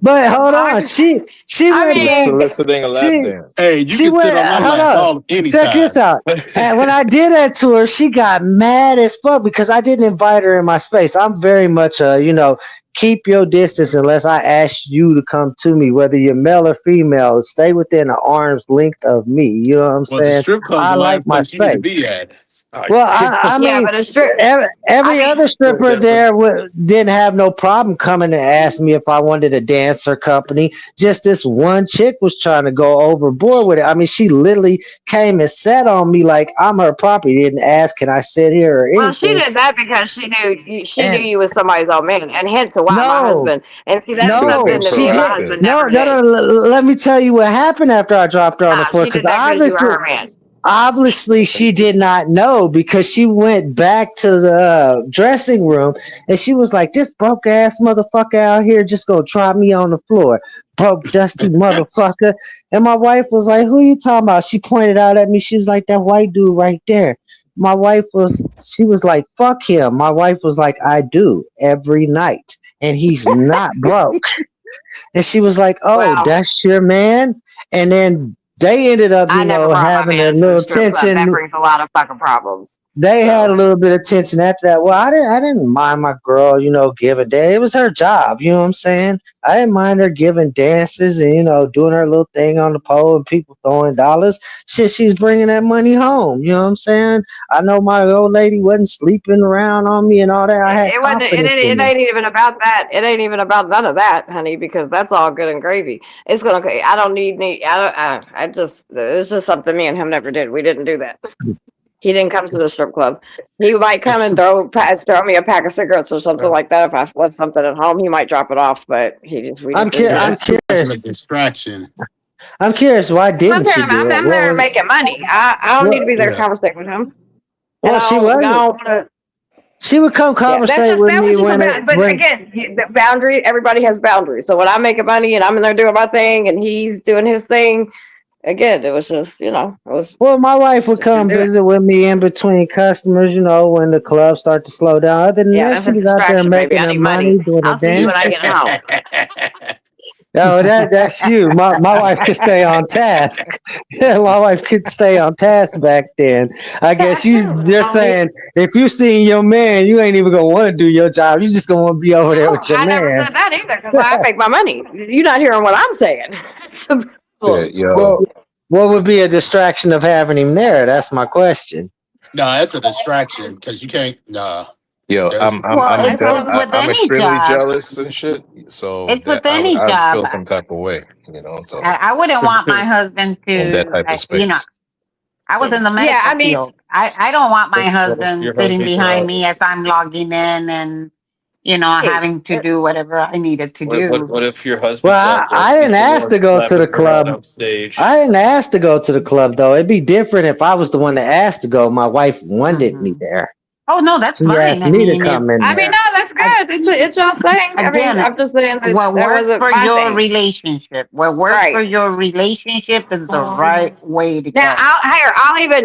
But hold on, she went back. Soliciting a lap dance. Hey, you She can sit went. on my Hold lap on. all anytime. Check this out. And when I did that to her, she got mad as fuck because I didn't invite her in my space. I'm very much keep your distance unless I ask you to come to me, whether you're male or female. Stay within an arm's length of me. You know what I'm saying? The strip club's I the like last my place you need to space. be at. Well, I mean, every other stripper there didn't have no problem coming and ask me if I wanted to dance her company. Just this one chick was trying to go overboard with it. I mean, she literally came and sat on me like I'm her property. Didn't ask, can I sit here or anything? Well, she did that because she knew you was somebody's old man, and hence why my husband. And see, that's something that me and my husband never did. No. Let me tell you what happened after I dropped her on the floor. Because obviously she did not know, because she went back to the dressing room and she was like, this broke ass motherfucker out here just gonna drop me on the floor, broke dusty motherfucker. And my wife was like, who you talking about? She pointed out at me. She was like, that white dude right there. My wife she was like, fuck him. My wife was like, I do every night and he's not broke. And she was like, oh, that's your man? And then they ended up, having a little tension. That brings a lot of fucking problems. They had a little bit of tension after that. Well, I didn't mind my girl, giving dance. It was her job, you know what I'm saying? I didn't mind her giving dances and, doing her little thing on the pole and people throwing dollars. Shit, she's bringing that money home, you know what I'm saying? I know my old lady wasn't sleeping around on me and all that. I had confidence in it ain't even about that. It ain't even about none of that, honey, because that's all good and gravy. It's gonna. I don't need. It's just something me and him never did. We didn't do that. He didn't come to the strip club. He might come and throw me a pack of cigarettes or something like that. If I left something at home, he might drop it off. But I'm curious. Distraction. I'm curious. Why didn't she do it? I'm there making money. I don't need to be there conversating with him. Well, she wasn't. She would come conversate with me again, the boundary. Everybody has boundaries. So when I'm making money and I'm in there doing my thing and he's doing his thing, again, it was just, you know, it was Well, my wife would just didn't come do it. visit with me in between customers, you know, when the clubs start to slow down. Other than Yeah, that, that's she a was out there distraction, baby. making I her need money. money, doing her I'll see you when I dances. get home. Oh, that's you. My wife could stay on task. Yeah, my wife could stay on task back then. I guess you're saying if you seen your man, you ain't even gonna want to do your job. You just gonna want to be over there No, with your I never man. said that either because I make my money. You're not hearing what I'm saying. It's a problem. Shit, yo, Well, what would be a distraction of having him there? That's my question. No, that's a distraction because you can't. Nah, yo, there's. Well, That's what I'm with I'm any extremely job. jealous and shit. So It's that with any I would job. feel some type of way, you know. So I wouldn't want my husband in that to, type of you know, space. I was in the Yeah, I medical mean, field. I don't want my Well, husband your sitting husband's behind me as I'm logging in and, you know, hey, having to do whatever I needed to do. what if your husband's Well, out there? I He's didn't the ask one to go to the slapping around club. on stage. I didn't ask to go to the club though. It'd be different if I was the one that asked to go. My wife wanted me Hmm. there. Oh, no, that's She fine. asked I me to mean, come in I mean, there. no, that's good. It's y'all thing. I mean, again, I'm just saying that what that works wasn't for my your thing. relationship, what works for Right. your relationship is the right way to Now, go.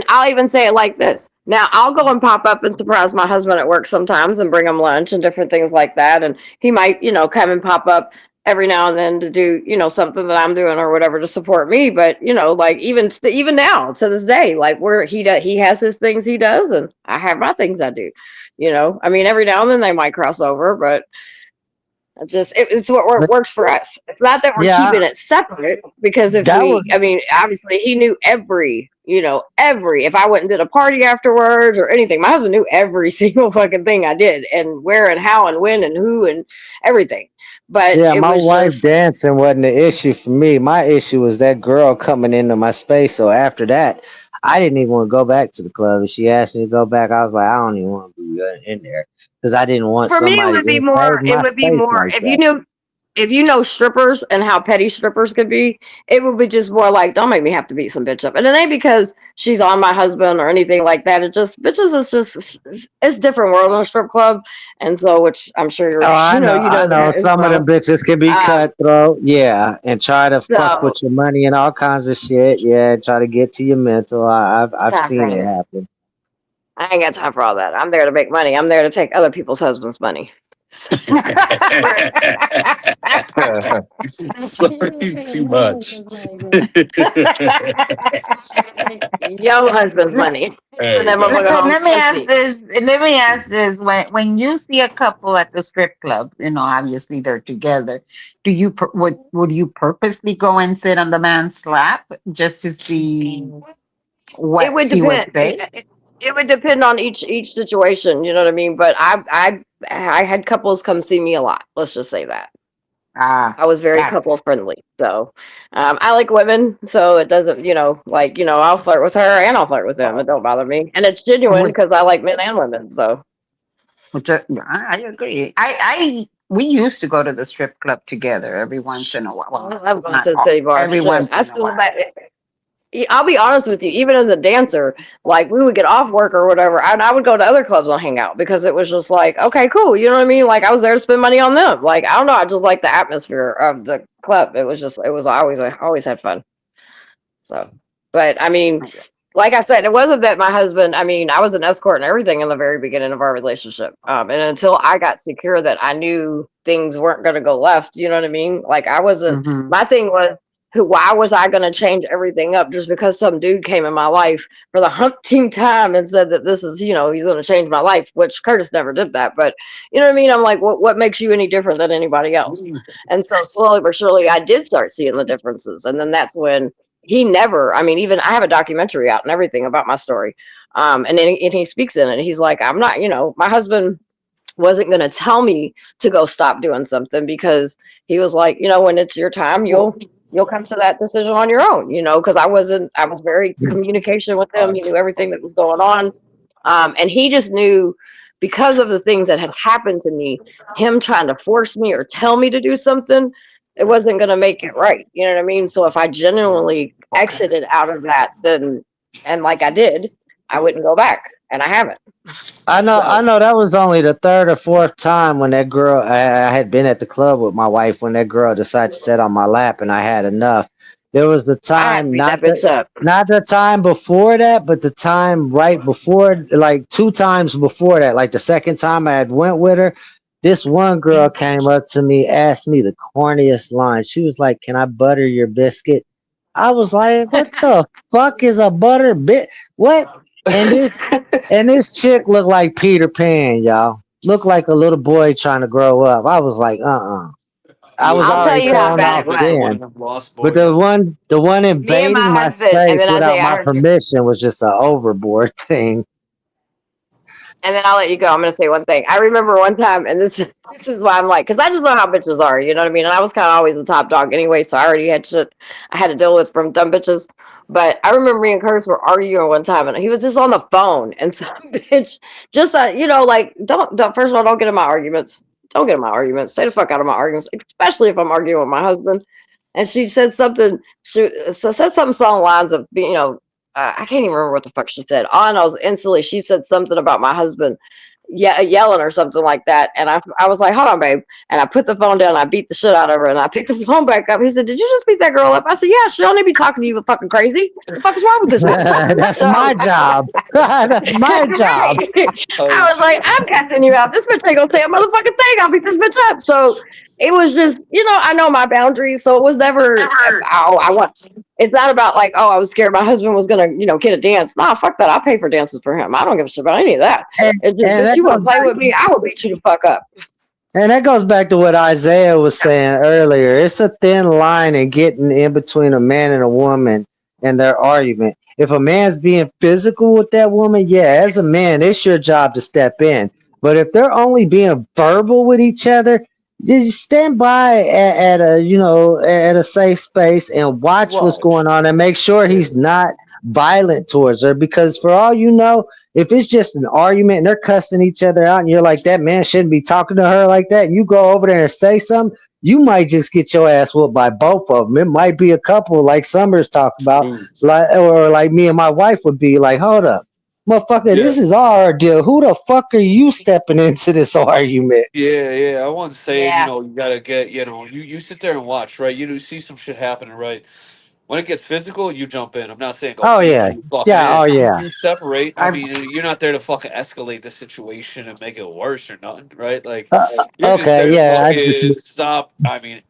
I'll even say it like this. Now, I'll go and pop up and surprise my husband at work sometimes and bring him lunch and different things like that. And he might, you know, come and pop up every now and then to do, you know, something that I'm doing or whatever to support me. But you know, like even now to this day, like where he has his things he does, and I have my things I do. You know, I mean, every now and then they might cross over, but it's what But works for us. It's not that we're yeah, keeping it separate because if that was I mean, obviously he knew every, you know, if I went and did a party afterwards or anything, my husband knew every single fucking thing I did and where and how and when and who and everything. But yeah, it my was wife just dancing wasn't the issue for me. My issue was that girl coming into my space. So after that, I didn't even want to go back to the club. If she asked me to go back, I was like, I don't even want to be in there because I didn't want for me it somebody would to be invade more my space like if you that. knew if you know strippers and how petty strippers could be, it would be just more like, don't make me have to beat some bitch up. And it ain't because she's on my husband or anything like that. It just bitches is just it's different world in a strip club. And so which I'm sure Oh, you I know know. that as Some of them well. bitches can be Um cutthroat, yeah, and try to fuck so with your money and all kinds of shit, yeah, and try to get to your mental. I've time for seen all it that. happen. I ain't got time for all that. I'm there to make money. I'm there to take other people's husbands' money. Sorry, too much. Your husband's money. And Hey that man, motherfucker home Let me ask empty. this. Let me ask this. When you see a couple at the strip club, you know, obviously they're together. Do you would you purposely go and sit on the man's lap just to see It what would she would depend. say? It would depend on each situation. You know what I mean? But I had couples come see me a lot. Let's just say that Ah, I was very gotcha. couple friendly. So I like women, so it doesn't. You know, like you know, I'll flirt with her and I'll flirt with them. It don't bother me, and it's genuine Which, because I like men and women. So I agree. We used to go to the strip club together every once in a while. I Well, love going not to the city bar. every Shit, once I in a still while. I'll be honest with you, even as a dancer, like we would get off work or whatever, and I would go to other clubs and hang out because it was just like, okay, cool. You know what I mean? Like I was there to spend money on them. Like, I don't know, I just like the atmosphere of the club. It was always, I always had fun. So, but I mean, like I said, it wasn't that my husband, I mean, I was an escort and everything in the very beginning of our relationship. And until I got secure that I knew things weren't going to go left, you know what I mean? Like I wasn't, Hmm. my thing was, why was I going to change everything up just because some dude came in my life for the umpteenth time and said that this is, you know, he's going to change my life, which Curtis never did that. But you know what I mean? I'm like, what makes you any different than anybody else? And so slowly but surely, I did start seeing the differences. And then that's when he never, I mean, even I have a documentary out and everything about my story. And then he speaks in it. He's like, I'm not, you know, my husband wasn't going to tell me to go stop doing something because he was like, you know, when it's your time, you'll come to that decision on your own, you know, because I was very communication with him. He knew everything that was going on. And he just knew because of the things that had happened to me, him trying to force me or tell me to do something, it wasn't going to make it right. You know what I mean? So if I genuinely exited out of that, then, and like I did, I wouldn't go back. And I haven't. I So, know that was only the third or fourth time when that girl, I had been at the club with my wife when that girl decided to sit on my lap and I had enough. There was the I had to time, beat that bitch up. not the time before that, but the time right before, like 2 times before that. Like the second time I had went with her, this one girl came up to me, asked me the corniest line. She was like, "Can I butter your biscuit?" I was like, "What the fuck is a butter bit? What?" And this chick looked like Peter Pan, y'all. Looked like a little boy trying to grow up. I was like, I was I'll Yeah, tell already you how thrown bad off it like was. one of then. them lost But the boys. one Me and invading my my husband, and space then without Isaiah, I my heard you. permission was just an overboard thing. And then I'll let you go. I'm gonna say one thing. I remember one time, and this is why I'm like, because I just know how bitches are, you know what I mean? And I was kind of always the top dog anyway, so I already had shit I had to deal with from dumb bitches. But I remember me and Curtis were arguing one time, and he was just on the phone, and some bitch just, like, don't. First of all, don't get in my arguments. Don't get in my arguments. Stay the fuck out of my arguments, especially if I'm arguing with my husband. And she said something. She said something along the lines of, I can't even remember what the fuck she said. All I know is instantly she said something about my husband, yelling or something like that. And I was like, hold on, babe. And I put the phone down. And I beat the shit out of her. And I picked the phone back up. He said, did you just beat that girl up? I said, yeah. She don't need to be talking to you fucking crazy. What the fuck is wrong with this bitch? That's So my job. That's my job. right. I was like, I'm cussing you out. This bitch ain't gonna say a motherfucking thing. I'll beat this bitch up. So it was just, I know my boundaries. So it was never, oh, I want. It's not about like, oh, I was scared my husband was gonna, get a dance. Nah, fuck that. I pay for dances for him. I don't give a shit about any of that. It's just, And bitch, that you want goes to play with me? I will beat you the fuck up. And that goes back to what Isaiah was saying earlier. It's a thin line in getting in between a man and a woman and their argument. If a man's being physical with that woman, yeah, as a man, it's your job to step in. But if they're only being verbal with each other, just stand by at a safe space and watch what's Watch. going on and make sure Yeah. he's not violent towards her. Because for all you know, if it's just an argument and they're cussing each other out and you're like, that man shouldn't be talking to her like that, and you go over there and say something, you might just get your ass whooped by both of them. It might be a couple like Summers talked about, True. or like me and my wife would be like, hold up, motherfucker, Yeah. this is our deal. Who the fuck are you stepping into this argument? Yeah. I wasn't saying, Yeah. you gotta get, you sit there and watch, right? You see some shit happening, right? When it gets physical, you jump in. I'm not saying go Oh yeah, full fucking yeah, in. oh yeah. You separate. I I mean, you're not there to fucking escalate the situation and make it worse or nothing, right? Like, Uh, you're just okay, there to yeah. fucking stop. I mean,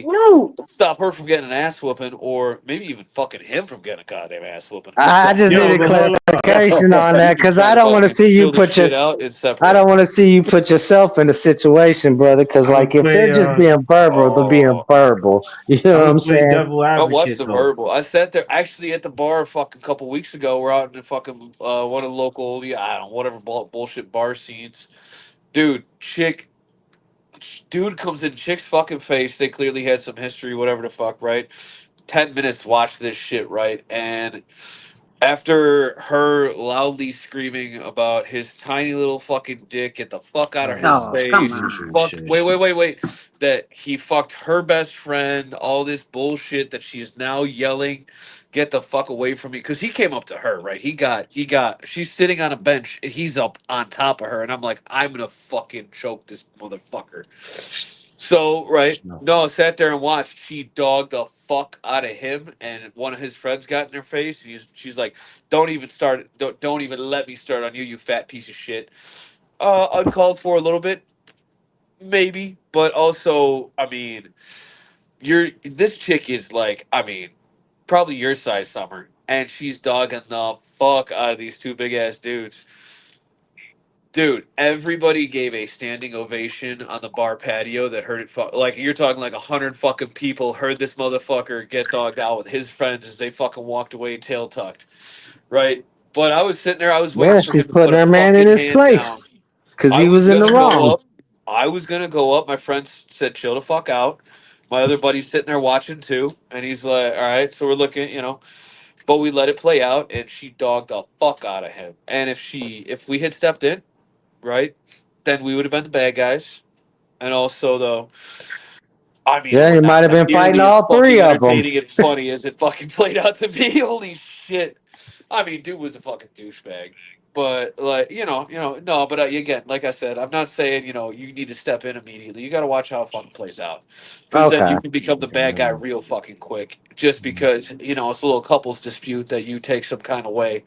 No. stop her from getting an ass whooping, or maybe even fucking him from getting a goddamn ass whooping. Who's I just Yo, needed but hold up. clarification on so you that can because try I to don't want to fucking see you chill the put your shit out and I separate. don't want to see you put yourself in a situation, brother. Because I'm gonna like if they're play. just being verbal, they're being Oh, verbal. You know I'm what I'm gonna play saying? devil I watched advocate the though. verbal. I sat there actually at the bar a fucking couple weeks ago. We're out in the fucking one of the local, I don't know, whatever bullshit bar scenes. Dude, dude comes in chick's fucking face. They clearly had some history, whatever the fuck, right? 10 minutes, watch this shit, right? And after her loudly screaming about his tiny little fucking dick, get the fuck out of her Oh, Oh, come face. on. bullshit Fuck, shit. wait. That he fucked her best friend, all this bullshit that she's now yelling, get the fuck away from me. Cause he came up to her, right? She's sitting on a bench and he's up on top of her. And I'm like, I'm gonna fucking choke this motherfucker. So, right, No. no, I sat there and watched. She dogged the fuck out of him, and one of his friends got in her face. And she's like, "Don't even start. Don't even let me start on you, you fat piece of shit." Uncalled for a little bit, maybe, but also, I mean, this chick is like, I mean, probably your size, Summer, and she's dogging the fuck out of these two big ass dudes. Dude, everybody gave a standing ovation on the bar patio that heard it. Like you're talking like 100 fucking people heard this motherfucker get dogged out with his friends as they fucking walked away tail tucked, right? But I was sitting there, I was waiting Yeah, for she's him to put putting a her man in fucking his hand down. place because I he was was in the gonna go wrong. up. I was gonna go up. My friend said, "Chill the fuck out." My other buddy's sitting there watching too, and he's like, "All right." So we're looking. But we let it play out, and she dogged the fuck out of him. And if we had stepped in, right, then we would have been the bad guys. And also, though, I mean, it Yeah, would you not might have have been been fighting nearly as all fucking three of them. entertaining and funny as it fucking played out to be. Holy shit! I mean, dude was a fucking douchebag. But like no. But again, like I said, I'm not saying you need to step in immediately. You got to watch how it fucking plays out, because then Okay. you can become the bad guy real fucking quick. Just because it's a little couples dispute that you take some kind of way.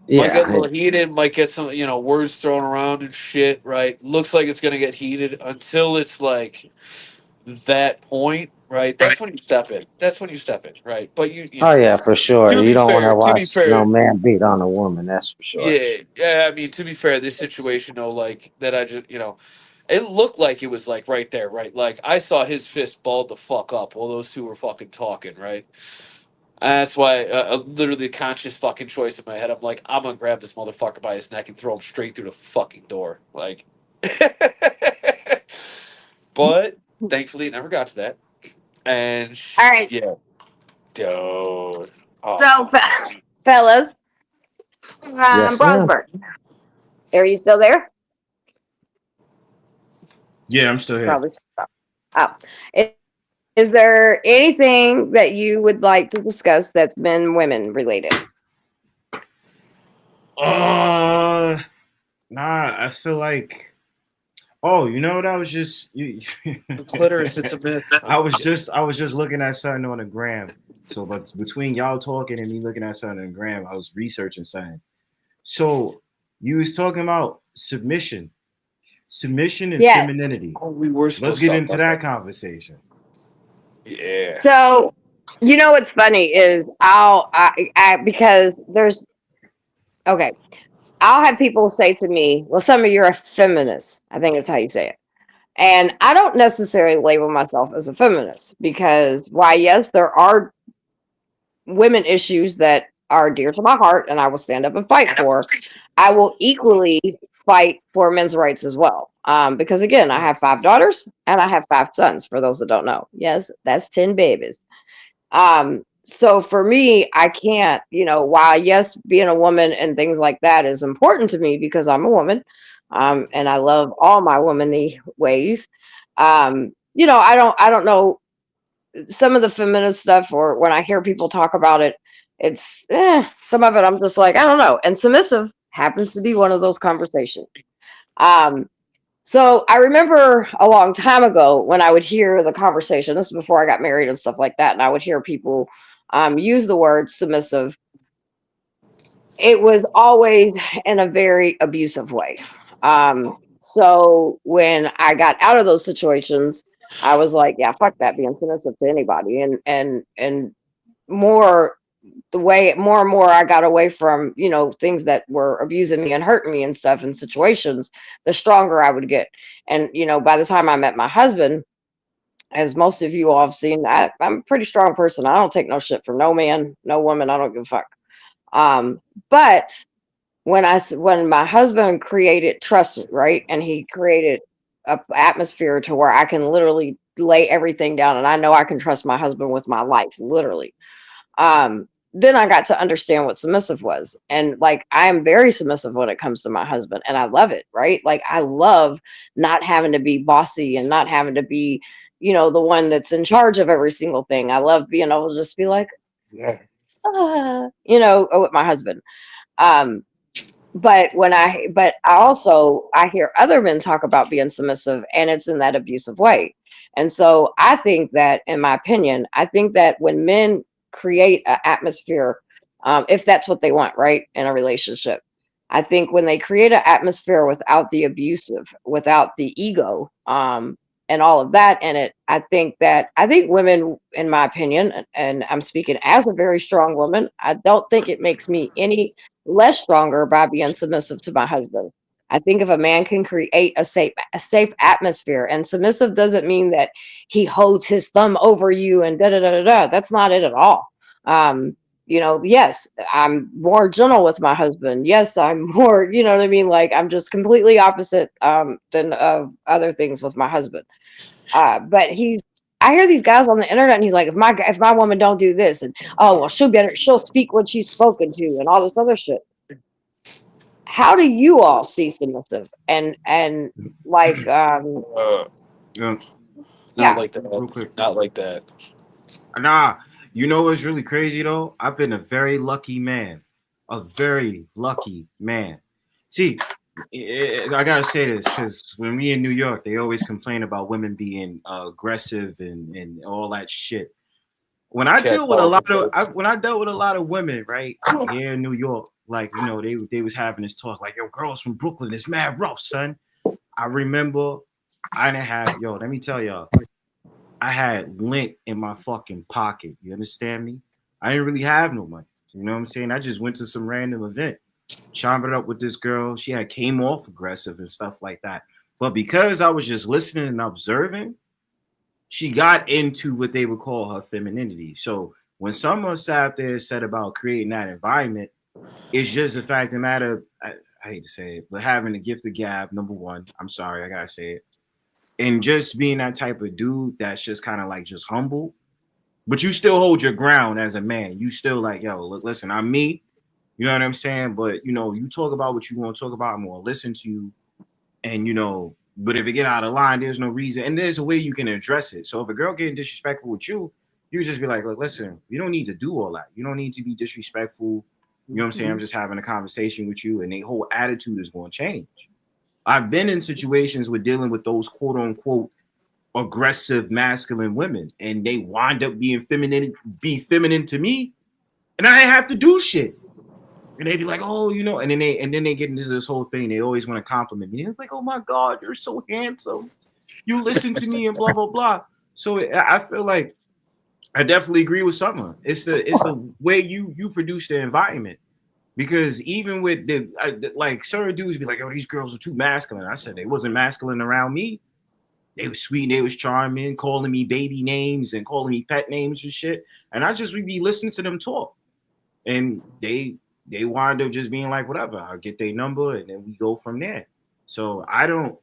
Might get a Yeah. little heated. Might get some words thrown around and shit. Right? Looks like it's gonna get heated until it's like that point. Right? That's when you step in. That's when you step in. Right? But Oh yeah, for sure. to You be don't want to fair, watch no man beat on a woman. That's for sure. yeah. I mean, to be fair, this situation, though, like that, I just, it looked like it was like right there, right? Like I saw his fist balled the fuck up while those two were fucking talking, right? And that's why, literally, a conscious fucking choice in my head. I'm like, I'm gonna grab this motherfucker by his neck and throw him straight through the fucking door, like. But thankfully, it never got to that. And All right. yeah, dude. Oh, So, fellas, Yes, ma'am. Brosberg, are you still there? Yeah, I'm still here. Probably. Oh. Is there anything that you would like to discuss that's been women related? Nah, I feel like. Oh, you know what? I was just you. Clitoris, it's a myth. I was just looking at something on the gram. So, but between y'all talking and me looking at something on the gram, I was researching something. So, you was talking about submission and Yes. femininity. Oh, we were Let's supposed get to into talk that about conversation. Yeah. So, what's funny is because there's okay. I'll have people say to me, "Well, Summer, you're a feminist." I think that's how you say it. And I don't necessarily label myself as a feminist because, why, yes, there are women issues that are dear to my heart and I will stand up and fight for. I will equally fight for men's rights as well. Because, again, I have 5 daughters and I have 5 sons, for those that don't know. Yes, that's 10 babies. So for me, I can't, while yes, being a woman and things like that is important to me because I'm a woman, and I love all my womanly ways. I don't know some of the feminist stuff, or when I hear people talk about it, it's some of it I'm just like, I don't know. And submissive happens to be one of those conversations. So I remember a long time ago when I would hear the conversation, this is before I got married and stuff like that, and I would hear people use the word submissive. It was always in a very abusive way. So when I got out of those situations, I was like, yeah, fuck that, being submissive to anybody. And more more and more I got away from, things that were abusing me and hurting me and stuff in situations, the stronger I would get. And, by the time I met my husband, as most of you all have seen, I'm a pretty strong person. I don't take no shit from no man, no woman. I don't give a fuck. But when my husband created trust, right, and he created a atmosphere to where I can literally lay everything down, and I know I can trust my husband with my life, literally. Then I got to understand what submissive was. And like, I am very submissive when it comes to my husband, and I love it, right? Like, I love not having to be bossy and not having to be, the one that's in charge of every single thing. I love being able to just be like, yeah, with my husband. But I hear other men talk about being submissive, and it's in that abusive way. And so I think that, in my opinion, I think that when men create an atmosphere, if that's what they want, right, in a relationship, I think when they create an atmosphere without the abusive, without the ego, and all of that in it, I think women, in my opinion, and I'm speaking as a very strong woman, I don't think it makes me any less stronger by being submissive to my husband. I think if a man can create a safe atmosphere, and submissive doesn't mean that he holds his thumb over you and da da da da da. That's not it at all. Yes, I'm more gentle with my husband. Yes, I'm more, you know what I mean? Like, I'm just completely opposite than other things with my husband. But I hear these guys on the internet, and he's like, if my woman don't do this, and oh well, she'll speak when she's spoken to, and all this other shit. How do you all see submissive and like Yeah. Not like that. Real quick. Not like that. Nah, you know what's really crazy though? I've been a very lucky man. a very lucky man. See, I gotta say this because when we in New York, they always complain about women being aggressive and all that shit. When I deal with a lot of when I dealt with a lot of women, right here in New York, like they was having this talk, like yo, girls from Brooklyn, it's mad rough, son. I remember I didn't have let me tell y'all, I had lint in my fucking pocket. You understand me? I didn't really have no money. You know what I'm saying? I just went to some random event, chomped it up with this girl. She had came off aggressive and stuff like that. But because I was just listening and observing, she got into what they would call her femininity. So when someone sat there and said about creating that environment, it's just the fact of the matter. I hate to say it, but having the gift of gab, number one. I'm sorry, I gotta say it. And just being that type of dude that's just kind of like just humble, but you still hold your ground as a man. You still like, yo, look, listen, I'm me. You know what I'm saying? But you talk about what you want to talk about. I'm gonna listen to you. And but if it get out of line, there's no reason. And there's a way you can address it. So if a girl getting disrespectful with you, you just be like, look, listen, you don't need to do all that. You don't need to be disrespectful. You know what I'm saying? I'm just having a conversation with you, and their whole attitude is going to change. I've been in situations with dealing with those quote unquote aggressive masculine women, and they wind up being feminine to me, and I have to do shit. And they be like, oh, and then they get into this whole thing. They always want to compliment me. It's like, oh my God, you're so handsome. You listen to me and blah blah blah. So I feel like I definitely agree with someone. It's the way you produce the environment. Because even with like certain dudes be like, oh, these girls are too masculine. I said they wasn't masculine around me. They was sweet, they was charming, calling me baby names and calling me pet names and shit. And I just would be listening to them talk. And they wind up just being like, whatever, I'll get their number and then we go from there. So I don't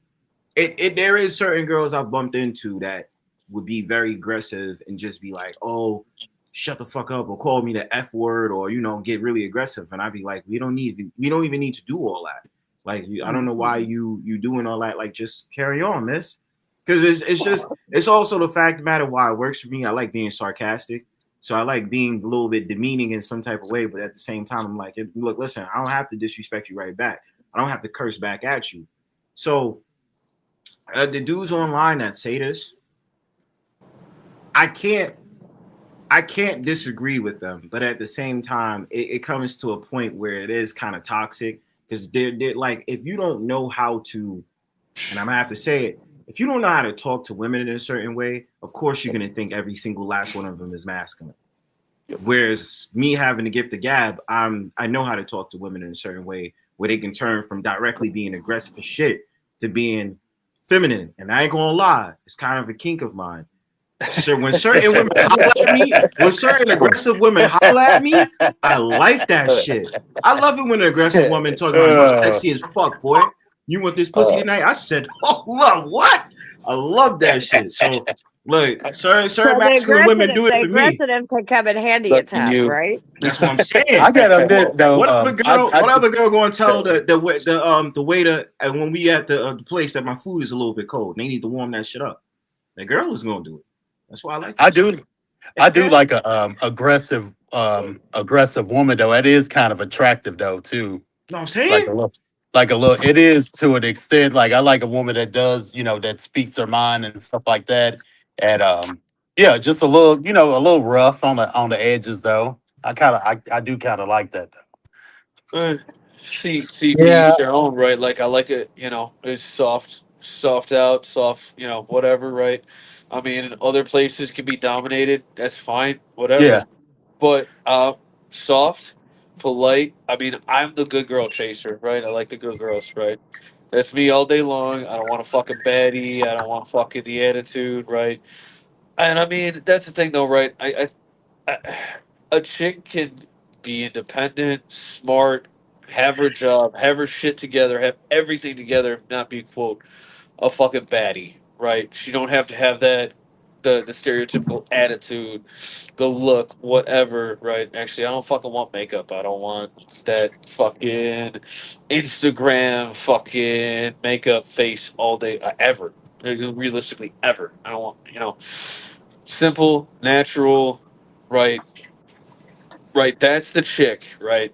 there is certain girls I've bumped into that would be very aggressive and just be like, oh, shut the fuck up or call me the F word or get really aggressive. And I'd be like, we don't even need to do all that. Like I don't know why you doing all that. Like just carry on, miss. Because it's also the fact of the matter why it works for me. I like being sarcastic. So I like being a little bit demeaning in some type of way, but at the same time, I'm like, look, listen, I don't have to disrespect you right back. I don't have to curse back at you. So the dudes online that say this, I can't disagree with them, but at the same time, it comes to a point where it is kind of toxic because they're like, if you don't know how to, and I'm gonna have to say it, if you don't know how to talk to women in a certain way, of course you're gonna think every single last one of them is masculine. Whereas me having the gift of gab, I know how to talk to women in a certain way where they can turn from directly being aggressive as shit to being feminine. And I ain't gonna lie, it's kind of a kink of mine. So when certain women holler at me, when certain aggressive women holler at me, I like that shit. I love it when an aggressive woman talk about you sexy as fuck, boy. You want this pussy tonight? I said, oh, love what? I love that shit. So look, certain masculine women do it for me. Aggressive can come in handy at times, right? That's what I'm saying. I gotta admit though, what other girl going to tell the waiter when we at the place that my food is a little bit cold? They need to warm that shit up. The girl is gonna do it. That's why I like. I do like a aggressive woman though. It is kind of attractive though too. You know what I'm saying? Like a little, it is to an extent. Like I like a woman that does, that speaks her mind and stuff like that. And yeah, just a little rough on the edges though. I do kind of like that though. See, to each their own, right? Like I like it, it's soft out, soft, whatever, right? I mean, other places can be dominated. That's fine, whatever. Yeah. But soft, polite. I mean, I'm the good girl chaser, right? I like the good girls, right? That's me all day long. I don't want a fucking baddie. I don't want fucking the attitude, right? And I mean, that's the thing, though, right? I a chick can be independent, smart, have her job, have her shit together, have everything together, not be quote a fucking baddie, right? She don't have to have that the stereotypical attitude, the look, whatever, right? Actually, I don't fucking want makeup. I don't want that fucking Instagram fucking makeup face all day ever. Realistically, ever. I don't want simple, natural, right? Right, that's the chick, right?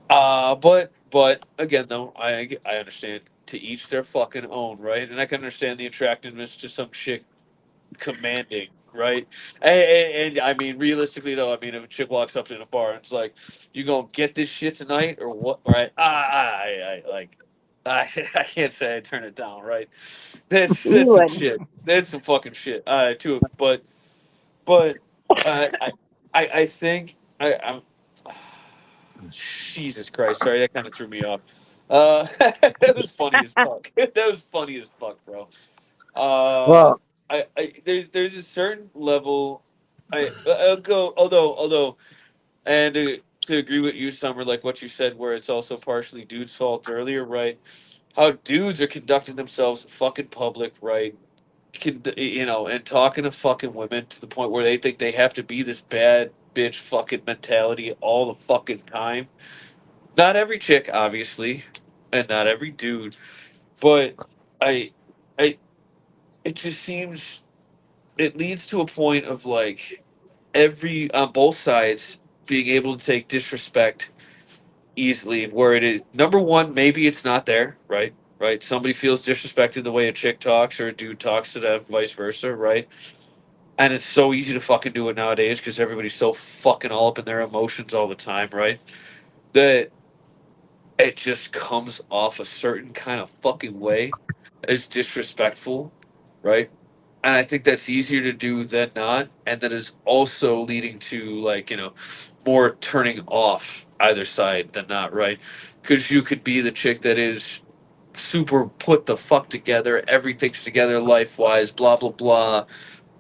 But again, though, I understand, to each their fucking own, right? And I can understand the attractiveness to some chick commanding, right? And I mean, realistically though, I mean, if a chick walks up in a bar and it's like, "You gonna get this shit tonight or what?" Right? I like, I can't say I turn it down, right? That's You some would. shit. That's some fucking shit. Too, but I think I'm. Jesus Christ! Sorry, that kind of threw me off. That was funny as fuck. That was funny as fuck, bro. Uh, Well, there's a certain level. I'll go. Although, and to agree with you, Summer, like what you said, where it's also partially dudes' fault earlier, right? How dudes are conducting themselves in fucking public, right? And talking to fucking women to the point where they think they have to be this bad bitch fucking mentality all the fucking time. Not every chick, obviously, and not every dude, but I, I, it just seems it leads to a point of like every on both sides being able to take disrespect easily, where it is number one, maybe it's not there, right? Right. Somebody feels disrespected the way a chick talks or a dude talks to them, vice versa, right? And it's so easy to fucking do it nowadays because everybody's so fucking all up in their emotions all the time, right? That it just comes off a certain kind of fucking way as disrespectful, right? And I think that's easier to do than not, and that is also leading to like more turning off either side than not, right? Because you could be the chick that is super put the fuck together, everything's together life wise, blah blah blah,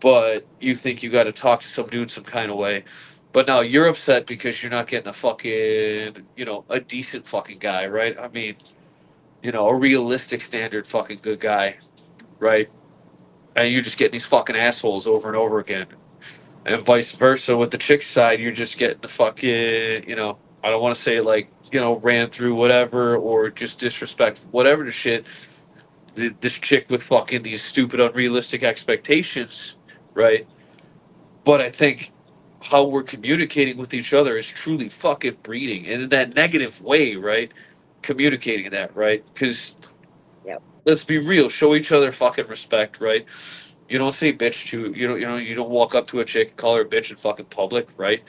but you think you got to talk to some dude some kind of way. But now you're upset because you're not getting a fucking, a decent fucking guy, right? I mean, a realistic standard fucking good guy, right? And you're just getting these fucking assholes over and over again. And vice versa with the chick side, you're just getting the fucking, I don't want to say like, ran through whatever or just disrespect, whatever the shit. This chick with fucking these stupid, unrealistic expectations, right? But I think how we're communicating with each other is truly fucking breeding, and in that negative way, right? Communicating that, right? Because Yep. let's be real, show each other fucking respect, right? You don't say bitch to you don't walk up to a chick and call her a bitch in fucking public, right?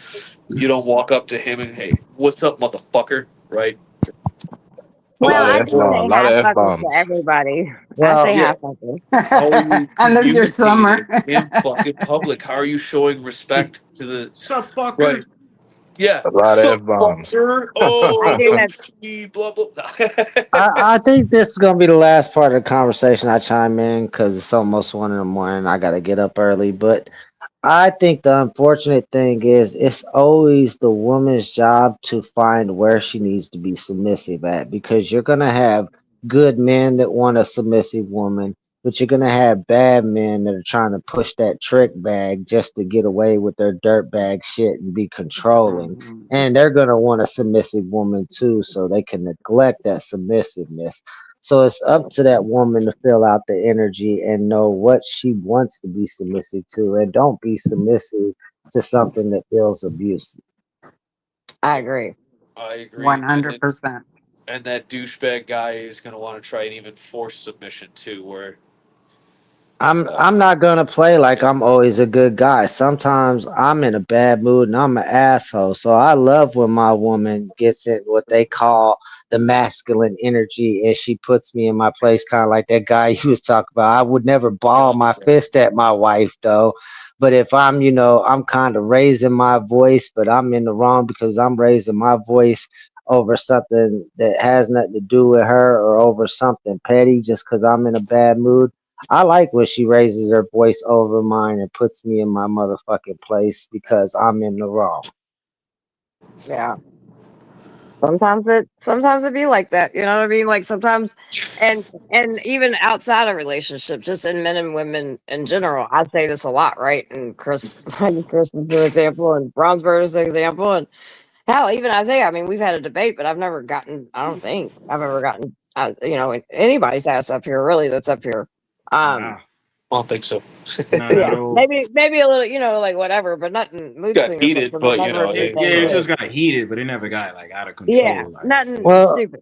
You don't walk up to him and hey, what's up, motherfucker, right? A Well, lot How of I F do bombs. say A lot of half F fuckers to bombs. everybody. I well, say yeah, half fuckers. how are you Unless you're communicating Summer. it in fucking public? How are you showing respect to the Sup, fucker? right? Yeah. A lot of So F bombs. fucker. I Oh, do the have. blah blah. I think this is gonna be the last part of the conversation. I chime in because it's almost 1 in the morning. I gotta get up early, but I think the unfortunate thing is it's always the woman's job to find where she needs to be submissive at, because you're going to have good men that want a submissive woman, but you're going to have bad men that are trying to push that trick bag just to get away with their dirt bag shit and be controlling. Mhm. And they're going to want a submissive woman too, so they can neglect that submissiveness. So it's up to that woman to fill out the energy and know what she wants to be submissive to, and don't be submissive to something that feels abusive. I agree. I agree, and then 100%. and that douchebag guy is gonna want to try and even force submission too, where I'm not gonna play like I'm always a good guy. Sometimes I'm in a bad mood and I'm an asshole. So I love when my woman gets in what they call the masculine energy and she puts me in my place, kind of like that guy you was talking about. I would never ball my gotcha. fist at my wife though. But if I'm, I'm kind of raising my voice, but I'm in the wrong because I'm raising my voice over something that has nothing to do with her, or over something petty just because I'm in a bad mood. I like when she raises her voice over mine and puts me in my motherfucking place because I'm in the wrong. Yeah. Sometimes it be like that. You know what I mean? Like sometimes, and even outside of relationship, just in men and women in general. I say this a lot, right? And Chris, I use Chris as an example, and Brownsburg as an example, and hell, even Isaiah. I mean, we've had a debate, but I've never gotten. I don't think I've ever gotten. Anybody's ass up here really. That's up here. Um, Nah. don't think so. Not at Yeah, all. maybe a little, like whatever, but nothing mood Got swing or heated, something, but but never Yeah, anything it big. just got heated, but it never got like out of Yeah, control. Like, nothing Well, stupid.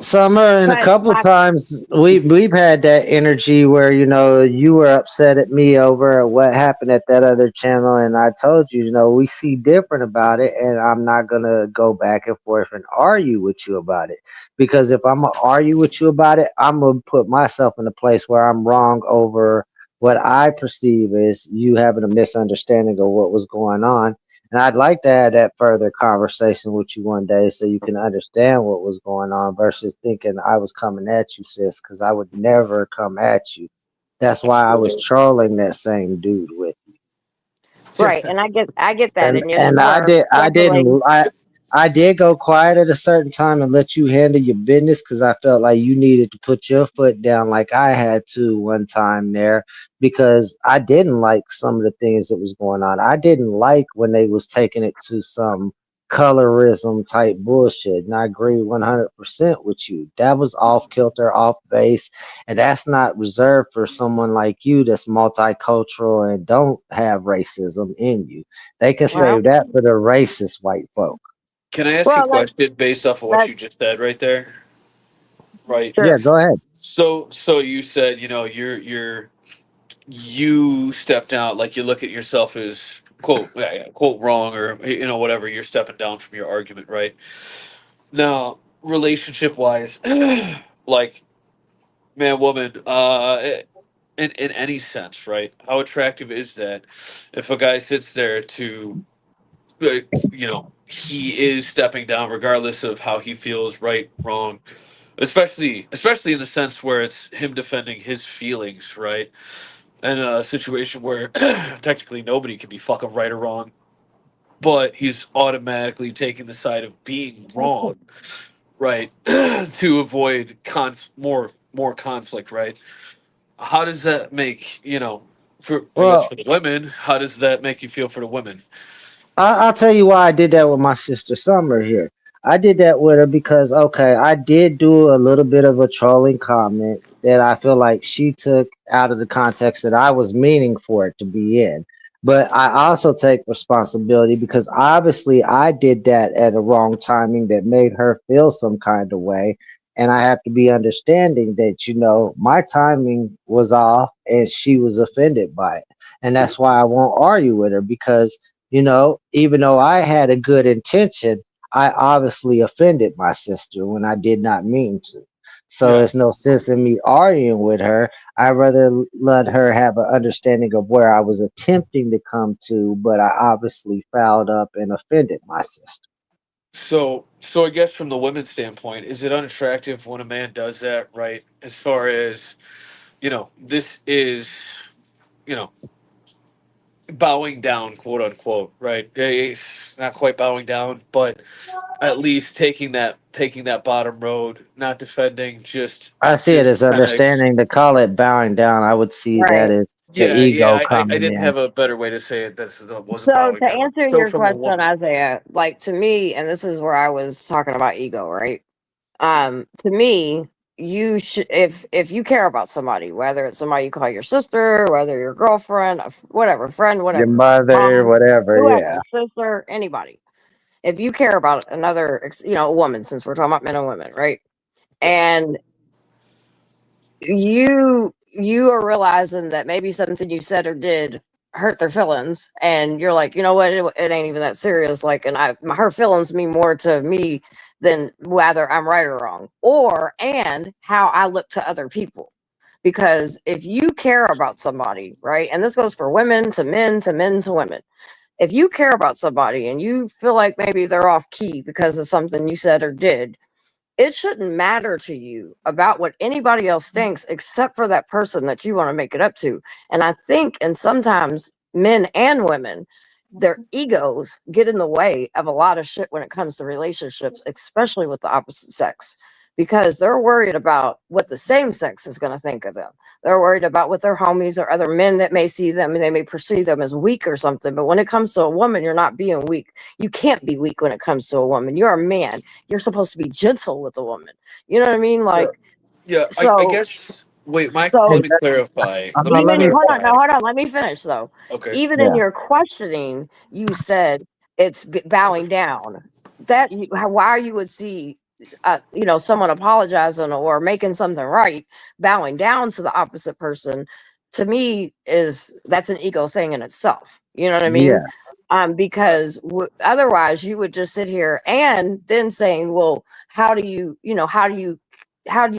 Summer, and a But couple my times we've had that energy where you were upset at me over what happened at that other channel, and I told you, we see different about it, and I'm not gonna go back and forth and argue with you about it, because if I'm gonna argue with you about it, I'm gonna put myself in a place where I'm wrong over what I perceive as you having a misunderstanding of what was going on. And I'd like to have that further conversation with you one day so you can understand what was going on versus thinking I was coming at you, sis, because I would never come at you. That's why I was Absolutely. trolling that same dude with right, and I get that, and and yes, and you are definitely I did go quiet at a certain time and let you handle your business because I felt like you needed to put your foot down like I had to one time there, because I didn't like some of the things that was going on. I didn't like when they was taking it to some colorism type bullshit, and I agree 100% with you. That was off kilter, off base, and that's not reserved for someone like you that's multicultural and don't have racism in you. They can well, save that for the racist white folk. Can I ask you a well, question based off of what that you just said right there? Right. Yeah, sure. go ahead. So you said, you stepped out, like you look at yourself as quote, yeah, quote wrong, or whatever, you're stepping down from your argument, right? Now, relationship wise, like man, woman, in any sense, right? How attractive is that if a guy sits there to he is stepping down regardless of how he feels, right, wrong, especially in the sense where it's him defending his feelings, right, in a situation where technically nobody can be fucking right or wrong, but he's automatically taking the side of being wrong, right, to avoid more conflict, right? How does that make, for, I guess, Well, for the women, how does that make you feel for the women? I'll tell you why I did that with my sister Summer here. I did that with her because, okay, I did do a little bit of a trolling comment that I feel like she took out of the context that I was meaning for it to be in. But I also take responsibility because obviously I did that at a wrong timing that made her feel some kind of way. And I have to be understanding that, my timing was off and she was offended by it. And that's why I won't argue with her because even though I had a good intention, I obviously offended my sister when I did not mean to. So Yeah. there's no sense in me arguing with her. I'd rather let her have an understanding of where I was attempting to come to, but I obviously fouled up and offended my sister. So I guess from the women's standpoint, is it unattractive when a man does that, right? As far as, this is, you know, bowing down, quote unquote, right? It's not quite bowing down, but at least taking that bottom road, not defending, just I see it just as kind of. understanding. To call it bowing down, I would see that Right. as the Yeah. ego I coming didn't in. have a better way to say it. That wasn't So bowing to down. answer So your from a question, woman, Isaiah, like to me, and this is where I was talking about ego, right? To me, you should, if you care about somebody, whether it's somebody you call your sister, whether your girlfriend, whatever, friend, Your whatever, mother, mom, whatever, whoever, yeah. sister, anybody. If you care about another, a woman, since we're talking about men and women, right? yeah. And you are realizing that maybe something you said or did hurt their feelings, and you're like, you know what, it ain't even that serious, like, and her feelings mean more to me than whether I'm right or wrong, and how I look to other people. Because if you care about somebody, right, and this goes for women to men to men to women, if you care about somebody and you feel like maybe they're off key because of something you said or did, it shouldn't matter to you about what anybody else thinks except for that person that you want to make it up to. And I think, and sometimes men and women, their egos get in the way of a lot of shit when it comes to relationships, especially with the opposite sex, because they're worried about what the same sex is going to think of them. They're worried about what their homies or other men that may see them and they may perceive them as weak or something. But when it comes to a woman, you're not being weak. You can't be weak when it comes to a woman. You're a man. You're supposed to be gentle with a woman. You know what I mean? Yeah. Like, Yeah, I so guess Wait, Mike, So let me clarify. Let me even hold on, clarify. no, hold on. Let me finish though. Okay. Even in Yeah. your questioning, you said it's bowing down. That why you would see, someone apologizing or making something right, bowing down to the opposite person. To me, that's an ego thing in itself. You know what I mean? Yes. Because otherwise, you would just sit here and then saying, "Well, how do you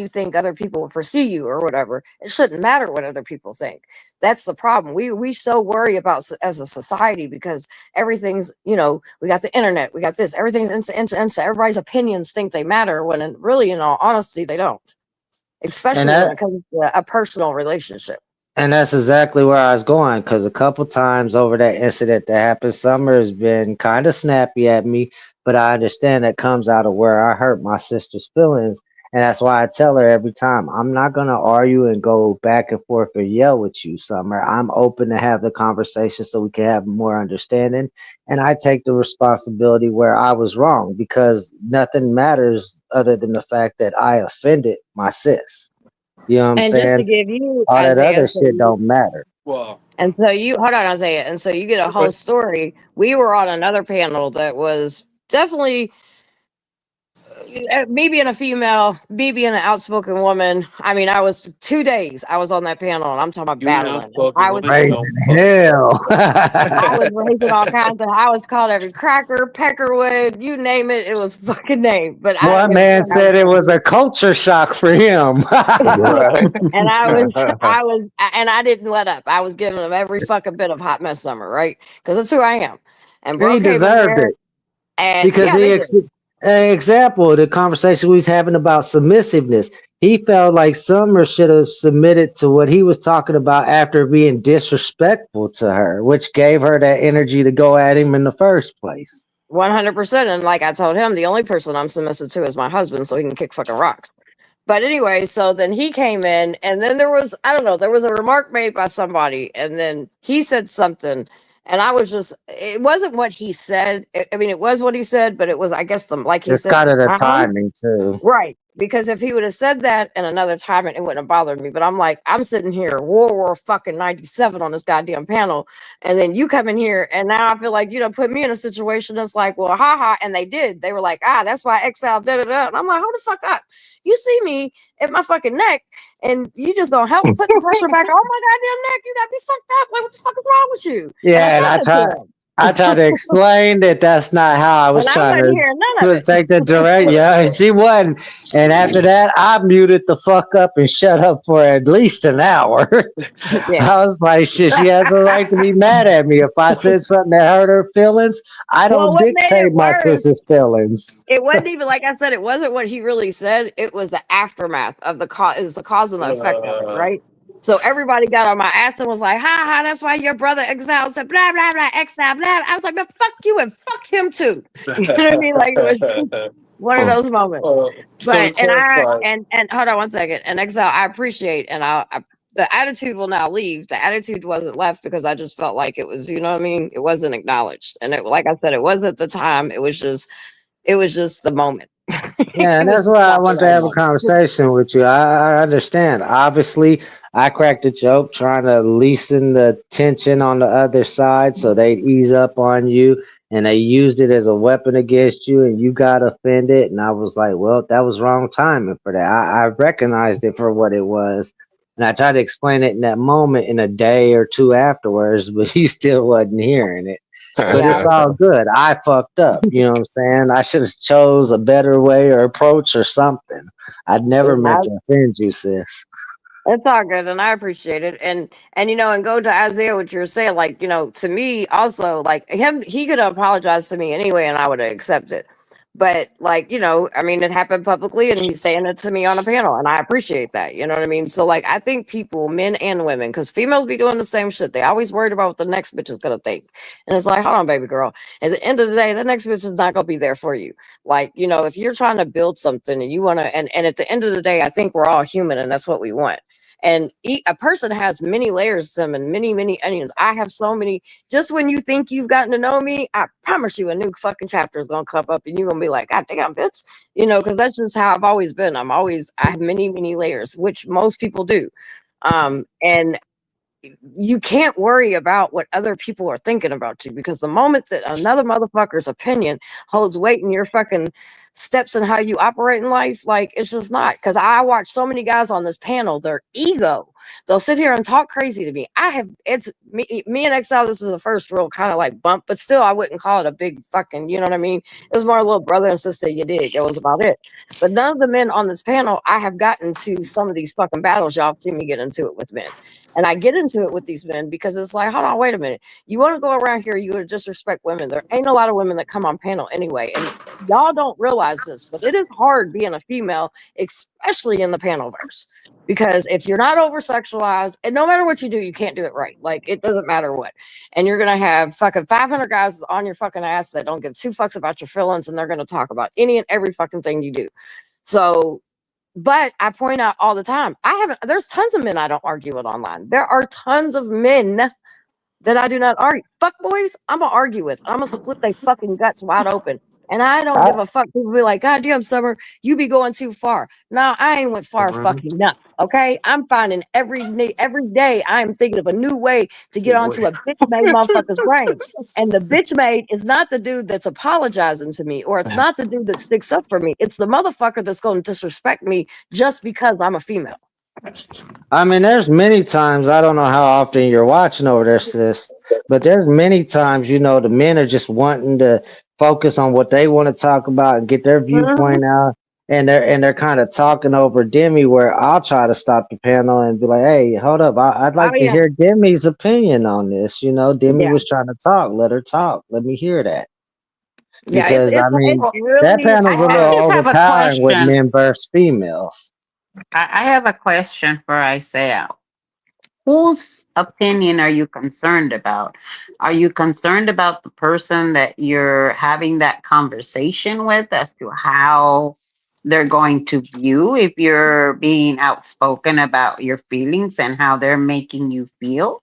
think other people will perceive you or whatever?" It shouldn't matter what other people think. That's the problem. We so worry about as a society because everything's, we got the internet, we got this, everything's instant. Everybody's opinions think they matter when really, in all honesty, they don't. And Especially when that it comes to a personal relationship. and that's exactly where I was going, because a couple times over that incident that happened, Summer has been kind of snappy at me, but I understand that comes out of where I hurt my sister's feelings. And that's why I tell her every time, I'm not going to argue and go back and forth and yell with you, Summer. I'm open to have the conversation so we can have more understanding. And I take the responsibility where I was wrong, because nothing matters other than the fact that I offended my sis. You know what I'm And just to saying? give you, All that Isaiah, other so shit don't matter. Well, and so you hold on, Isaiah, and so you get a whole story. We were on another panel that was definitely me being a female, me being an outspoken woman. I mean, I was 2 days. I was on that panel, and I'm talking about you an battling. outspoken I was woman, you Raising don't fuck. hell. I was raising all kinds of. I was called every cracker, peckerwood, you name it. It was fucking name. But I didn't One give a man fuck. I was said it was a culture shock for him. Right. and and I didn't let up. I was giving them every fucking bit of hot mess summer, right? Because that's who I am. And And he bro came in deserved there, it, and because yeah, they did. an example of the conversation we was having about submissiveness. He felt like Summer should have submitted to what he was talking about after being disrespectful to her, which gave her that energy to go at him in the first place. 100%. And like I told him, the only person I'm submissive to is my husband, so he can kick fucking rocks. But anyway, so then he came in, and then there was, I don't know, there was a remark made by somebody, and then he said something, and I was just, it wasn't what he said. I mean, it was what he said, but it was, I guess, like he It's said, kind the of the tone. timing too. Right. Because if he would have said that in another time, it wouldn't have bothered me. But I'm like, I'm sitting here, World War fucking 97 on this goddamn panel. And then you come in here, and now I feel like, put me in a situation that's like, well, haha. And they did. They were like, that's why Exile, da da da. And I'm like, hold the fuck up. You see me at my fucking neck, and you just gonna help put the pressure back on my goddamn neck. You got me fucked up. Like, what the fuck is wrong with you? Yeah, and I tried to explain that that's not how I was And I trying wasn't hearing none of to it. take the direct. Yeah, she wasn't. And after that, I muted the fuck up and shut up for at least an hour. Yeah. I was like, shit, she has a right to be mad at me. If I said something that hurt her feelings, I don't what made dictate it my worse, sister's feelings. it wasn't even, like I said, it wasn't what he really said. It was the aftermath of the cause and the effect of it, right? So everybody got on my ass and was like, ha ha, that's why your brother Exile said blah blah blah, Exile blah. I was like, man, fuck you and fuck him too. You know what I mean? Like, it was just one of those moments. So to But clarify, and hold on one second. And Exile, I appreciate, and the attitude will now leave. The attitude wasn't left because I just felt like it was, you know what I mean? It wasn't acknowledged. And it, like I said, it wasn't the time. It was just the moment. Yeah, and that's why I want to have a conversation with you. I understand. Obviously, I cracked a joke trying to lessen the tension on the other side so they'd ease up on you, and they used it as a weapon against you, and you got offended. And I was like, well, that was wrong timing for that. I recognized it for what it was. And I tried to explain it in that moment in a day or two afterwards, but he still wasn't hearing it. But it's all good. I fucked up. You know what I'm saying? I should have chose a better way or approach or something. I'd never meant to offend you, sis. It's all good, and I appreciate it. And and go to Isaiah, what you're saying, like, to me also, like him, he could have apologized to me anyway, and I would have accepted. But like, I mean, it happened publicly, and he's saying it to me on a panel, and I appreciate that. You know what I mean? So like, I think people, men and women, because females be doing the same shit. They always worried about what the next bitch is gonna think, and it's like, hold on, baby girl. At the end of the day, the next bitch is not gonna be there for you. Like, if you're trying to build something and you want to, and at the end of the day, I think we're all human, and that's what we want. And a person has many layers to them and many, many onions. I have so many. Just when you think you've gotten to know me, I promise you a new fucking chapter is going to come up and you're going to be like, God damn, bitch. Because that's just how I've always been. I have many, many layers, which most people do. And you can't worry about what other people are thinking about you, because the moment that another motherfucker's opinion holds weight in your fucking steps and how you operate in life, like, it's just not. Because I watch so many guys on this panel, their ego, they'll sit here and talk crazy to me. It's me and Exile, this is the first real kind of like bump, but still I wouldn't call it a big fucking, you know what I mean? It was more a little brother and sister, you dig, it was about it. But none of the men on this panel, I have gotten to some of these fucking battles, y'all have seen me get into it with men. And I get into it with these men because it's like, hold on, wait a minute. You want to go around here, you would disrespect women. There ain't a lot of women that come on panel anyway. And y'all don't realize this, but it is hard being a female, especially in the panel verse. Because if you're not over sexualized, and no matter what you do, you can't do it right. Like, it doesn't matter what. And you're going to have fucking 500 guys on your fucking ass that don't give two fucks about your feelings, and they're going to talk about any and every fucking thing you do. So, but I point out all the time, there's tons of men I don't argue with online. There are tons of men that I do not argue. Fuck boys, I'm gonna argue with. I'm gonna split their fucking guts wide open. And I don't give a fuck. People be like, God damn, Summer, you be going too far. No, I ain't went far fucking enough. Okay? I'm finding every day I'm thinking of a new way to get onto a bitch made motherfucker's brain. And the bitch made is not the dude that's apologizing to me, or it's not the dude that sticks up for me. It's the motherfucker that's going to disrespect me just because I'm a female. I mean, there's many times, I don't know how often you're watching over there, sis, but there's many times, the men are just wanting to focus on what they want to talk about and get their viewpoint out. And they're kind of talking over Demi, where I'll try to stop the panel and be like, hey, hold up. I'd like to hear Demi's opinion on this. Demi was trying to talk. Let her talk. Let me hear that. Because, I mean, that panel's a little overpowering with men versus females. I have a question for Isaiah. Whose opinion are you concerned about? Are you concerned about the person that you're having that conversation with as to how they're going to view if you're being outspoken about your feelings and how they're making you feel?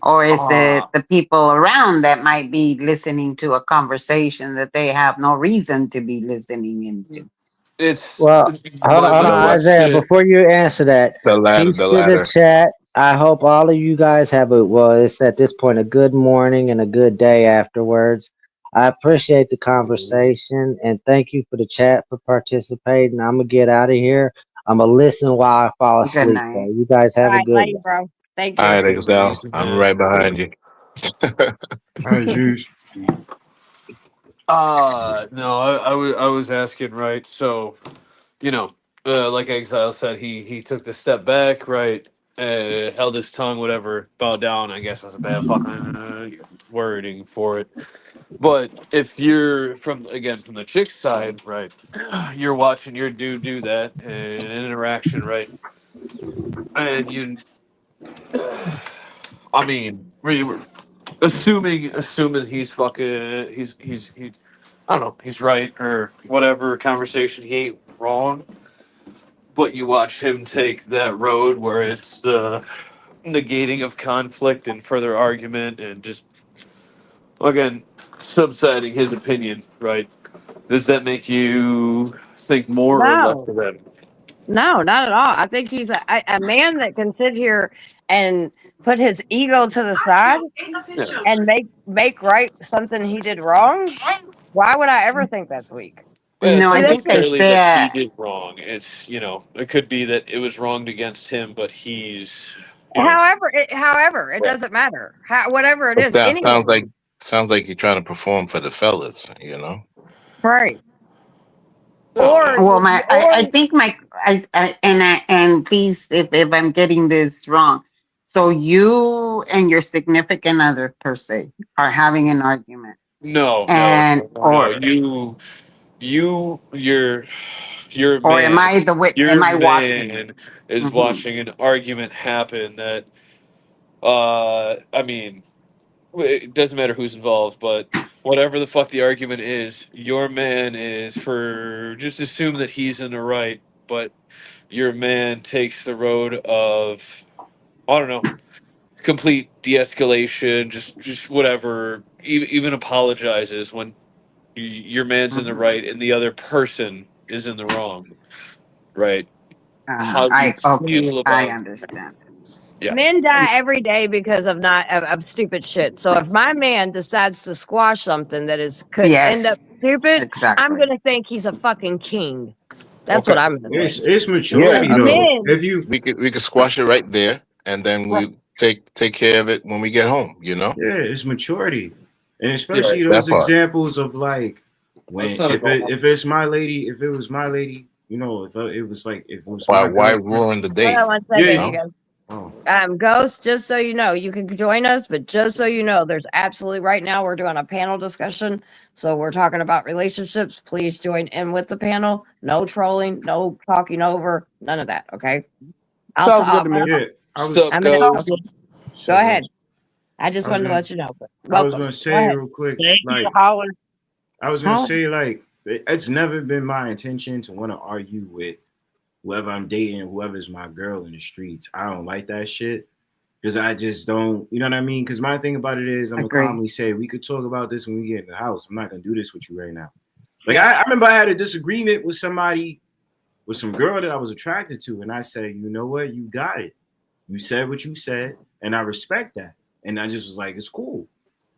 Or is it the people around that might be listening to a conversation that they have no reason to be listening into? Hold on, Isaiah. Before you answer that, peace to the chat. I hope all of you guys have it's at this point a good morning and a good day afterwards. I appreciate the conversation and thank you for the chat for participating. I'm gonna get out of here. I'm gonna listen while I fall asleep. So you guys have a good night, bro. Thank you. All right, Exile. I'm right behind you. All right, Juice. No, I was asking, right? So, like Exile said, he took the step back, right? Held his tongue, whatever, bowed down. I guess that's a bad fucking wording for it. But if you're from the chick's side, right? You're watching your dude do that in an interaction, right? And I mean, assuming he's fucking he's I don't know, he's right or whatever conversation, he ain't wrong. But you watch him take that road where it's negating of conflict and further argument and just again subsiding his opinion, right? Does that make you think more or less of him? No, not at all. I think he's a man that can sit here and put his ego to the side and make right something he did wrong. Why would I ever think that's weak? No, I think that he did wrong. It's it could be that it was wronged against him, but he's however it doesn't matter. Whatever it is, sounds like you're trying to perform for the fellas, right? I think and please if I'm getting this wrong, so you and your significant other per se are having an argument. No, you're or man, am I am I watching? Is watching an argument happen that I mean, it doesn't matter who's involved, but whatever the fuck the argument is, your man is just assume that he's in the right, but your man takes the road of, I don't know, complete de-escalation, just whatever, even apologizes when your man's in the Mhm. right and the other person is in the wrong, right? How do you I okay. feel I about? understand. Yeah, Men die every day because of not of stupid shit. So if my man decides to squash something that is could end up Yes, stupid, I'm exactly. gonna think he's a fucking king. That's what okay. I'm gonna think. It's Yeah, maturity I though. mean, Men, If you we could squash it right there, and then right, we take care of it when we get home. You know, yeah, it's maturity, and Yeah, especially that those part. examples of like that's when not a goal. if it's my lady, if it was my lady, you know, if it was like if it was Why my why girlfriend, ruin the hold on date? one yeah, You second, know. you guys. oh, Ghost, just so you know, you can join us, but just so you know, there's absolutely right now we're doing a panel discussion. So we're talking about relationships. Please join in with the panel. No trolling, no talking over, none of that. Okay. Sounds good to me. yeah, I was Sup, I'm gonna goes. okay. Go so ahead. goes. I just I was wanted to gonna let you know. But I was welcome. gonna Go say ahead. real quick, Thank you, like Holler. I was gonna Holla. say like it's never been my intention to want to argue with whoever I'm dating, whoever's my girl in the streets. I don't like that shit. Because I just don't, you know what I mean? Because my thing about it is, I'm gonna Agree. calmly say we could talk about this when we get in the house. I'm not gonna do this with you right now. Like Yeah. I remember I had a disagreement with somebody, with some girl that I was attracted to, and I said, you know what, you got it. You said what you said, and I respect that. And I just was like, it's cool.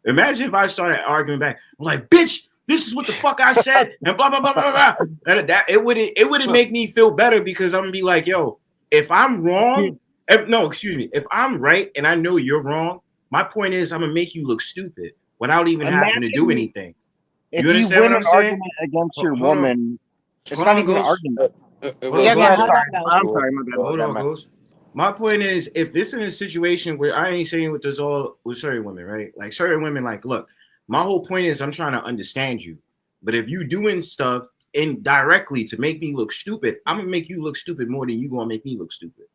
Imagine if I started arguing back. I'm like, bitch, this is what the fuck I said, and blah blah blah blah blah. And that it wouldn't make me feel better because I'm gonna be like, yo, if I'm wrong, no, excuse me, if I'm right and I know you're wrong, my point is I'm gonna make you look stupid without even having to do Imagine anything. if You you understand win what an I'm saying? argument against your Hold on, woman. It's hold not on, even an Ghost. argument. Hold on, Yeah, Yeah, yeah, Ghost. hold sorry. on, I'm Ghost. sorry. My bad. Hold My on, bad. Ghost. My point is, if it's in a situation where I ain't saying with this all with certain women, right? Like certain women, like, look, my whole point is I'm trying to understand you. But if you doing stuff indirectly to make me look stupid, I'm gonna make you look stupid more than you gonna make me look stupid.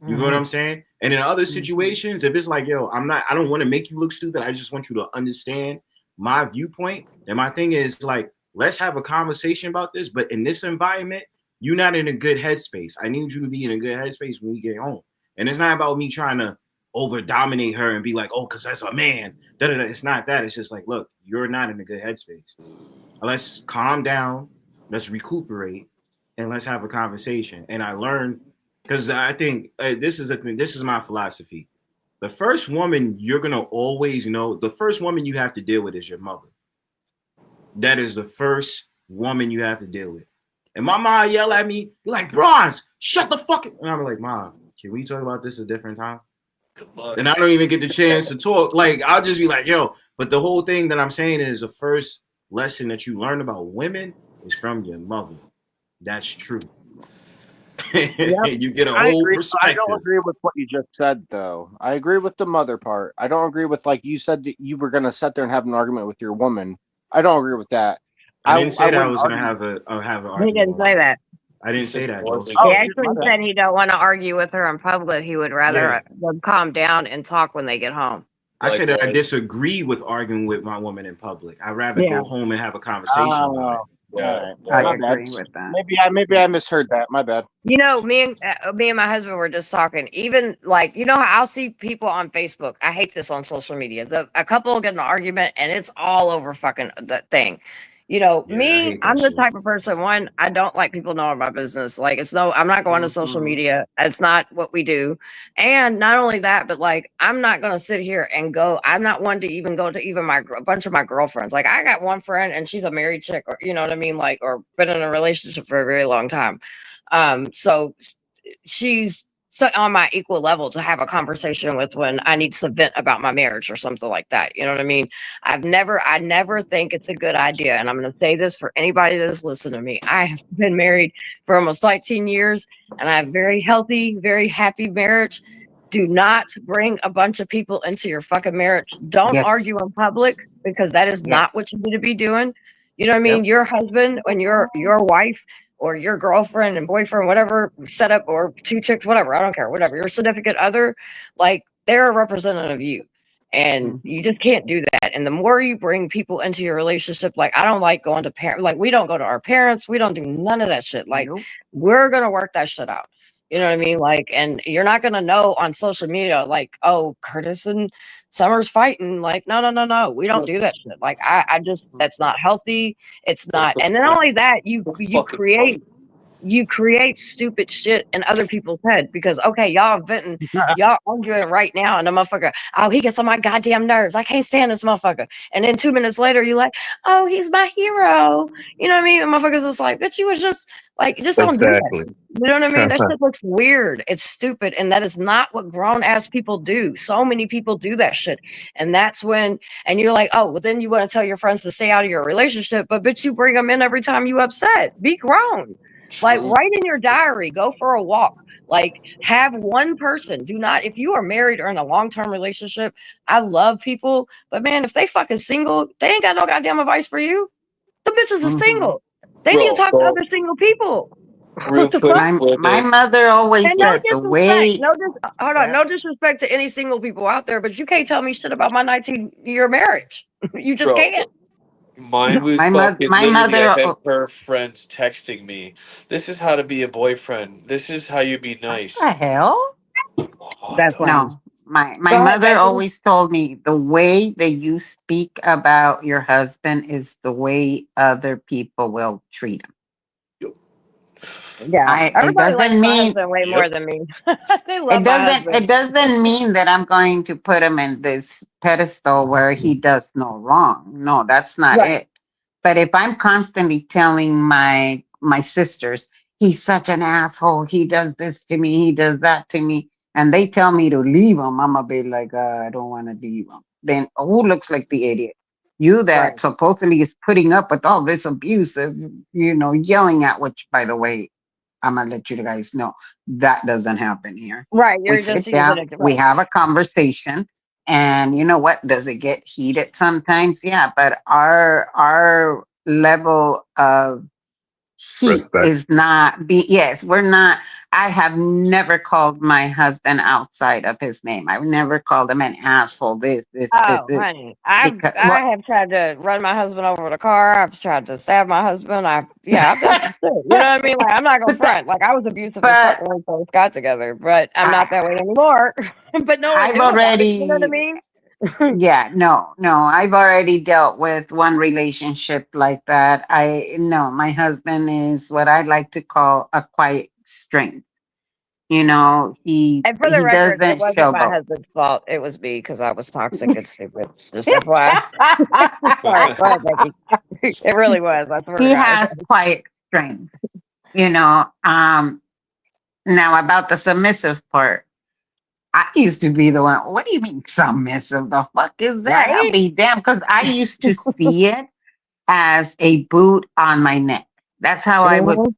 You know what I'm saying? And in other situations, if it's like, yo, I don't want to make you look stupid. I just want you to understand my viewpoint. And my thing is like, let's have a conversation about this. But in this environment, you're not in a good headspace. I need you to be in a good headspace when we get home. And it's not about me trying to over dominate her and be like, oh, because that's a man. Da-da-da. It's not that. It's just like, look, you're not in a good headspace. Let's calm down. Let's recuperate, and let's have a conversation. And I learned because I think this is my philosophy. The first woman you're gonna always know, the first woman you have to deal with is your mother. That is the first woman you have to deal with. And my mom yell at me, be like, Bronze, shut the fuck up. And I'm like, Mom, can we talk about this a different time? Good luck. And I don't even get the chance to talk. Like, I'll just be like, yo, but the whole thing that I'm saying is the first lesson that you learn about women is from your mother. That's true. You get a I whole agree. I perspective. don't agree with what you just said, though. I agree with the mother part. I don't agree with like you said that you were gonna sit there and have an argument with your woman. I don't agree with that. I didn't say that I wouldn't was gonna argue. have an He argument. didn't say that. I didn't say that, Ghost. He Oh, actually my bad. said he don't want to argue with her in public. He would rather Yeah. them calm down and talk when they get home. I said that I Likewise. disagree with arguing with my woman in public. I'd rather Yeah. go home and have a conversation about it. Oh, Yeah. all right. I My bad. agree with that. Maybe I misheard that. My bad. You know, me and my husband were just talking. Even like, you know, how I'll see people on Facebook. I hate this on social media. A couple will get in an argument and it's all over fucking the thing. You know, Yeah, I me, hate I'm that the shit. type of person. One, I don't like people knowing my business. Like, I'm not going to social media. It's not what we do. And not only that, but like, I'm not going to sit here and go. I'm not one to even go to even a bunch of my girlfriends. Like, I got one friend and she's a married chick, or you know what I mean, like, or been in a relationship for a very long time. So she's so on my equal level to have a conversation with when I need to vent about my marriage or something like that. You know what I mean? I never think it's a good idea. And I'm going to say this for anybody that's listening to me. I have been married for almost 19 years and I have very healthy, very happy marriage. Do not bring a bunch of people into your fucking marriage. Don't Yes. argue in public because that is Yes. not what you need to be doing. You know what I mean? Your husband and your wife or your girlfriend and boyfriend, whatever setup, or two chicks, whatever, I don't care, whatever, your significant other, like they're a representative of you. And you just can't do that. And the more you bring people into your relationship, like I don't like going to parents, like we don't go to our parents, we don't do none of that shit. Like we're gonna work that shit out. You know what I mean? Like, and you're not gonna know on social media, like, oh, Curtis and Summer's fighting. Like, no, we don't do that shit. Like, I just that's not healthy. It's not. And then not only that, you create stupid shit in other people's head because okay, y'all venting, y'all arguing right now, and the motherfucker, oh, he gets on my goddamn nerves. I can't stand this motherfucker. And then 2 minutes later, you're like, oh, he's my hero. You know what I mean? And motherfuckers was like, bitch, you was just like, just don't do that. Exactly. You know what I mean? That shit looks weird. It's stupid, and that is not what grown ass people do. So many people do that shit, and that's when, and you're like, oh, well, then you want to tell your friends to stay out of your relationship, but bitch, you bring them in every time you upset. Be grown. Like write in your diary, go for a walk, like have one person. Do not, if you are married or in a long-term relationship, I love people, but man, if they fucking single, they ain't got no goddamn advice for you. The bitches are single. They need to talk to other single people. Real quick, my mother always and no said the way. No disrespect to any single people out there, but you can't tell me shit about my 19-year marriage. You just can't. Mine was My fucking mother. I had her friends texting me. This is how to be a boyfriend. This is how you be nice. What the hell? That's no. My mother always told me the way that you speak about your husband is the way other people will treat him. Yeah, everybody likes my husband way more than me. They love my husband. It doesn't mean that I'm going to put him in this pedestal where he does no wrong. No, that's not it. But if I'm constantly telling my sisters, he's such an asshole, he does this to me, he does that to me, and they tell me to leave him, I'm gonna be like, I don't want to leave him. Then who looks like the idiot? You that supposedly is putting up with all this abuse of, yelling at, which, by the way, I'm gonna let you guys know that doesn't happen here. Right, you're We just sit down, we have a conversation, and you know what? Does it get heated sometimes? Yeah, but our level of heat is not we're not. I have never called my husband outside of his name. I've never called him an asshole. This. Honey, I have tried to run my husband over with a car. I've tried to stab my husband. I've done some shit. You know what I mean? Like, I'm not gonna front. Like, I was abusive as fuck when we first got together, but I'm not that way anymore. But no, I've already. You know what I mean? Yeah, no, I've already dealt with one relationship like that. My husband is what I like to call a quiet strength. He And for the record, it doesn't wasn't show my husband's fault. It was me because I was toxic and stupid. Just FYI. Sorry, go ahead, Becky. It really was. I swear to He God. has quiet strength. Now about the submissive part. I used to be the one. What do you mean submissive? The fuck is that? Right? I'll be damned, because I used to see it as a boot on my neck. That's how I would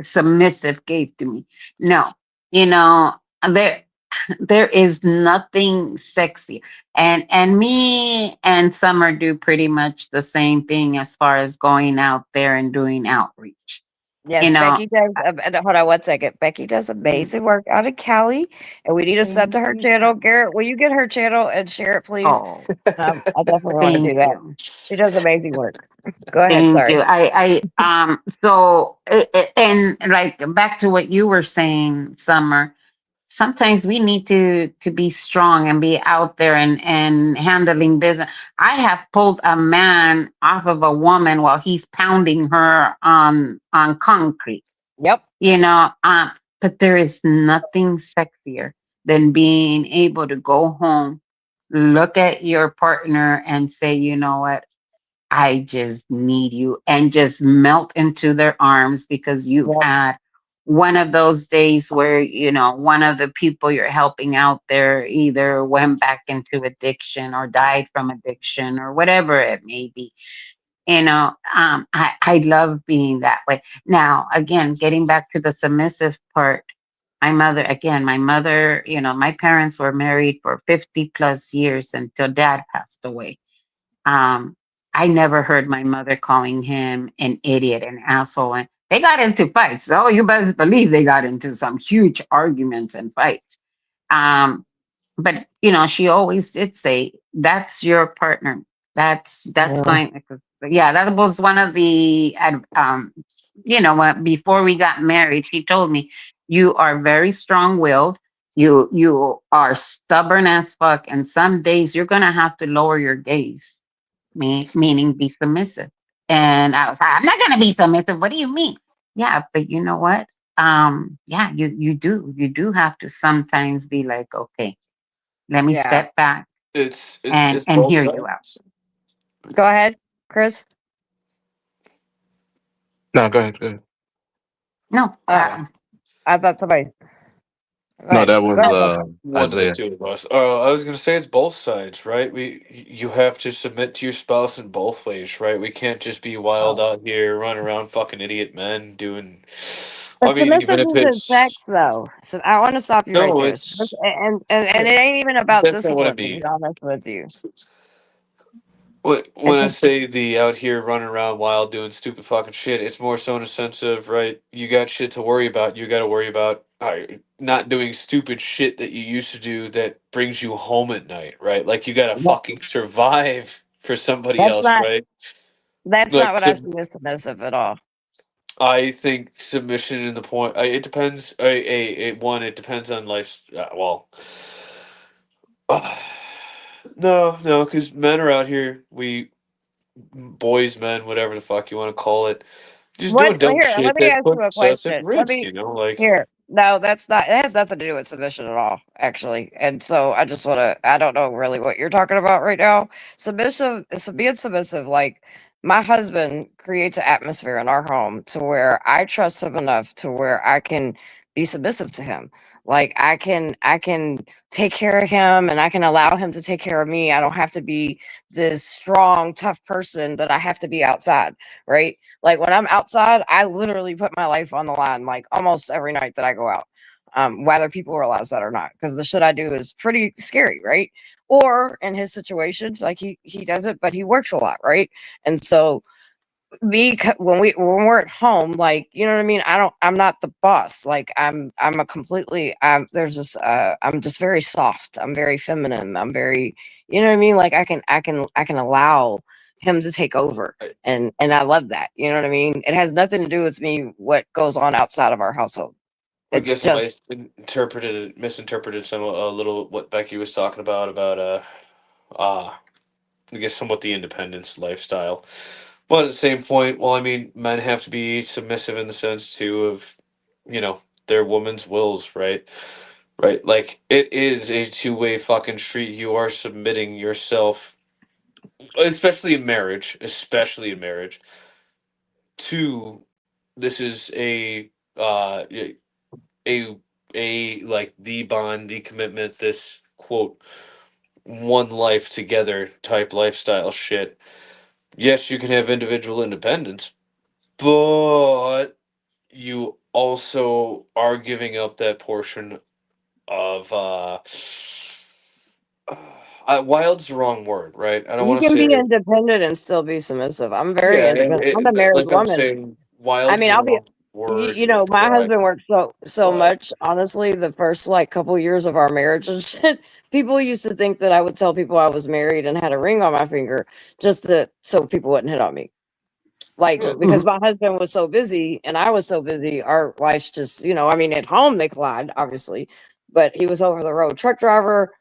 submissive gave to me. No, there is nothing sexy. And me and Summer do pretty much the same thing as far as going out there and doing outreach. Yes, Becky does. Hold on 1 second. Becky does amazing work out of Cali, and we need to sub to her channel. Garrett, will you get her channel and share it, please? Oh, I definitely want to do that. She does amazing work. Go ahead. Thank Sorry. you. So and like back to what you were saying, Summer. Sometimes we need to be strong and be out there and handling business. I have pulled a man off of a woman while he's pounding her on concrete. Yep. But there is nothing sexier than being able to go home, look at your partner and say, you know what? I just need you, and just melt into their arms because you've had one of those days where, one of the people you're helping out there either went back into addiction or died from addiction or whatever it may be. I love being that way. Now, again, getting back to the submissive part, my mother, my parents were married for 50 plus years until dad passed away. I never heard my mother calling him an idiot, an asshole. And they got into fights. Oh, you best believe they got into some huge arguments and fights. but she always did say, that's your partner. That's Yeah. going. Yeah, that was one of the before we got married, she told me, you are very strong-willed. You are stubborn as fuck, and some days you're gonna have to lower your gaze, meaning be submissive. And I was like, I'm not gonna be submissive. What do you mean? Yeah, but you know what? Yeah, you do have to sometimes be like, okay, let me Yeah. step back It's and both hear you out. sides. Go ahead, Chris. No, go ahead. Go ahead. No, I thought somebody. Go No, ahead. that Go was ahead, Bubba. One of the Isaiah. two of us. I was gonna say it's both sides, right? You have to submit to your spouse in both ways, right? We can't just be wild Oh. out here, running around fucking idiot men doing. I But mean, even submissive if isn't sex, it's though. So I want to stop you right no, there. it's And it ain't even about that's not what I discipline, to be mean. honest with you. When It's I a, say the out here running around wild doing stupid fucking shit, it's more so in a sense of right. You got shit to worry about. You got to worry about not doing stupid shit that you used to do that brings you home at night, right? Like you got to that, fucking survive for somebody that's else, not right? that's not Like what I see as submissive at all. I think submission in the point. It depends. One, it depends on life's. Well, no, because men are out here. We boys, men, whatever the fuck you want to call it, just What doing dumb here? Let shit me that ask you a puts us at question. Let risk. me You know, like here. No, that's not. It has nothing to do with submission at all, actually. And so I just want to. I don't know really what you're talking about right now. Submissive, being submissive. Like my husband creates an atmosphere in our home to where I trust him enough to where I can be submissive to him. Like I can take care of him and I can allow him to take care of me. I don't have to be this strong, tough person that I have to be outside, right? Like when I'm outside, I literally put my life on the line like almost every night that I go out. Whether people realize that or not, because the shit I do is pretty scary, right? Or in his situation, like he does it, but he works a lot, right? And so when we're at home, like you know what I mean. I'm not the boss. Like I'm a completely. There's this. I'm just very soft. I'm very feminine. I'm very. You know what I mean. Like I can allow him to take over, and I love that. You know what I mean. It has nothing to do with me. What goes on outside of our household. I It's guess if just I misinterpreted some a little what Becky was talking about uh I guess somewhat the independence lifestyle. But at the same point, well, I mean, men have to be submissive in the sense too of, their woman's wills, right? Right. Like it is a two-way fucking street. You are submitting yourself, especially in marriage, to this is uh a like the bond, the commitment, this quote one life together type lifestyle shit. Yes, you can have individual independence, but you also are giving up that portion of wild's the wrong word, right? I don't you want to can say be it. independent and still be submissive. I'm very Yeah, independent. I'm a married like I'm woman. saying, I wild's mean, the I'll be wrong word you to know, my describe, husband worked so but much, honestly, the first like couple years of our marriage and shit. People used to think that I would tell people I was married and had a ring on my finger just that so people wouldn't hit on me. Like yeah, because my husband was so busy and I was so busy, our lives just, I mean, at home they collide, obviously, but he was over the road truck driver.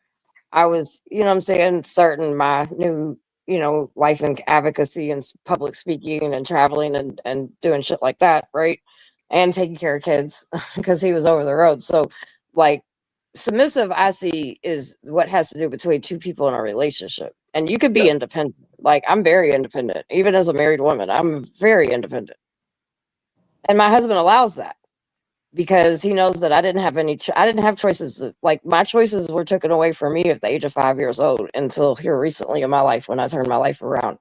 I was, what I'm saying, starting my new, life in advocacy and public speaking and traveling and doing shit like that, right? And taking care of kids because he was over the road. So, like, submissive, I see, is what has to do between two people in a relationship. And you could be yeah. independent. Like, I'm very independent, even as a married woman. I'm very independent. And my husband allows that because he knows that I didn't have I didn't have choices. Like my choices were taken away from me at the age of 5 years old until here recently in my life when I turned my life around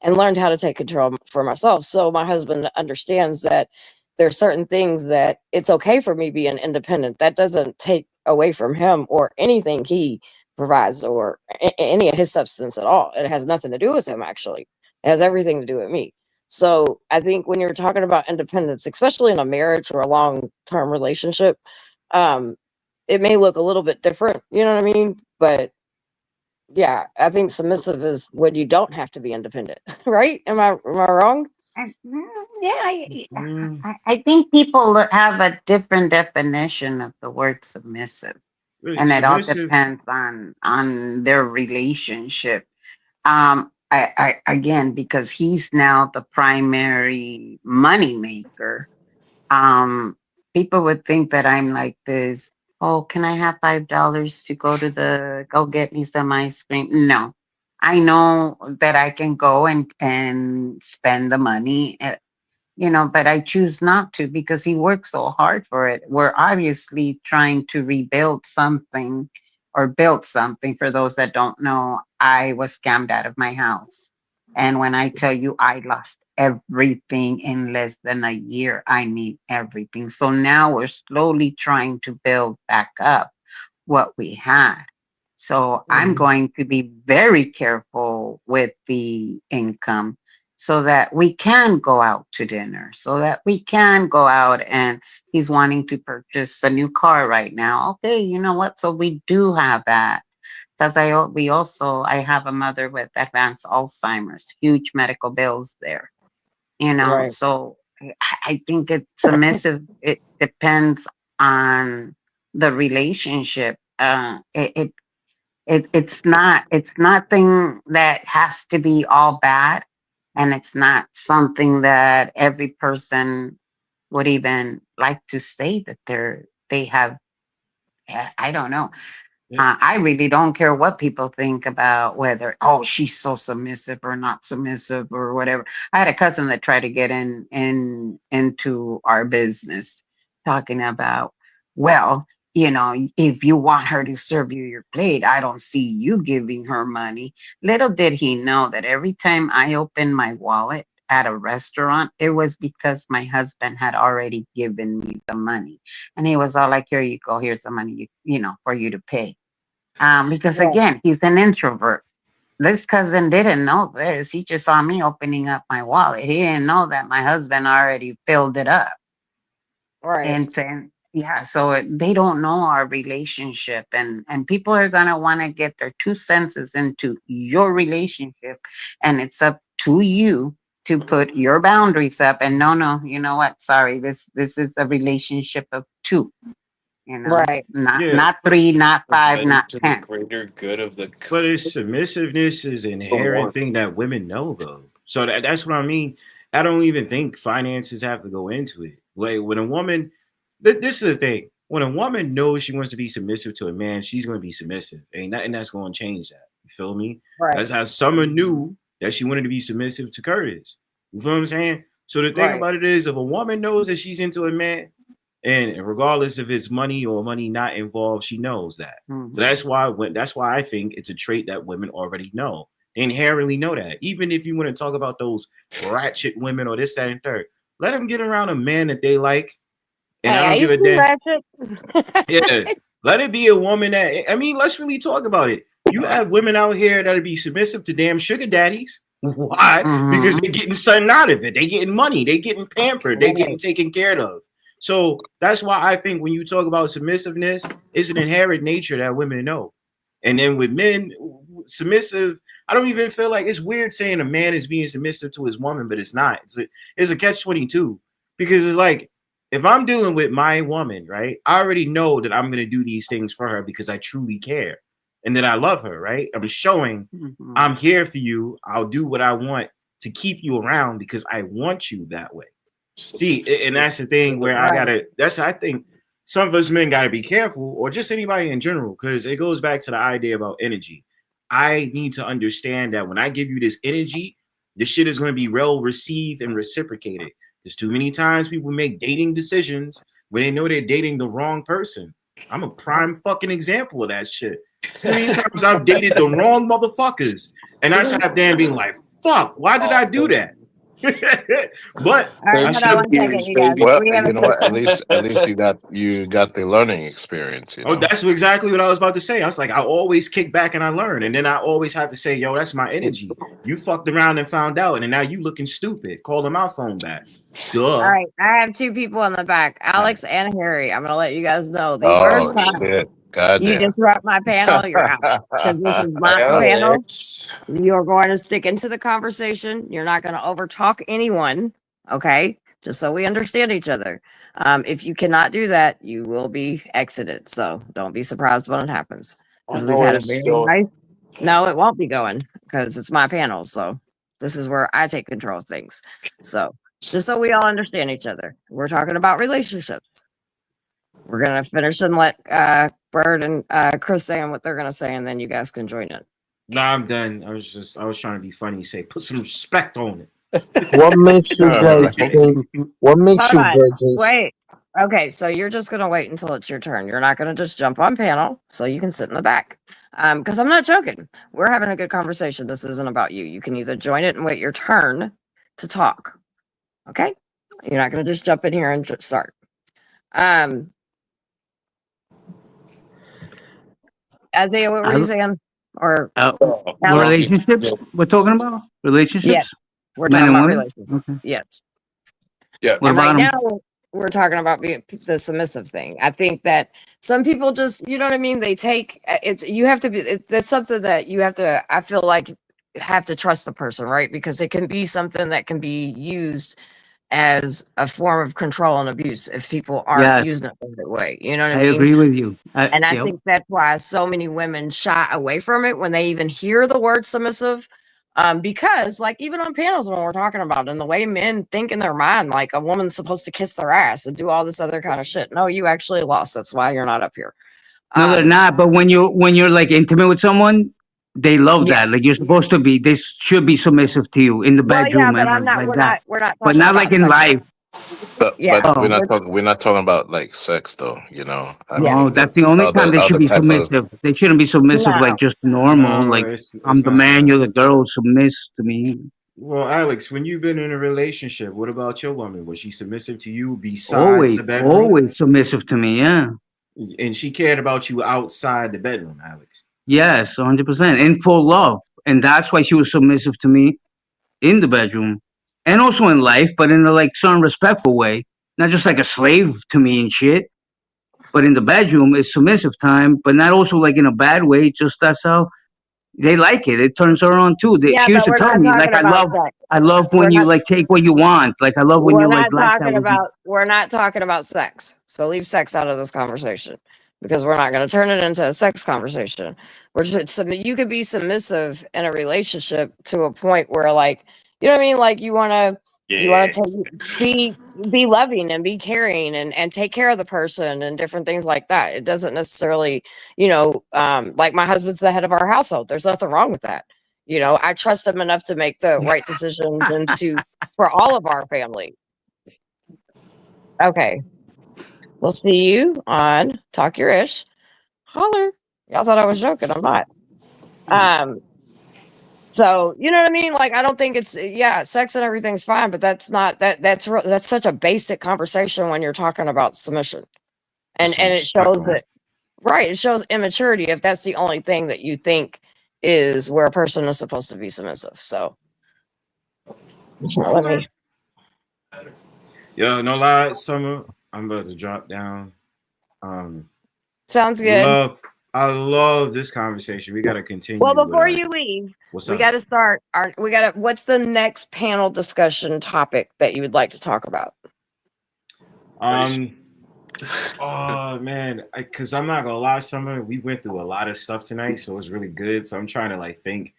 and learned how to take control for myself. So my husband understands that there's certain things that it's okay for me being independent. That doesn't take away from him or anything he provides or any of his substance at all. It has nothing to do with him actually. It has everything to do with me. So I think when you're talking about independence, especially in a marriage or a long term relationship, um, it may look a little bit different, you know what I mean? But yeah, I think submissive is when you don't have to be independent, right? Am I wrong? I think people have a different definition of the word submissive, and it all Submissive. depends on their relationship. I again, because he's now the primary money maker. People would think that I'm like this. Oh, can I have $5 to go get me some ice cream? No, I know that I can go and spend the money, but I choose not to because he worked so hard for it. We're obviously trying to rebuild something or build something. For those that don't know, I was scammed out of my house. And when I tell you I lost everything in less than a year, I mean everything. So now we're slowly trying to build back up what we had. So I'm going to be very careful with the income so that we can go out to dinner, so that we can go out, and he's wanting to purchase a new car right now. Okay, you know what? So we do have that. Because I have a mother with advanced Alzheimer's, huge medical bills there. Right. So I think it's submissive. It depends on the relationship. It's nothing that has to be all bad, and it's not something that every person would even like to say that they have. I don't know. I really don't care what people think about whether, oh, she's so submissive or not submissive or whatever. I had a cousin that tried to get into our business, talking about, well, if you want her to serve you your plate, I don't see you giving her money. Little did he know that every time I opened my wallet at a restaurant, it was because my husband had already given me the money. And he was all like, here you go, here's the money, for you to pay. Because again, he's an introvert. This cousin didn't know this. He just saw me opening up my wallet. He didn't know that my husband already filled it up. Right. And then, yeah, so they don't know our relationship, and people are gonna want to get their 2 cents into your relationship, and it's up to you to put your boundaries up. And no, you know what? Sorry, this is a relationship of two. Right. Not 3, not 5, not To the 10. greater good of the. But it's submissiveness is an inherent thing that women know, though. So that's what I mean. I don't even think finances have to go into it. Like when a woman, this is the thing. When a woman knows she wants to be submissive to a man, she's going to be submissive. Ain't nothing that's going to change that. You feel me? Right. That's how Summer knew that she wanted to be submissive to Curtis. You feel what I'm saying? So the thing about it is, if a woman knows that she's into a man, and regardless if it's money or money not involved, she knows that. Mm-hmm. So that's why I think it's a trait that women already know. They inherently know that. Even if you want to talk about those ratchet women or this, that, and third, let them get around a man that they like. And I don't give a damn. Yeah, let it be a woman that, I mean, let's really talk about it. You have women out here that'll be submissive to damn sugar daddies. Why? Because they're getting something out of it. They getting money. They getting pampered. They getting taken care of. So that's why I think when you talk about submissiveness, it's an inherent nature that women know. And then with men, submissive, I don't even feel like it's weird saying a man is being submissive to his woman, but it's not. It's a catch-22, because it's like, if I'm dealing with my woman, right, I already know that I'm going to do these things for her because I truly care and that I love her, right? I'm showing I'm here for you. I'll do what I want to keep you around because I want you that way. See, and that's the thing where I think some of us men got to be careful, or just anybody in general, because it goes back to the idea about energy. I need to understand that when I give you this energy, this shit is going to be well received and reciprocated. There's too many times people make dating decisions when they know they're dating the wrong person. I'm a prime fucking example of that shit. Too many times I've dated the wrong motherfuckers, and I sat there and being like, fuck, why did I do that? But All right, I hold on still. one second, you guys. Well, We have you know what? At least you got the learning experience. You know. Oh, that's exactly what I was about to say. I was like, I always kick back and I learn, and then I always have to say, "Yo, that's my energy." You fucked around and found out, and now you looking stupid. Calling my phone back. Duh. All right, I have two people in the back, Alex and Harry. I'm gonna let you guys know. The Oh first time shit! you Goddamn. disrupt my panel, you're out. Because this is my panel. Alex. You're going to stick into the conversation. You're not going to overtalk anyone. Okay. Just so we understand each other. If you cannot do that, you will be exited. So don't be surprised when it happens. Because we've had a very nice. No, it won't be going because it's my panel. So this is where I take control of things. So just so we all understand each other, we're talking about relationships. We're gonna finish and let Bird and Chris say what they're gonna say, and then you guys can join in. Nah, I'm done. I was trying to be funny. Say, put some respect on it. What makes you guys think? What makes you Hold on. virgins? Wait. Okay, so you're just gonna wait until it's your turn. You're not gonna just jump on panel, so you can sit in the back. Because I'm not joking. We're having a good conversation. This isn't about you. You can either join it and wait your turn to talk. Okay? You're not gonna just jump in here and just start. Isaiah, what were you saying? Or relationships? We're talking about relationships. Yes, we're Men talking and about women? relationships. Okay. Yes. Yeah. What And right about 'em? now, we're talking about the submissive thing. I think that some people just, you know what I mean? They take it's, you have to be, that's something that you have to, I feel like, have to trust the person, right? Because it can be something that can be used as a form of control and abuse if people aren't Yes. using it the right way. You know what I I mean? agree with you. And I Yep. think that's why so many women shy away from it when they even hear the word submissive. Because like even on panels when we're talking about it, and the way men think in their mind, like a woman's supposed to kiss their ass and do all this other kind of shit. No, you actually lost. That's why you're not up here. No, they're not. But when you're like intimate with someone, they love Yeah. that. Like you're supposed to be. They should be submissive to you in the Well, bedroom yeah, but and I'm not. like We're that. not. We're not. But Talking not about like in sex. life. Yeah. But we're Oh. not talking about like sex though. You know. I Yeah. Oh, mean, that's the there's only time they should other be type of. submissive. They shouldn't be submissive No. like just normal. No, like it's I'm the not man, that. you're the girl. Submiss to me. Well, Alex, when you've been in a relationship, what about your woman? Was she submissive to you besides Always, the bedroom? always submissive to me. Yeah. And she cared about you outside the bedroom, Alex. Yes, 100%. In full love. And that's why she was submissive to me in the bedroom and also in life, but in a like certain respectful way. Not just like a slave to me and shit. But in the bedroom, it's submissive time, but not also like in a bad way. Just that's how they like it. It turns her on too. Yeah, She used but to we're tell not me talking like about sex. I love We're when you not. like take what you want. Like I love when We're you not like that talking with me. about. We're not talking about sex. So leave sex out of this conversation because we're not going to turn it into a sex conversation. We're just you could be submissive in a relationship to a point where, like, you know what I mean? Like you want to be loving and be caring and take care of the person and different things like that. It doesn't necessarily, like my husband's the head of our household. There's nothing wrong with that. I trust him enough to make the right decisions and for all of our family. Okay. We'll see you on Talk Your Ish. Holler. Y'all thought I was joking. I'm not. So you know what I mean? Like I don't think it's sex and everything's fine, but that's not that's such a basic conversation when you're talking about submission. And it shows that it shows immaturity if that's the only thing that you think is where a person is supposed to be submissive. So let me. Yo, no lie, Summer, I'm about to drop down. Sounds good. I love this conversation. We got to continue. Well, before you leave, we got to start what's the next panel discussion topic that you would like to talk about? Oh man, because I'm not gonna lie, Summer, we went through a lot of stuff tonight, so it's really good. So I'm trying to like think.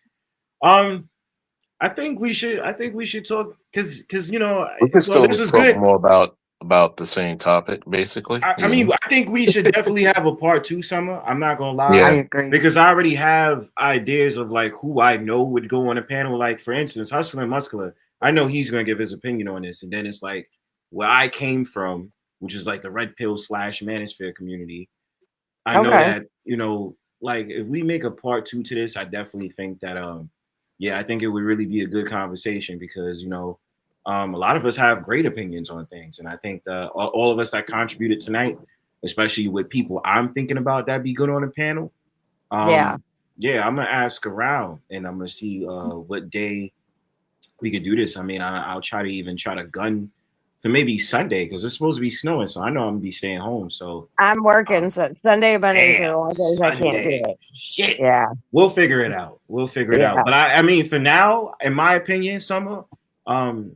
I think we should talk because we can still this is talk good. more about the same topic, basically. I mean, I think we should definitely have a part 2, Summer. I'm not gonna lie. Yeah. I agree. Because I already have ideas of like who I know would go on a panel. Like, for instance, Hustling Muscular. I know he's gonna give his opinion on this. And then it's like where I came from, which is like the Red Pill / Manosphere community. I know that, like if we make a part 2 to this, I definitely think that I think it would really be a good conversation because, A lot of us have great opinions on things, and I think all of us that contributed tonight, especially with people I'm thinking about that be good on the panel. Yeah. Yeah, I'm gonna ask around, and I'm gonna see what day we could do this. I mean, I'll try to gun for maybe Sunday because it's supposed to be snowing, so I know I'm gonna be staying home. So I'm working, so Sunday, Mondays are the damn, only days I can't do Sunday. it. Shit. Yeah. We'll figure it out. Yeah. But I mean, for now, in my opinion, Summer,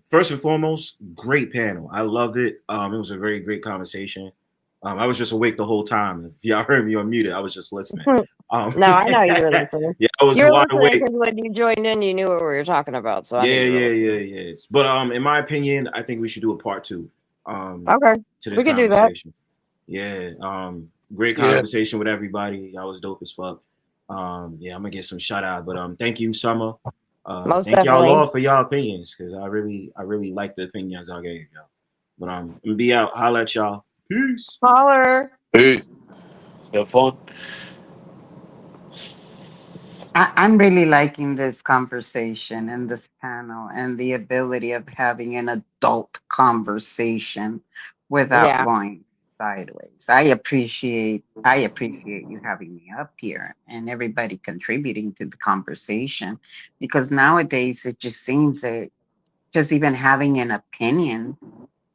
first and foremost, great panel. I loved it. It was a very great conversation. I was just awake the whole time. If y'all heard me unmuted, I was just listening. No, I know you were listening. Yeah, I was You were wide listening awake. because when you joined in, you knew what we were talking about. So I knew you were listening. Yeah. But in my opinion, I think we should do a part 2. Okay. To this We could do that. conversation. Yeah. Great conversation with everybody. Y'all was dope as fuck. Yeah, I'm gonna get some shout out. But thank you, Summer. Most thank y'all definitely. all for y'all opinions because I really like the opinions I gave y'all. But I'm gonna be out. Holla at y'all. Peace. Holler. Hey, have fun. I'm really liking this conversation and this panel and the ability of having an adult conversation without Yeah. going sideways. I appreciate you having me up here and everybody contributing to the conversation, because nowadays it just seems that just even having an opinion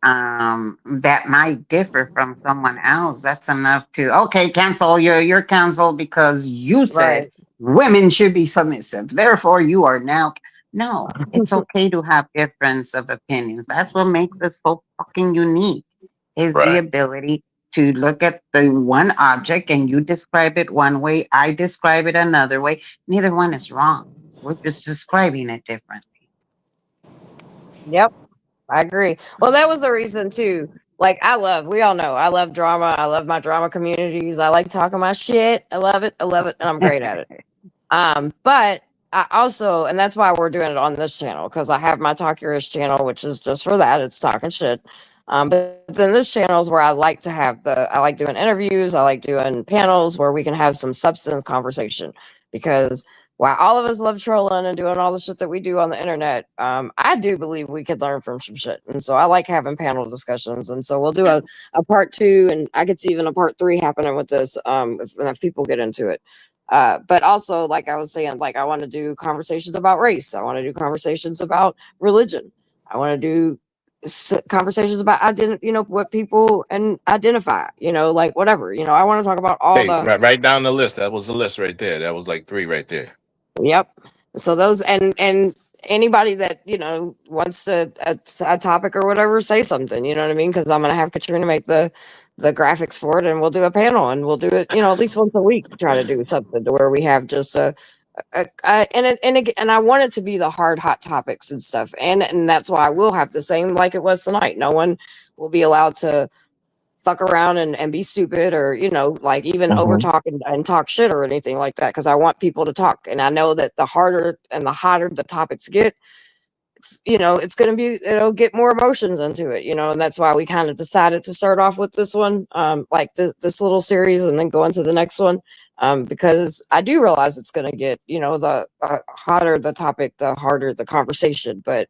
that might differ from someone else, that's enough to, okay, cancel, you're canceled because you said Right. women should be submissive, therefore you are now. No, it's okay to have difference of opinions. That's what makes this so fucking unique, is the Right. ability to look at the one object and you describe it one way, I describe it another way. Neither one is wrong, we're just describing it differently. Yep. I agree. Well, that was the reason too. Like we all know, I love drama. I love my drama communities. I like talking my shit. I love it, and I'm great at it. But I also, and that's why we're doing it on this channel, because I have my Talk Yours channel, which is just for that. It's talking shit. But then this channel is where I like doing interviews. I like doing panels where we can have some substance conversation, because while all of us love trolling and doing all the shit that we do on the internet, I do believe we could learn from some shit. And so I like having panel discussions. And so we'll do a part 2, and I could see even a part 3 happening with this if people get into it. But also, like I was saying, like I want to do conversations about race. I want to do conversations about religion. I want to do conversations about what people and identify, like whatever, I want to talk about all Hey, the write down the list. That was the list right there. That was like 3 right there. Yep. So those and anybody that wants a topic or whatever, say something. You know what I mean? Because I'm gonna have Katrina make the graphics for it, and we'll do a panel, and we'll do it. At least once a week. Try to do something to where we have just and I want it to be the hot topics and stuff, and that's why I will have the same like it was tonight. No one will be allowed to fuck around and be stupid or like even over talk and talk shit or anything like that, because I want people to talk, and I know that the harder and the hotter the topics get, it's going to be get more emotions into it, and that's why we kind of decided to start off with this one, like this little series, and then go into the next one, because I do realize it's going to get the hotter the topic, the harder the conversation, but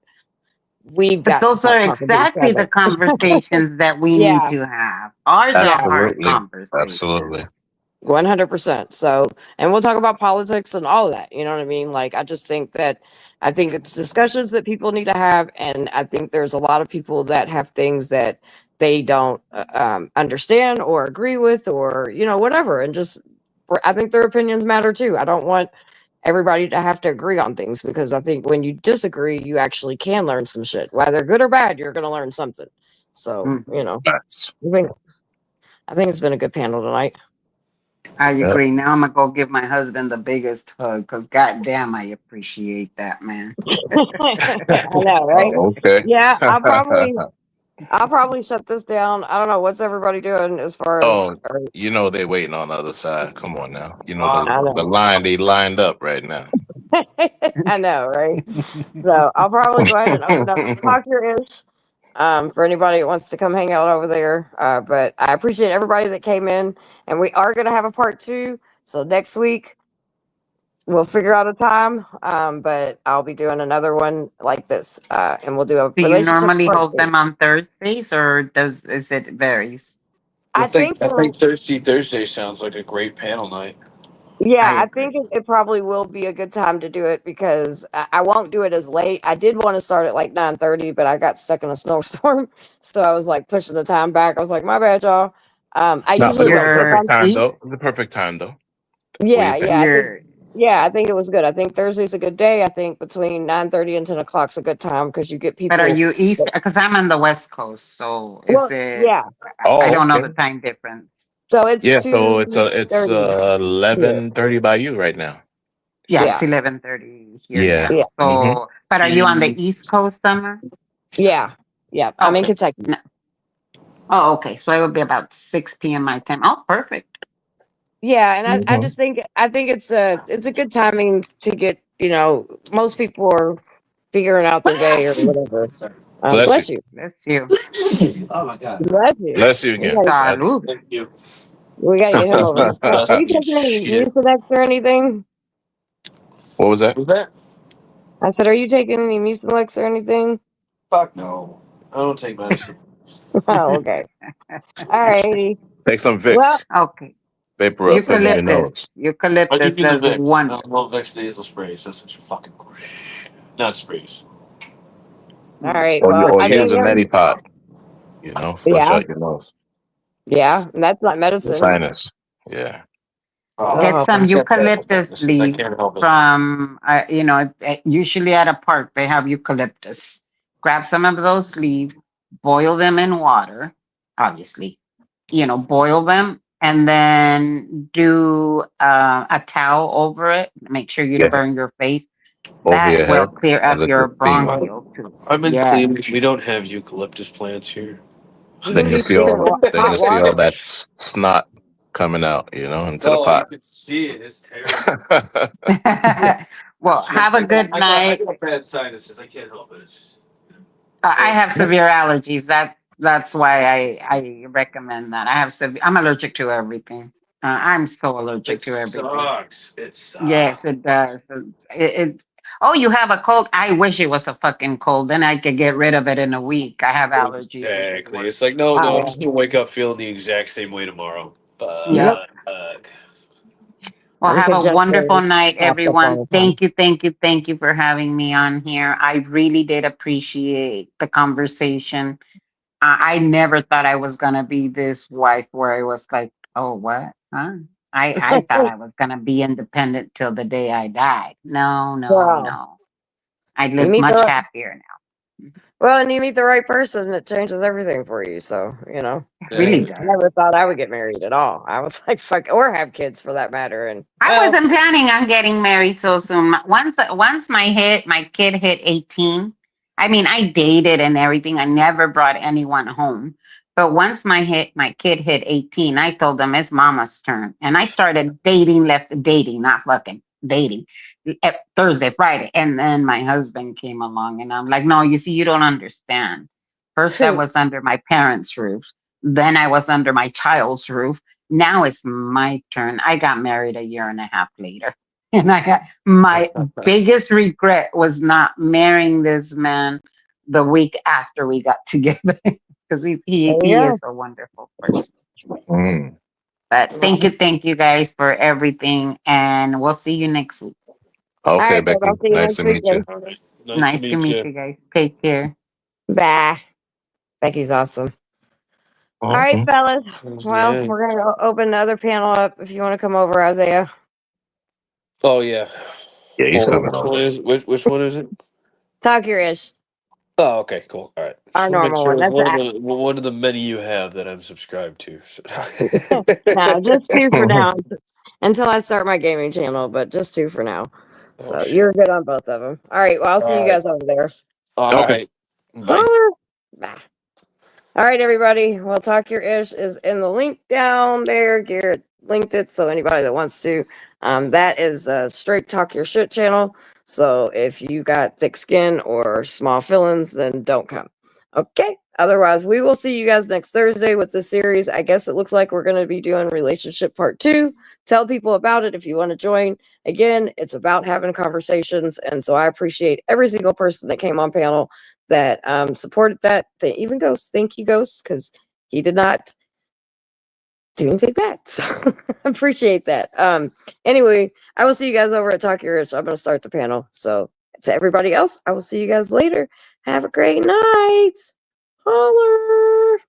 we've But got to those start are talking to each exactly the other. conversations that we Yeah. need to have, are the hard Absolutely. conversations. Absolutely. 100%. So, and we'll talk about politics and all of that. You know what I mean? Like, I think it's discussions that people need to have. And I think there's a lot of people that have things that they don't understand or agree with, or, whatever. And I think their opinions matter too. I don't want everybody to have to agree on things, because I think when you disagree, you actually can learn some shit. Whether good or bad, you're going to learn something. So, I think it's been a good panel tonight. I agree. Now I'm gonna go give my husband the biggest hug, because goddamn, I appreciate that, man. I know, right? Okay. Yeah, I'll probably shut this down. I don't know what's everybody doing as far as. They're waiting on the other side. Come on now. I know. The line they lined up right now. I know, right? So I'll probably go ahead and open up Talk Your Ish for anybody that wants to come hang out over there. But I appreciate everybody that came in, and we are going to have a part 2. So next week, we'll figure out a time. But I'll be doing another one like this, and we'll do a Do you relationship. normally hold update. them on Thursdays, or is it varies? I think I think Thursday sounds like a great panel night. Yeah, I I think it probably will be a good time to do it because I won't do it as late. I did want to start at like 9:30, but I got stuck in a snowstorm, so I was like pushing the time back. I was like, my bad, y'all. I No, usually it was the like if You're perfect I'm time east. though. It was the perfect time though. What do yeah, you think? yeah, I think You're yeah, I think it was good. I think Thursday's a good day. I think between 9:30 and 10 o'clock's a good time because you get But are people. you east? Because I'm on the West Coast, so is Well, it? yeah. I Oh, don't know okay. the time difference. So it's Yeah, so it's 2:30 here. 11:30 by you right now. Yeah, So it's Yeah, 11:30 here yeah. now. yeah, Mm-hmm. So, but are you on the East Coast, Summer? yeah, yeah. I'm in Okay. Kentucky. No. Oh, okay. So it would be about 6 p.m. my time. Oh, perfect. Yeah, and I Mm-hmm. just think it's a good timing to get, most people are figuring out their day or whatever. Bless you. Bless you. Bless you. Oh my god. Bless you. Bless you We again. gotta, Salud. Thank you. we gotta get him over. Jesus Are bless you me. taking any Shit. Mucinex or anything? What was that? Was that? I said, are you taking any Mucinex or anything? Fuck no. I don't take medicine. Oh, okay. All righty. Take some Well, Vicks. Okay. Vapor up, put it in your Eucalyptus. nose. I Eucalyptus give you the does Vicks. I wonders. don't Vicks nasal sprays. That's what you fucking great. Not sprays. all right. Or Well, I use think a Medipot, you know, flush yeah, out your nose. yeah, and that's not The medicine. sinus. Yeah. Get Oh, some I can't take eucalyptus this. I leaf can't help it. from, usually at a park, they have eucalyptus. Grab some of those leaves, boil them in water, obviously, boil them, and then do a towel over it. Make sure you Yeah. burn your face. Over your That will head. clear And up let your the steam out. bronchial tubes. I'm in Yeah. Cleveland. We don't have eucalyptus plants here. You Then can you be see sitting in all then hot you see all water. that snot coming out, you know, into the Oh, you pot. can see it. It's terrible. Well, Shit, have a good I night. got bad sinuses. I can't help it. It's just. I have severe allergies. That's why I recommend that. I'm allergic to everything. I'm so allergic It to everything. sucks. It sucks. Yes, it does. Oh, you have a cold? I wish it was a fucking cold. Then I could get rid of it in a week. I have allergies. Exactly. It's like no, I'm just gonna wake up feeling the exact same way tomorrow. Yep. Well, I'm have a congested wonderful night, half the everyone. time. Thank you for having me on here. I really did appreciate the conversation. I never thought I was gonna be this wife where I was like, oh, what? Huh? I thought I was gonna be independent till the day I died. No. Wow. I You live meet much the happier now. well, and you meet the right person that changes everything for you. So Really I does. never thought I would get married at all. I was like, fuck, or have kids for that matter. And I wasn't planning on getting married so soon. Once my kid hit 18, I mean, I dated and everything. I never brought anyone home. But once my kid hit 18, I told them it's mama's turn. And I started dating, not fucking dating, Thursday, Friday. And then my husband came along and I'm like, no, you see, you don't understand. First, I was under my parents' roof. Then I was under my child's roof. Now it's my turn. I got married a year and a half later. And my biggest regret was not marrying this man the week after we got together because he is a wonderful person. But thank you guys for everything. And we'll see you next week. Okay, right, Becky. I'll see you Nice next to meet you. weekend. Nice to meet you guys. Take care. Bye. Becky's awesome. All right, fellas. Well, we're gonna open the other panel up if you want to come over, Isaiah. Oh yeah. Yeah, he's coming Which over. one is which one is it? Talk your ish. Oh, okay, cool. All right. Our Just wanna make normal sure one. it's That's one of the many you have that I'm subscribed to. So. no, just 2 for now until I start my gaming channel, but just 2 for now. So you're good on both of them. All right. Well, I'll see you guys over there. All right. Bye. Bye. All right, everybody. Well, Talk Your Ish is in the link down there. Garrett linked it, so anybody that wants to. That is a straight Talk Your Shit channel. So if you got thick skin or small feelings, then don't come. Okay. Otherwise, we will see you guys next Thursday with this series. I guess it looks like we're going to be doing relationship part 2. Tell people about it if you want to join. Again, it's about having conversations. And so I appreciate every single person that came on panel that supported that. Even Ghost, thank you, Ghost, because he did not do anything bad. So I appreciate that. Anyway, I will see you guys over at Talk Your Rich. I'm going to start the panel. So to everybody else, I will see you guys later. Have a great night. Holler.